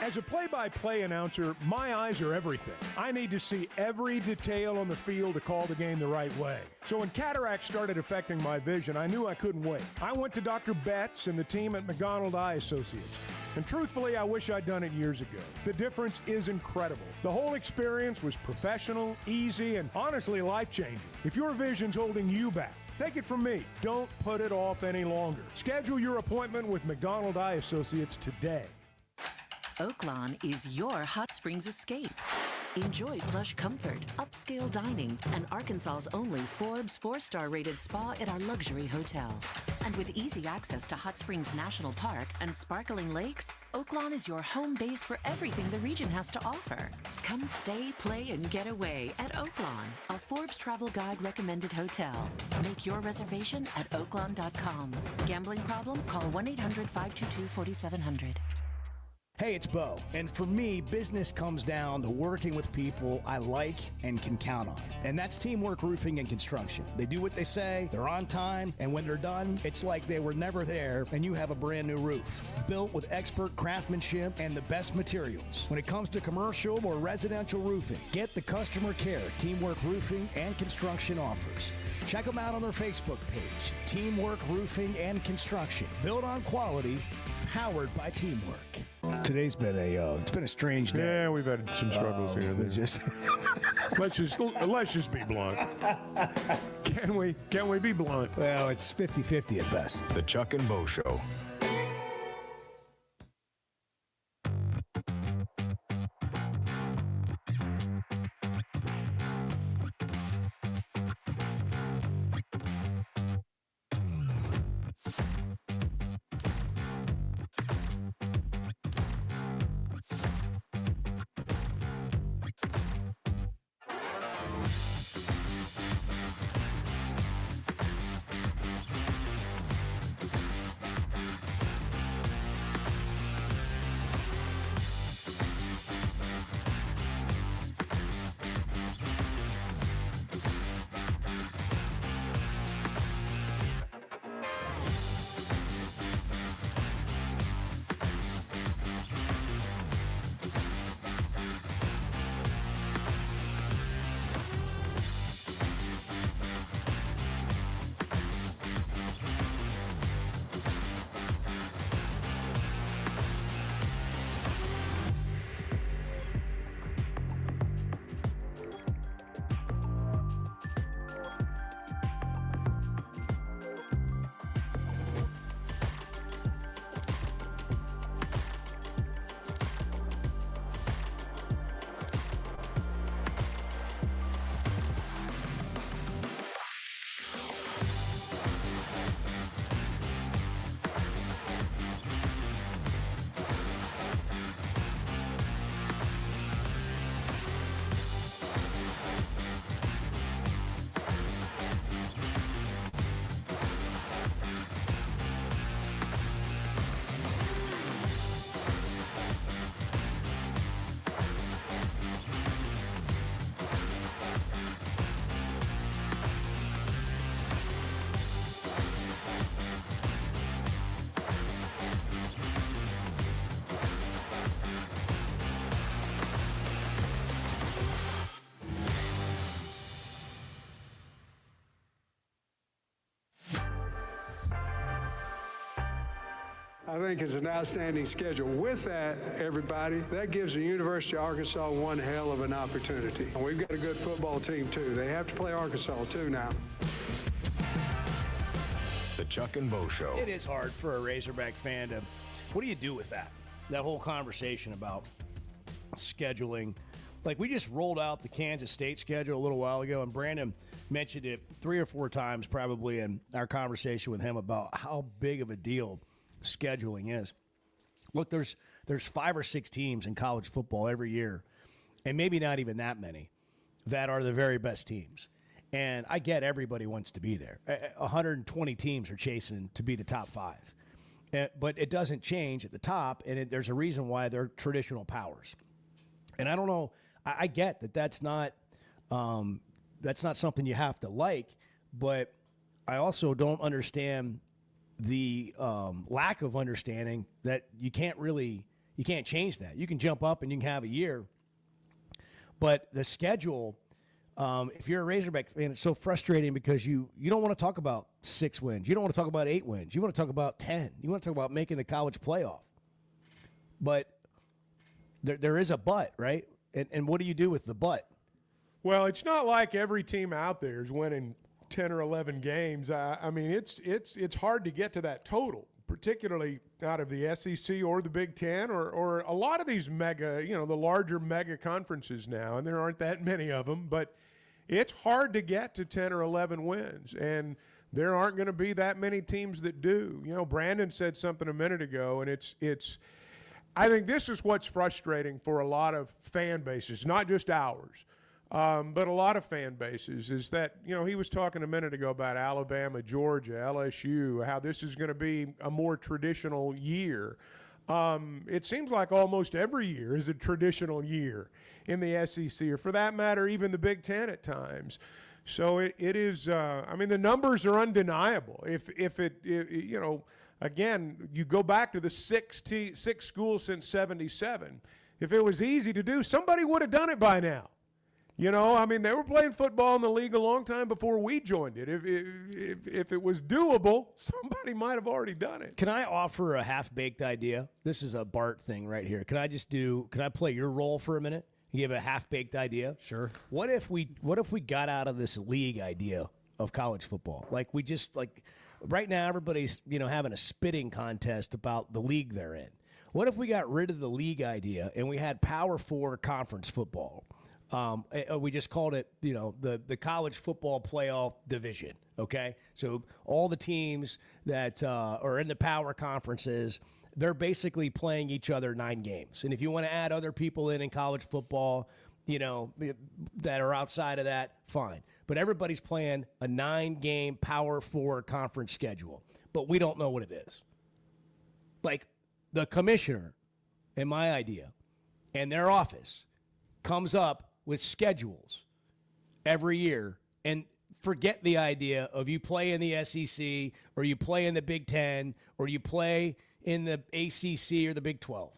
As a play-by-play announcer, my eyes are everything. I need to see every detail on the field to call the game the right way. So when cataracts started affecting my vision, I knew I couldn't wait. I went to Dr. Betts and the team at McDonald Eye Associates. And truthfully, I wish I'd done it years ago. The difference is incredible. The whole experience was professional, easy, and honestly life-changing. If your vision's holding you back, take it from me. Don't put it off any longer. Schedule your appointment with McDonald Eye Associates today. Oaklawn is your hot springs escape. Enjoy plush comfort, upscale dining, and Arkansas's only Forbes 4-star rated spa at our luxury hotel. And with easy access to Hot Springs National Park and sparkling lakes, Oaklawn is your home base for everything the region has to offer. Come stay, play, and get away at Oaklawn, a Forbes Travel Guide recommended hotel. Make your reservation at oaklawn.com. Gambling problem? Call 1-800-522-4700. Hey, it's Bo. And for me, business comes down to working with people I like and can count on. And that's Teamwork Roofing and Construction. They do what they say, they're on time, and when they're done, it's like they were never there and you have a brand new roof. Built with expert craftsmanship and the best materials. When it comes to commercial or residential roofing, get the customer care Teamwork Roofing and Construction offers. Check them out on their Facebook page, Teamwork Roofing and Construction. Built on quality, powered by teamwork. Today's been it's been a strange day. Yeah, we've had some struggles here. Let's just be blunt. Can we be blunt? Well, it's 50-50 at best. The Chuck and Bo Show. I think it's an outstanding schedule. With that, everybody, that gives the University of Arkansas one hell of an opportunity. And we've got a good football team, too. They have to play Arkansas, too, now. The Chuck and Bo Show. It is hard for a Razorback fan to. What do you do with that? That whole conversation about scheduling. Like, we just rolled out the Kansas State schedule a little while ago, and Brandon mentioned it 3 or 4 times probably in our conversation with him about how big of a deal scheduling is. Look, there's 5 or 6 teams in college football every year, and maybe not even that many, that are the very best teams. And I get everybody wants to be there. 120 teams are chasing to be the top 5. But it doesn't change at the top, and there's a reason why they're traditional powers. And I don't know, I get that that's not something you have to like, but I also don't understand the lack of understanding that you can't change that. You can jump up and you can have a year, but the schedule, if you're a Razorback fan, it's so frustrating because you don't want to talk about 6 wins. You don't want to talk about 8 wins. You want to talk about 10. You want to talk about making the college playoff. But there is a but, right? And what do you do with the but? Well, it's not like every team out there is winning 10 or 11 games. I mean, it's hard to get to that total, particularly out of the SEC or the Big Ten or a lot of these the larger mega conferences now, and there aren't that many of them, but it's hard to get to 10 or 11 wins, and there aren't going to be that many teams that do. You know, Brandon said something a minute ago, and it's I think this is what's frustrating for a lot of fan bases, not just ours, but a lot of fan bases, is that, he was talking a minute ago about Alabama, Georgia, LSU, how this is going to be a more traditional year. It seems like almost every year is a traditional year in the SEC, or for that matter, even the Big Ten at times. So it is, the numbers are undeniable. Again, you go back to the 6 schools since 77. If it was easy to do, somebody would have done it by now. They were playing football in the league a long time before we joined it. If it was doable, somebody might have already done it. Can I offer a half-baked idea? This is a Bart thing right here. Can I play your role for a minute and give a half-baked idea? Sure. What if we got out of this league idea of college football? Like, we just, right now everybody's, having a spitting contest about the league they're in. What if we got rid of the league idea and we had Power 4 conference football? We just called it, the college football playoff division, okay? So all the teams that are in the power conferences, they're basically playing each other 9 games. And if you want to add other people in college football, that are outside of that, fine. But everybody's playing a 9-game Power 4 conference schedule. But we don't know what it is. Like, the commissioner, in my idea, and their office comes up with schedules every year, and forget the idea of you play in the SEC or you play in the Big Ten or you play in the ACC or the Big 12.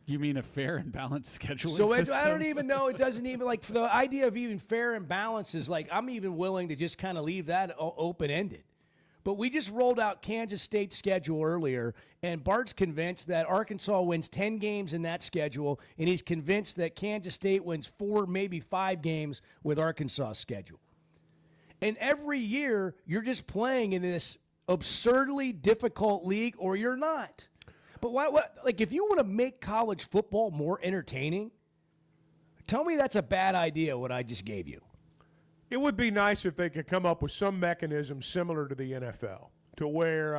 You mean a fair and balanced scheduling system? I don't even know. It doesn't even, the idea of even fair and balanced is I'm even willing to just kind of leave that open-ended. But we just rolled out Kansas State's schedule earlier, and Bart's convinced that Arkansas wins 10 games in that schedule, and he's convinced that Kansas State wins 4, maybe 5 games with Arkansas' schedule. And every year, you're just playing in this absurdly difficult league, or you're not. But if you want to make college football more entertaining, tell me that's a bad idea, what I just gave you. It would be nice if they could come up with some mechanism similar to the NFL, to where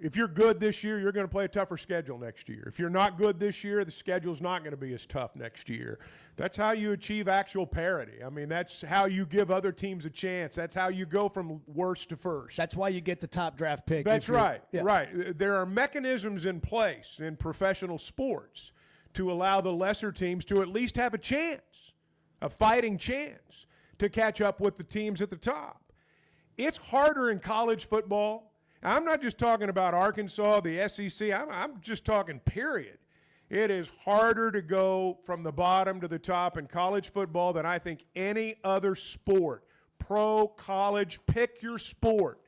if you're good this year, you're going to play a tougher schedule next year. If you're not good this year, the schedule's not going to be as tough next year. That's how you achieve actual parity. That's how you give other teams a chance. That's how you go from worst to first. That's why you get the top draft pick. That's right. Yeah. Right. There are mechanisms in place in professional sports to allow the lesser teams to at least have a chance, a fighting chance, to catch up with the teams at the top. It's harder in college football. I'm not just talking about Arkansas, the SEC. I'm just talking period. It is harder to go from the bottom to the top in college football than I think any other sport. Pro, college, pick your sport.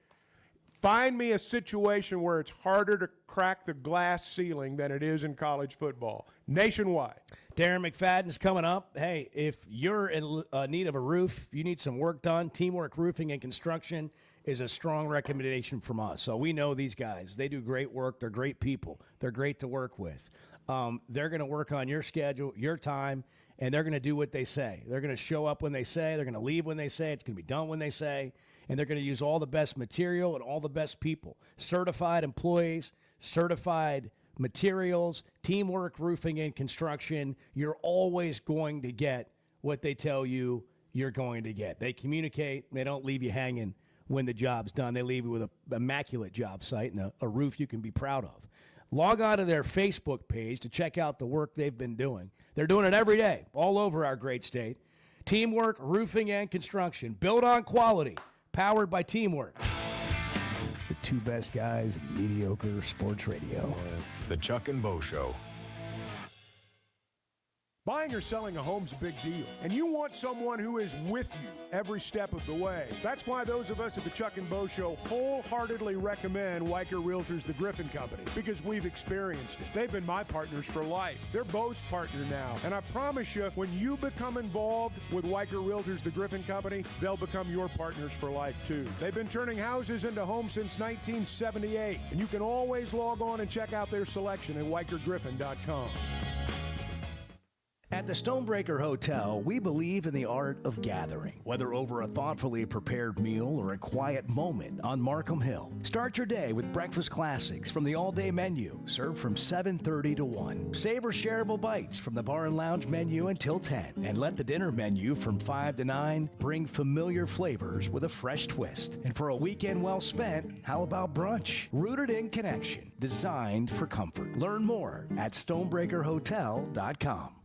Find me a situation where it's harder to crack the glass ceiling than it is in college football, nationwide. Darren McFadden's coming up. Hey, if you're in need of a roof, you need some work done, Teamwork Roofing and Construction is a strong recommendation from us. So we know these guys. They do great work. They're great people. They're great to work with. They're going to work on your schedule, your time, and they're going to do what they say. They're going to show up when they say. They're going to leave when they say. It's going to be done when they say. And they're going to use all the best material and all the best people. Certified employees, certified materials, Teamwork Roofing and Construction. You're always going to get what they tell you you're going to get. They communicate. They don't leave you hanging when the job's done. They leave you with an immaculate job site and a roof you can be proud of. Log on to their Facebook page to check out the work they've been doing. They're doing it every day, all over our great state. Teamwork Roofing and Construction. Built on quality. Powered by Teamwork. The two best guys in mediocre sports radio. The Chuck and Bo Show. Buying or selling a home's a big deal, and you want someone who is with you every step of the way. That's why those of us at the Chuck and Bo Show wholeheartedly recommend Weicker Realtors, the Griffin Company, because we've experienced it. They've been my partners for life. They're Bo's partner now, and I promise you, when you become involved with Weicker Realtors, the Griffin Company, they'll become your partners for life, too. They've been turning houses into homes since 1978, and you can always log on and check out their selection at WeicherGriffin.com. At the Stonebreaker Hotel, we believe in the art of gathering, whether over a thoughtfully prepared meal or a quiet moment on Markham Hill. Start your day with breakfast classics from the all-day menu, served from 7:30 to 1. Savor shareable bites from the bar and lounge menu until 10. And let the dinner menu from 5 to 9 bring familiar flavors with a fresh twist. And for a weekend well spent, how about brunch? Rooted in connection, designed for comfort. Learn more at stonebreakerhotel.com.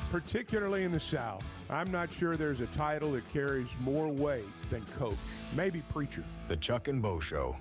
Particularly in the South, I'm not sure there's a title that carries more weight than coach. Maybe preacher. The Chuck and Bo Show.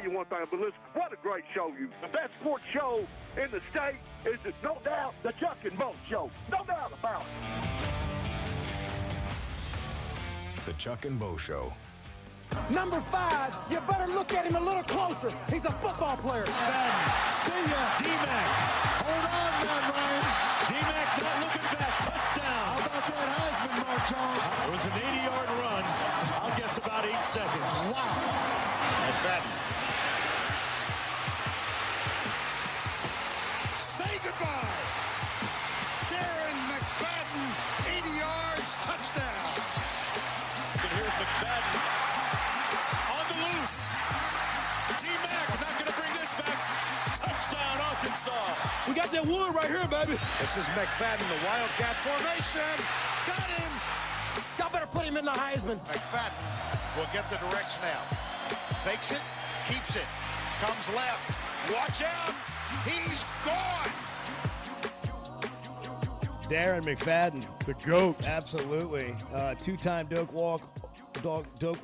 you one thing, but listen, what a great show the best sports show in the state is, no doubt, the Chuck and Bo Show. No doubt about it. The Chuck and Bo Show. Number 5, you better look at him a little closer. He's a football player. See ya. DMAC. Hold on, man, Ryan. DMAC not looking back. Touchdown. How about that Heisman, Mark Jones? It was an 80-yard run. I'll guess about 8 seconds. Wow. McFadden. Say goodbye. Darren McFadden, 80 yards, touchdown. And here's McFadden on the loose. DMAC not going to bring this back. Touchdown, Arkansas. We got that wood right here, baby. This is McFadden, the Wildcat formation. Got him. Y'all better put him in the Heisman. McFadden will get the direction out. Fakes it, keeps it, comes left. Watch out. He's gone. Darren McFadden. The GOAT. Absolutely. Two-time Doak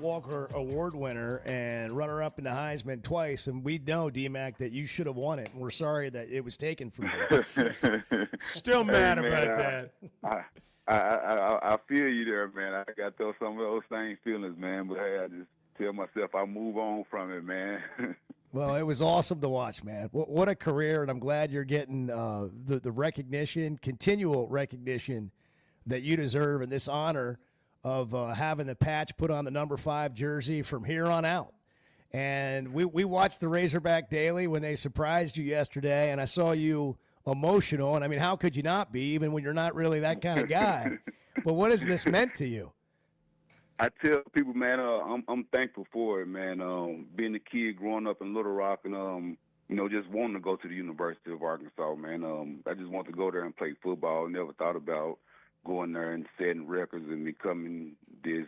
Walker Award winner and runner-up in the Heisman twice. And we know, DMAC, that you should have won it. And we're sorry that it was taken from you. Still mad about that. I feel you there, man. I got some of those same feelings, man. But hey, I just tell myself I move on from it, man. Well, it was awesome to watch, man. What a career, and I'm glad you're getting the recognition, continual recognition that you deserve, and this honor of having the patch put on the number 5 jersey from here on out. And we watched the Razorback Daily when they surprised you yesterday, and I saw you emotional. And, I mean, how could you not be, even when you're not really that kind of guy? But what has this meant to you? I tell people, man, I'm thankful for it, man. Being a kid growing up in Little Rock and, just wanting to go to the University of Arkansas, man. I just want to go there and play football. Never thought about going there and setting records and becoming this,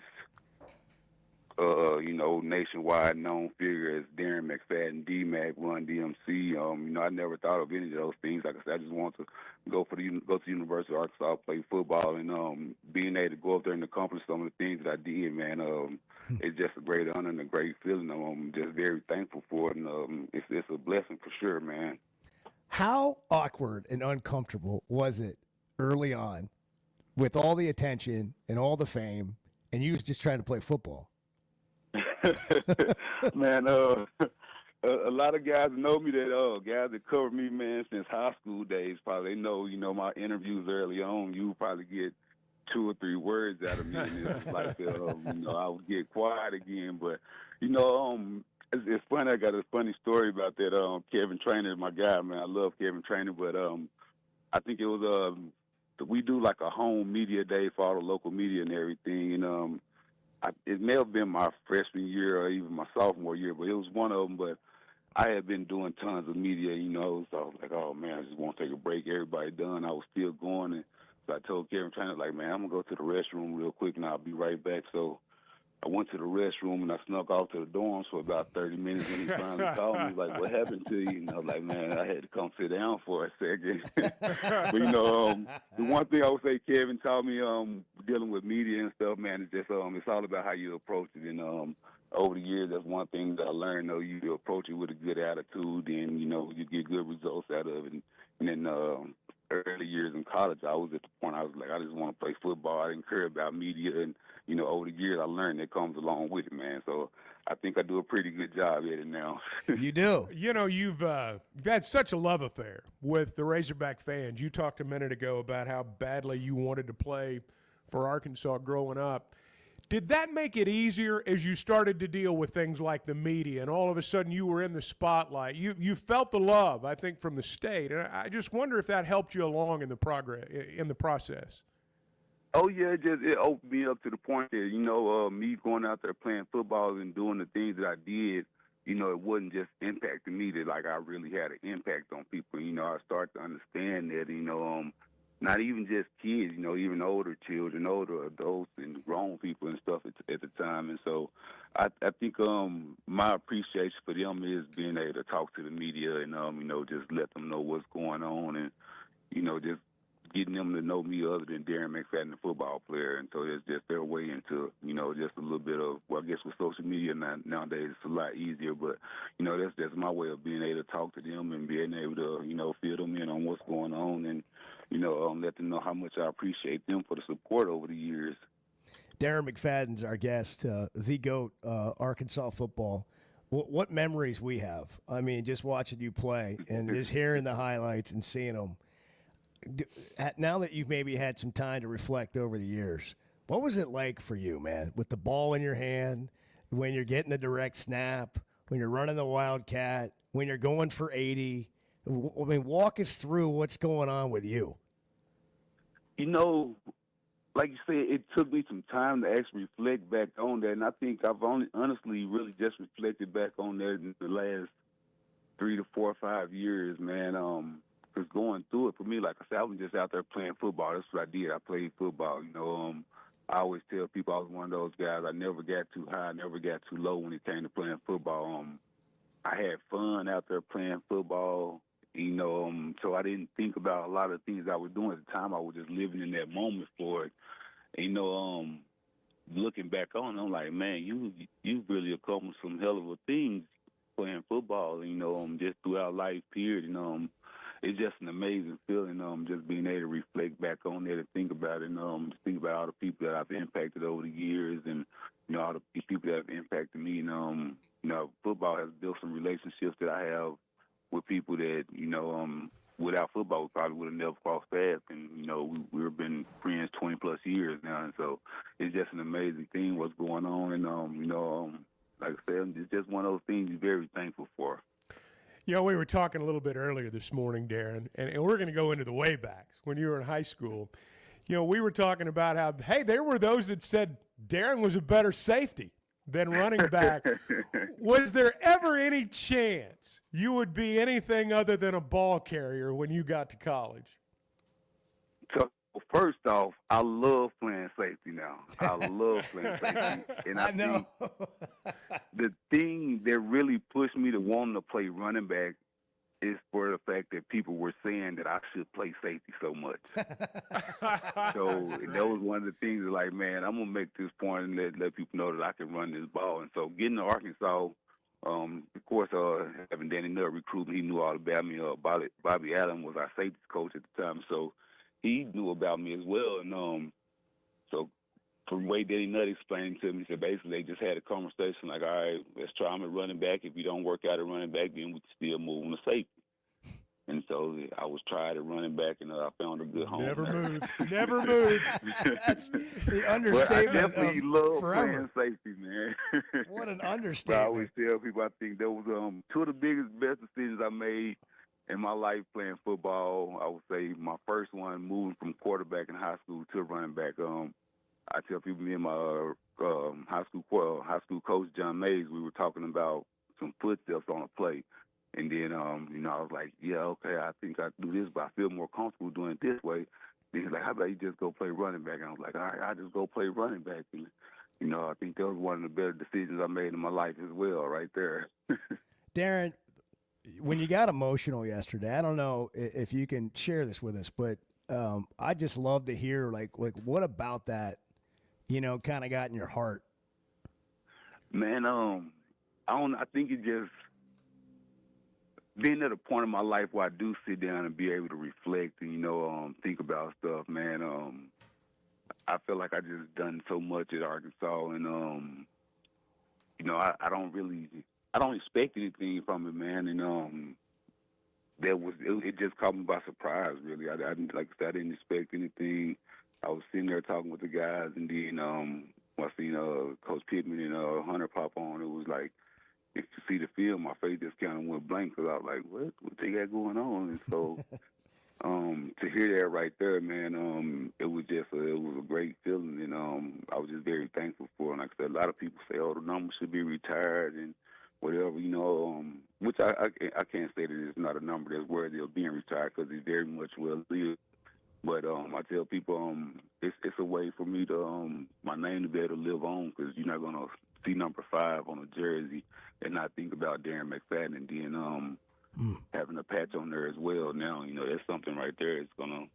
nationwide known figure as Darren McFadden, DMAC, Run DMC. I never thought of any of those things. Like I said, I just want to go to the University of Arkansas, play football, and being able to go up there and accomplish some of the things that I did, man. It's just a great honor and a great feeling. I'm just very thankful for it, and it's a blessing for sure, man. How awkward and uncomfortable was it early on with all the attention and all the fame, and you was just trying to play football? Man, a lot of guys know me guys that cover me, man, since high school days. Probably they know, my interviews early on. You probably get 2 or 3 words out of me, and it's like, I would get quiet again. But, it's funny. I got a funny story about that. Kevin Trainor, my guy, man. I love Kevin Trainor, but I think it was we do like a home media day for all the local media and everything, and it may have been my freshman year or even my sophomore year, but it was one of them. But I had been doing tons of media, so I was like, oh, man, I just want to take a break. Everybody done. I was still going. And so I told Kevin Trainor, like, man, I'm going to go to the restroom real quick, and I'll be right back. So I went to the restroom, and I snuck off to the dorms for about 30 minutes, and he finally called me. He was like, what happened to you? And I was like, man, I had to come sit down for a second. But, the one thing I would say Kevin taught me dealing with media and stuff, man, is just it's all about how you approach it. And over the years, that's one thing that I learned, you approach it with a good attitude, and, you get good results out of it. And then early years in college, I was at the point I was like, I just want to play football. I didn't care about media. And, over the years, I learned that comes along with it, man. So I think I do a pretty good job at it now. You do. You've had such a love affair with the Razorback fans. You talked a minute ago about how badly you wanted to play for Arkansas growing up. Did that make it easier as you started to deal with things like the media and all of a sudden you were in the spotlight? You felt the love, I think, from the state. And I just wonder if that helped you along in the process. Oh, yeah, it opened me up to the point that, me going out there playing football and doing the things that I did, it wasn't just impacting me, that, like, I really had an impact on people. I started to understand that, not even just kids, even older children, older adults and grown people and stuff at the time. And so I think my appreciation for them is being able to talk to the media and, just let them know what's going on and, just getting them to know me other than Darren McFadden, the football player. And so it's just their way into, just a little bit of, well, I guess with social media nowadays it's a lot easier. But, that's just my way of being able to talk to them and being able to, fill them in on what's going on and, let them know how much I appreciate them for the support over the years. Darren McFadden's our guest, the GOAT, Arkansas football. What memories we have. I mean, just watching you play and just hearing the highlights and seeing them. Now that you've maybe had some time to reflect over the years, what was it like for you, man, with the ball in your hand, when you're getting the direct snap, when you're running the Wildcat, when you're going for 80? I mean, walk us through what's going on with you. Like you said, it took me some time to actually reflect back on that, and I think I've only honestly really just reflected back on that in the last 3 to 4 or 5 years, man. Because going through it, for me, like I said, I was just out there playing football. That's what I did. I played football. I always tell people I was one of those guys. I never got too high, I never got too low when it came to playing football. I had fun out there playing football. So I didn't think about a lot of things I was doing at the time. I was just living in that moment for it. Looking back on it, I'm like, man, you really accomplished some hell of a things playing football, just throughout life, period. It's just an amazing feeling, just being able to reflect back on it and think about it, and think about all the people that I've impacted over the years and, all the people that have impacted me. Football has built some relationships that I have with people that, without football, we probably would have never crossed paths. And, we've been friends 20-plus years now. And so it's just an amazing thing what's going on. And, like I said, it's just one of those things you're very thankful for. We were talking a little bit earlier this morning, Darren, and we're going to go into the waybacks when you were in high school. We were talking about how, hey, there were those that said Darren was a better safety than running back. Was there ever any chance you would be anything other than a ball carrier when you got to college? So, first off, I love playing safety now. I love playing safety. And I know. Think the thing that really pushed me to wanting to play running back is for the fact that people were saying that I should play safety so much. So that was one of the things that, like, man, I'm going to make this point and let people know that I can run this ball. And so getting to Arkansas, of course, having Danny Nutt recruit me, he knew all about me. Bobby Allen was our safety coach at the time, so he knew about me as well. And so from the way Danny Nutt explained to me, he said basically they just had a conversation like, all right, let's try him at running back. If you don't work out at running back, then we can still move him to safety. And so I was tried at running back, and I found a good home. Never moved. That's the understatement. I definitely love forever. playing safety, man. What an I understatement. always tell people I think that was two of the best decisions I made in my life playing football. I would say my first one, moving from quarterback in high school to running back. I tell people, me and my high school coach, John Mays, we were talking about some footsteps on a play. And then, I was like, yeah, okay, I think I can do this, but I feel more comfortable doing it this way. Then he's like, how about you just go play running back? And I was like, all right, I'll just go play running back. And, I think that was one of the better decisions I made in my life as well, right there. Darren, when you got emotional yesterday, I don't know if you can share this with us, but I just love to hear, like what about that, kind of got in your heart? Man, I think it just being at a point in my life where I do sit down and be able to reflect and, think about stuff, man. I feel like I just done so much at Arkansas, and, I don't expect anything from it, man. And, it just caught me by surprise, really. I like I said, I didn't expect anything. I was sitting there talking with the guys, and then, when I seen Coach Pittman and Hunter pop on, it was like, if you see the film, my face just kind of went blank because I was like, what they got going on? And so to hear that right there, man, it was a great feeling, and I was just very thankful for it. And like I said, a lot of people say, oh, the number should be retired and whatever, which I can't say that it's not a number that's worthy of being retired because it's very much well lived. But I tell people it's a way for me to my name to be able to live on, because you're not going to see number 5 on a jersey and not think about Darren McFadden, and then having a patch on there as well. Now, that's something right there. It's going to,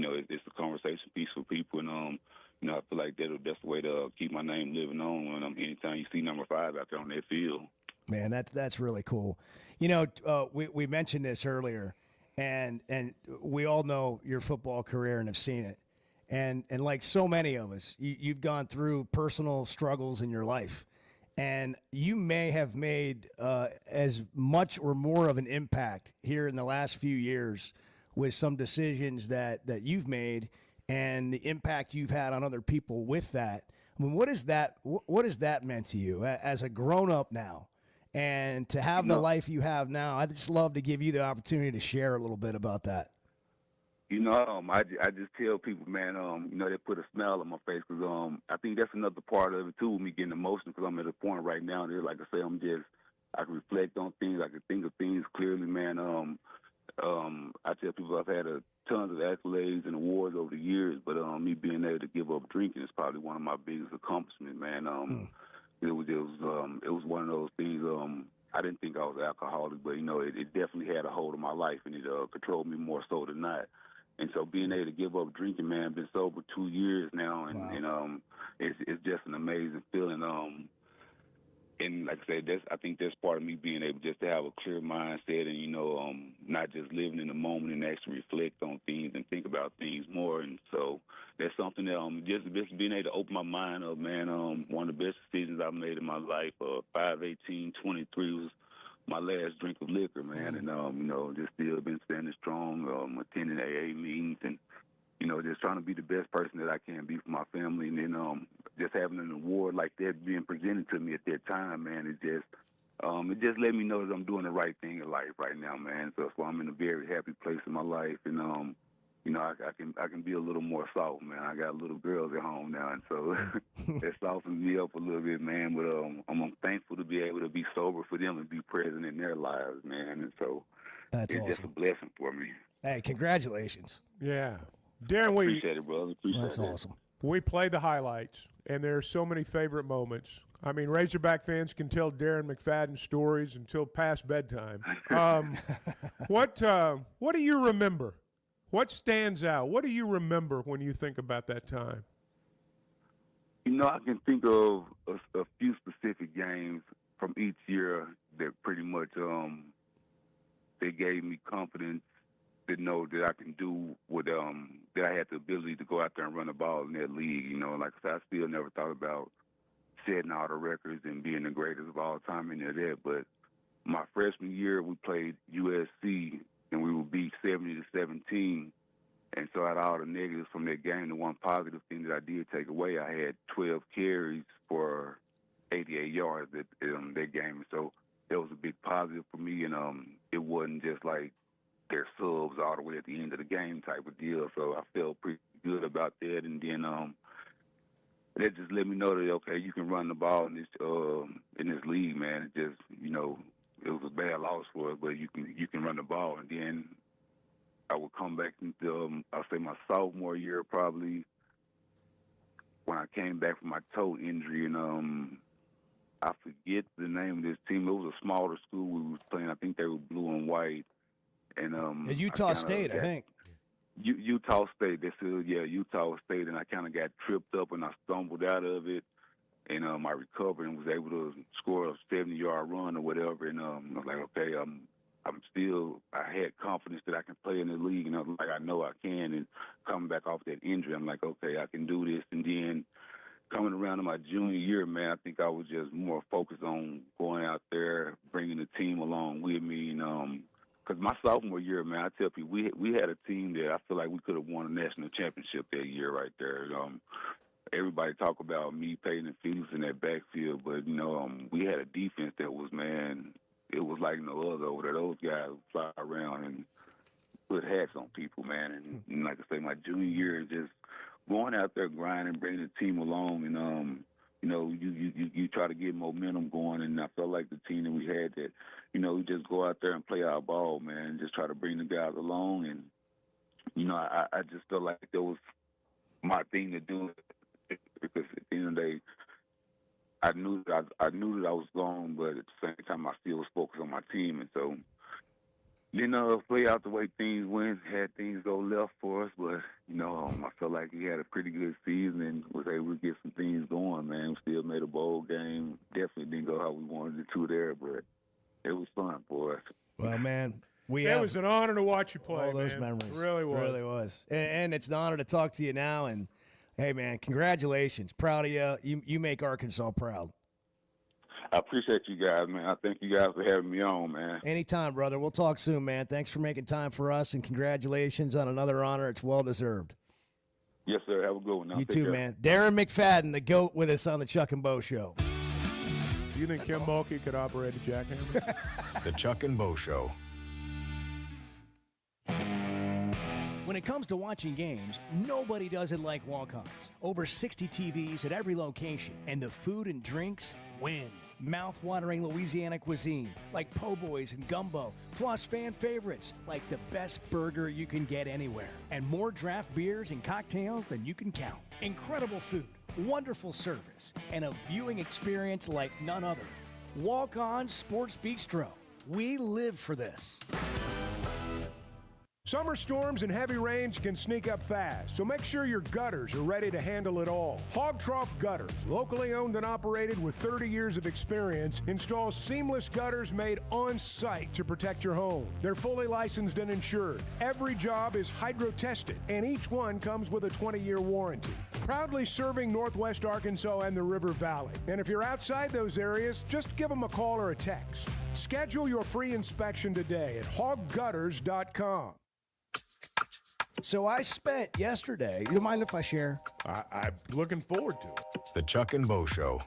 it's a conversation piece for people, and I feel like that's the way to keep my name living on. When anytime you see number 5 out there on that field. Man, that's really cool. We mentioned this earlier, and we all know your football career and have seen it. And like so many of us, you've gone through personal struggles in your life, and you may have made as much or more of an impact here in the last few years with some decisions that you've made and the impact you've had on other people with that. I mean, what has that meant to you as a grown up now? And to have the life you have now, I'd just love to give you the opportunity to share a little bit about that. I just tell people, man, they put a smile on my face because I think that's another part of it, too, with me getting emotional because I'm at a point right now that, like I say, I can reflect on things. I can think of things clearly, man. I tell people I've had tons of accolades and awards over the years, but me being able to give up drinking is probably one of my biggest accomplishments, man. It was one of those things. I didn't think I was an alcoholic, but it definitely had a hold on my life, and it controlled me more so than not. And so being able to give up drinking, man, I've been sober 2 years now, and it's just an amazing feeling. And like I said, I think that's part of me being able just to have a clear mindset and, not just living in the moment and actually reflect on things and think about things more. And so that's something that just being able to open my mind up, man. One of the best decisions I've made in my life, 5/18/23 was my last drink of liquor, man. And, just still been standing strong, attending AA meetings and, just trying to be the best person that I can be for my family. And then just having an award like that being presented to me at that time, man, it just let me know that I'm doing the right thing in life right now, man. So that's why I'm in a very happy place in my life. And, I can be a little more soft, man. I got little girls at home now, and so it softens me up a little bit, man. But I'm thankful to be able to be sober for them and be present in their lives, man. And so it's awesome. Just a blessing for me. Hey, congratulations. Yeah. Darren, appreciate it, brother. That's awesome. We play the highlights, and there are so many favorite moments. I mean, Razorback fans can tell Darren McFadden stories until past bedtime. What do you remember? What stands out? What do you remember when you think about that time? I can think of a few specific games from each year that pretty much they gave me confidence to know that I can do what that I had the ability to go out there and run the ball in that league. Like I said, I still never thought about setting all the records and being the greatest of all time in there. But my freshman year, we played USC and we were beat 70-17. And so out of all the negatives from that game, the one positive thing that I did take away, I had 12 carries for 88 yards that game. And so that was a big positive for me. And it wasn't just like their subs all the way at the end of the game type of deal. So I felt pretty good about that. And then that just let me know that, okay, you can run the ball in this league, man. It just, it was a bad loss for us, but you can run the ball. And then I would come back into, I'll say my sophomore year probably, when I came back from my toe injury, and I forget the name of this team. It was a smaller school we was playing. I think they were blue and white. And Utah State, I think. Utah State. Utah State. And I kind of got tripped up and I stumbled out of it. And I recovered and was able to score a 70-yard run or whatever. And I was like, okay, I had confidence that I can play in the league. And I was like, I know I can. And coming back off that injury, I'm like, okay, I can do this. And then coming around to my junior year, man, I think I was just more focused on going out there, bringing the team along with me. And because my sophomore year, man, I tell people, we had a team that I feel like we could have won a national championship that year right there. Everybody talk about me, Peyton, and Felix in that backfield, but, we had a defense that was, man, it was like no other over there. Those guys would fly around and put hats on people, man. And like I say, my junior year is just going out there grinding, bringing the team along, and, you try to get momentum going, and I felt like the team that we had that, we just go out there and play our ball, man, and just try to bring the guys along. And, I just felt like that was my thing to do, because at the end of the day, I knew that I was gone, but at the same time, I still was focused on my team. And so, didn't play out the way things went, had things go left for us, but, I felt like he had a pretty good season and was able to get some things going, man. We still made a bowl game. Definitely didn't go how we wanted it to there, but it was fun for us. Well, man, it was an honor to watch you play, all those man. memories. It really was. Really was. And it's an honor to talk to you now. And, hey, man, congratulations. Proud of you. You make Arkansas proud. I appreciate you guys, man. I thank you guys for having me on, man. Anytime, brother. We'll talk soon, man. Thanks for making time for us, and congratulations on another honor. It's well-deserved. Yes, sir. Have a good one. Now, You take too, care. man. Darren McFadden, the GOAT, with us on the Chuck and Bo Show. Do you think Kim Mulkey could operate a jackhammer? The Chuck and Bo Show. When it comes to watching games, nobody does it like walk-ons. Over 60 TVs at every location, and the food and drinks win. Mouth-watering Louisiana cuisine like po' boys and gumbo, plus fan favorites like the best burger you can get anywhere, and more draft beers and cocktails than you can count. Incredible food, wonderful service, and a viewing experience like none other. Walk-On Sports Bistro. We live for this. Summer storms and heavy rains can sneak up fast, so make sure your gutters are ready to handle it all. Hog Trough Gutters, locally owned and operated with 30 years of experience, installs seamless gutters made on site to protect your home. They're fully licensed and insured. Every job is hydro-tested, and each one comes with a 20-year warranty. Proudly serving Northwest Arkansas and the River Valley. And if you're outside those areas, just give them a call or a text. Schedule your free inspection today at hoggutters.com. So I spent yesterday, you mind if I share? I'm looking forward to it. The Chuck and Bo Show.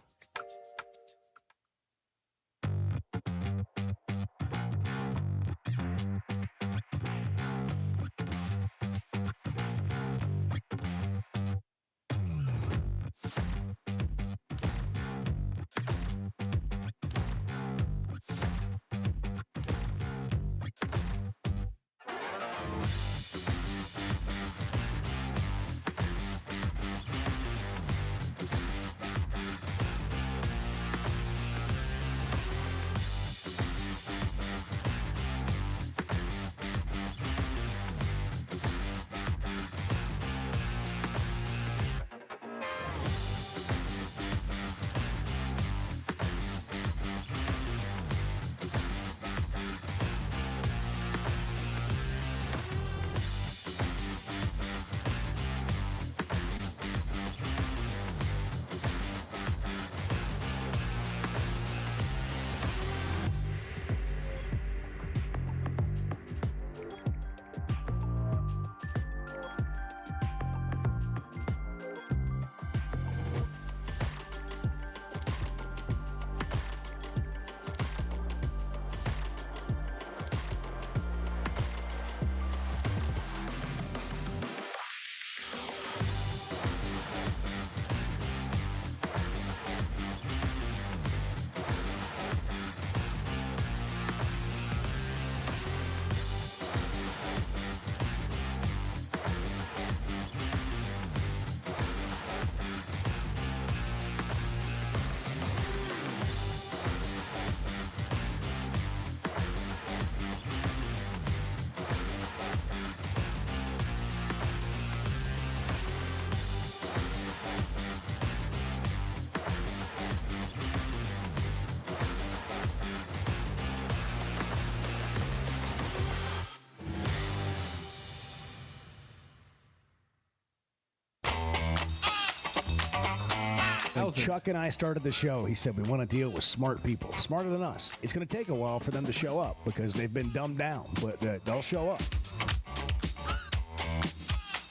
When Chuck and I started the show, he said we want to deal with smart people, smarter than us. It's going to take a while for them to show up because they've been dumbed down, but they'll show up.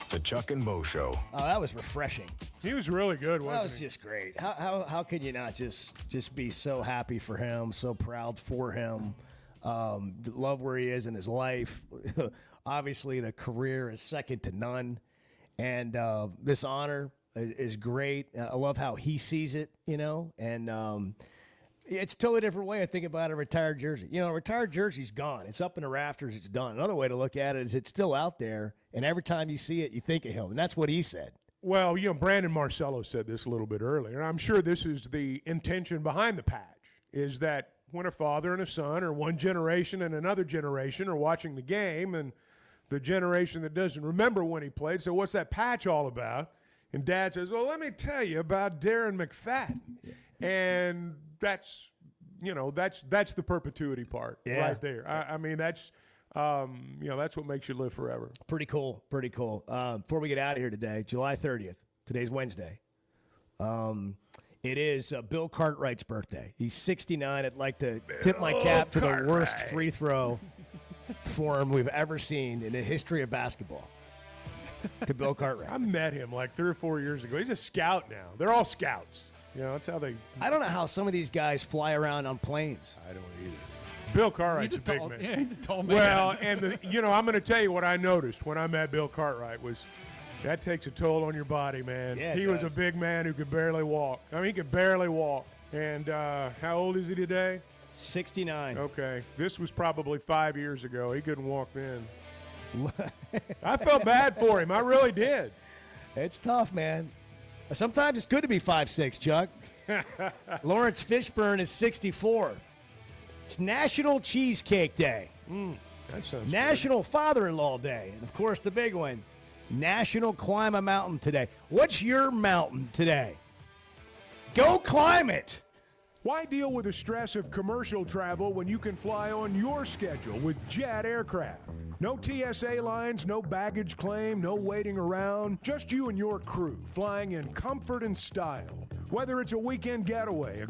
The Chuck and Bo Show. Oh, that was refreshing. He was really good, wasn't he? That was just great. How can you not just be so happy for him, so proud for him, love where he is in his life. Obviously, the career is second to none, and this honor is great. I love how he sees it, and it's a totally different way I think about a retired jersey. A retired jersey's gone. It's up in the rafters. It's done. Another way to look at it is it's still out there, and every time you see it, you think of him, and that's what he said. Well, Brandon Marcelo said this a little bit earlier, and I'm sure this is the intention behind the patch, is that when a father and a son, or one generation and another generation, are watching the game, and the generation that doesn't remember when he played, so what's that patch all about? And Dad says, well, let me tell you about Darren McFadden. And that's the perpetuity part right there. I mean, that's what makes you live forever. Pretty cool. Before we get out of here today, July 30th, today's Wednesday, it is Bill Cartwright's birthday. He's 69. I'd like to tip my cap to the worst free throw form we've ever seen in the history of basketball. To Bill Cartwright. I met him like 3 or 4 years ago. He's a scout now. They're all scouts. That's how they. I don't know how some of these guys fly around on planes. I don't either. Bill Cartwright's a big man. Yeah, he's a tall man. Well, and I'm going to tell you what I noticed when I met Bill Cartwright was that takes a toll on your body, man. Yeah, he was a big man who could barely walk. I mean, he could barely walk. And how old is he today? 69. Okay. This was probably 5 years ago. He couldn't walk then. I felt bad for him. I really did. It's tough, man. Sometimes it's good to be 5'6", Chuck. Lawrence Fishburne is 64. It's National Cheesecake Day. That sounds National Father-in-Law Day. And, of course, the big one, National Climb a Mountain today. What's your mountain today? Go climb it. Why deal with the stress of commercial travel when you can fly on your schedule with Jet Aircraft? No TSA lines, no baggage claim, no waiting around. Just you and your crew flying in comfort and style. Whether it's a weekend getaway, a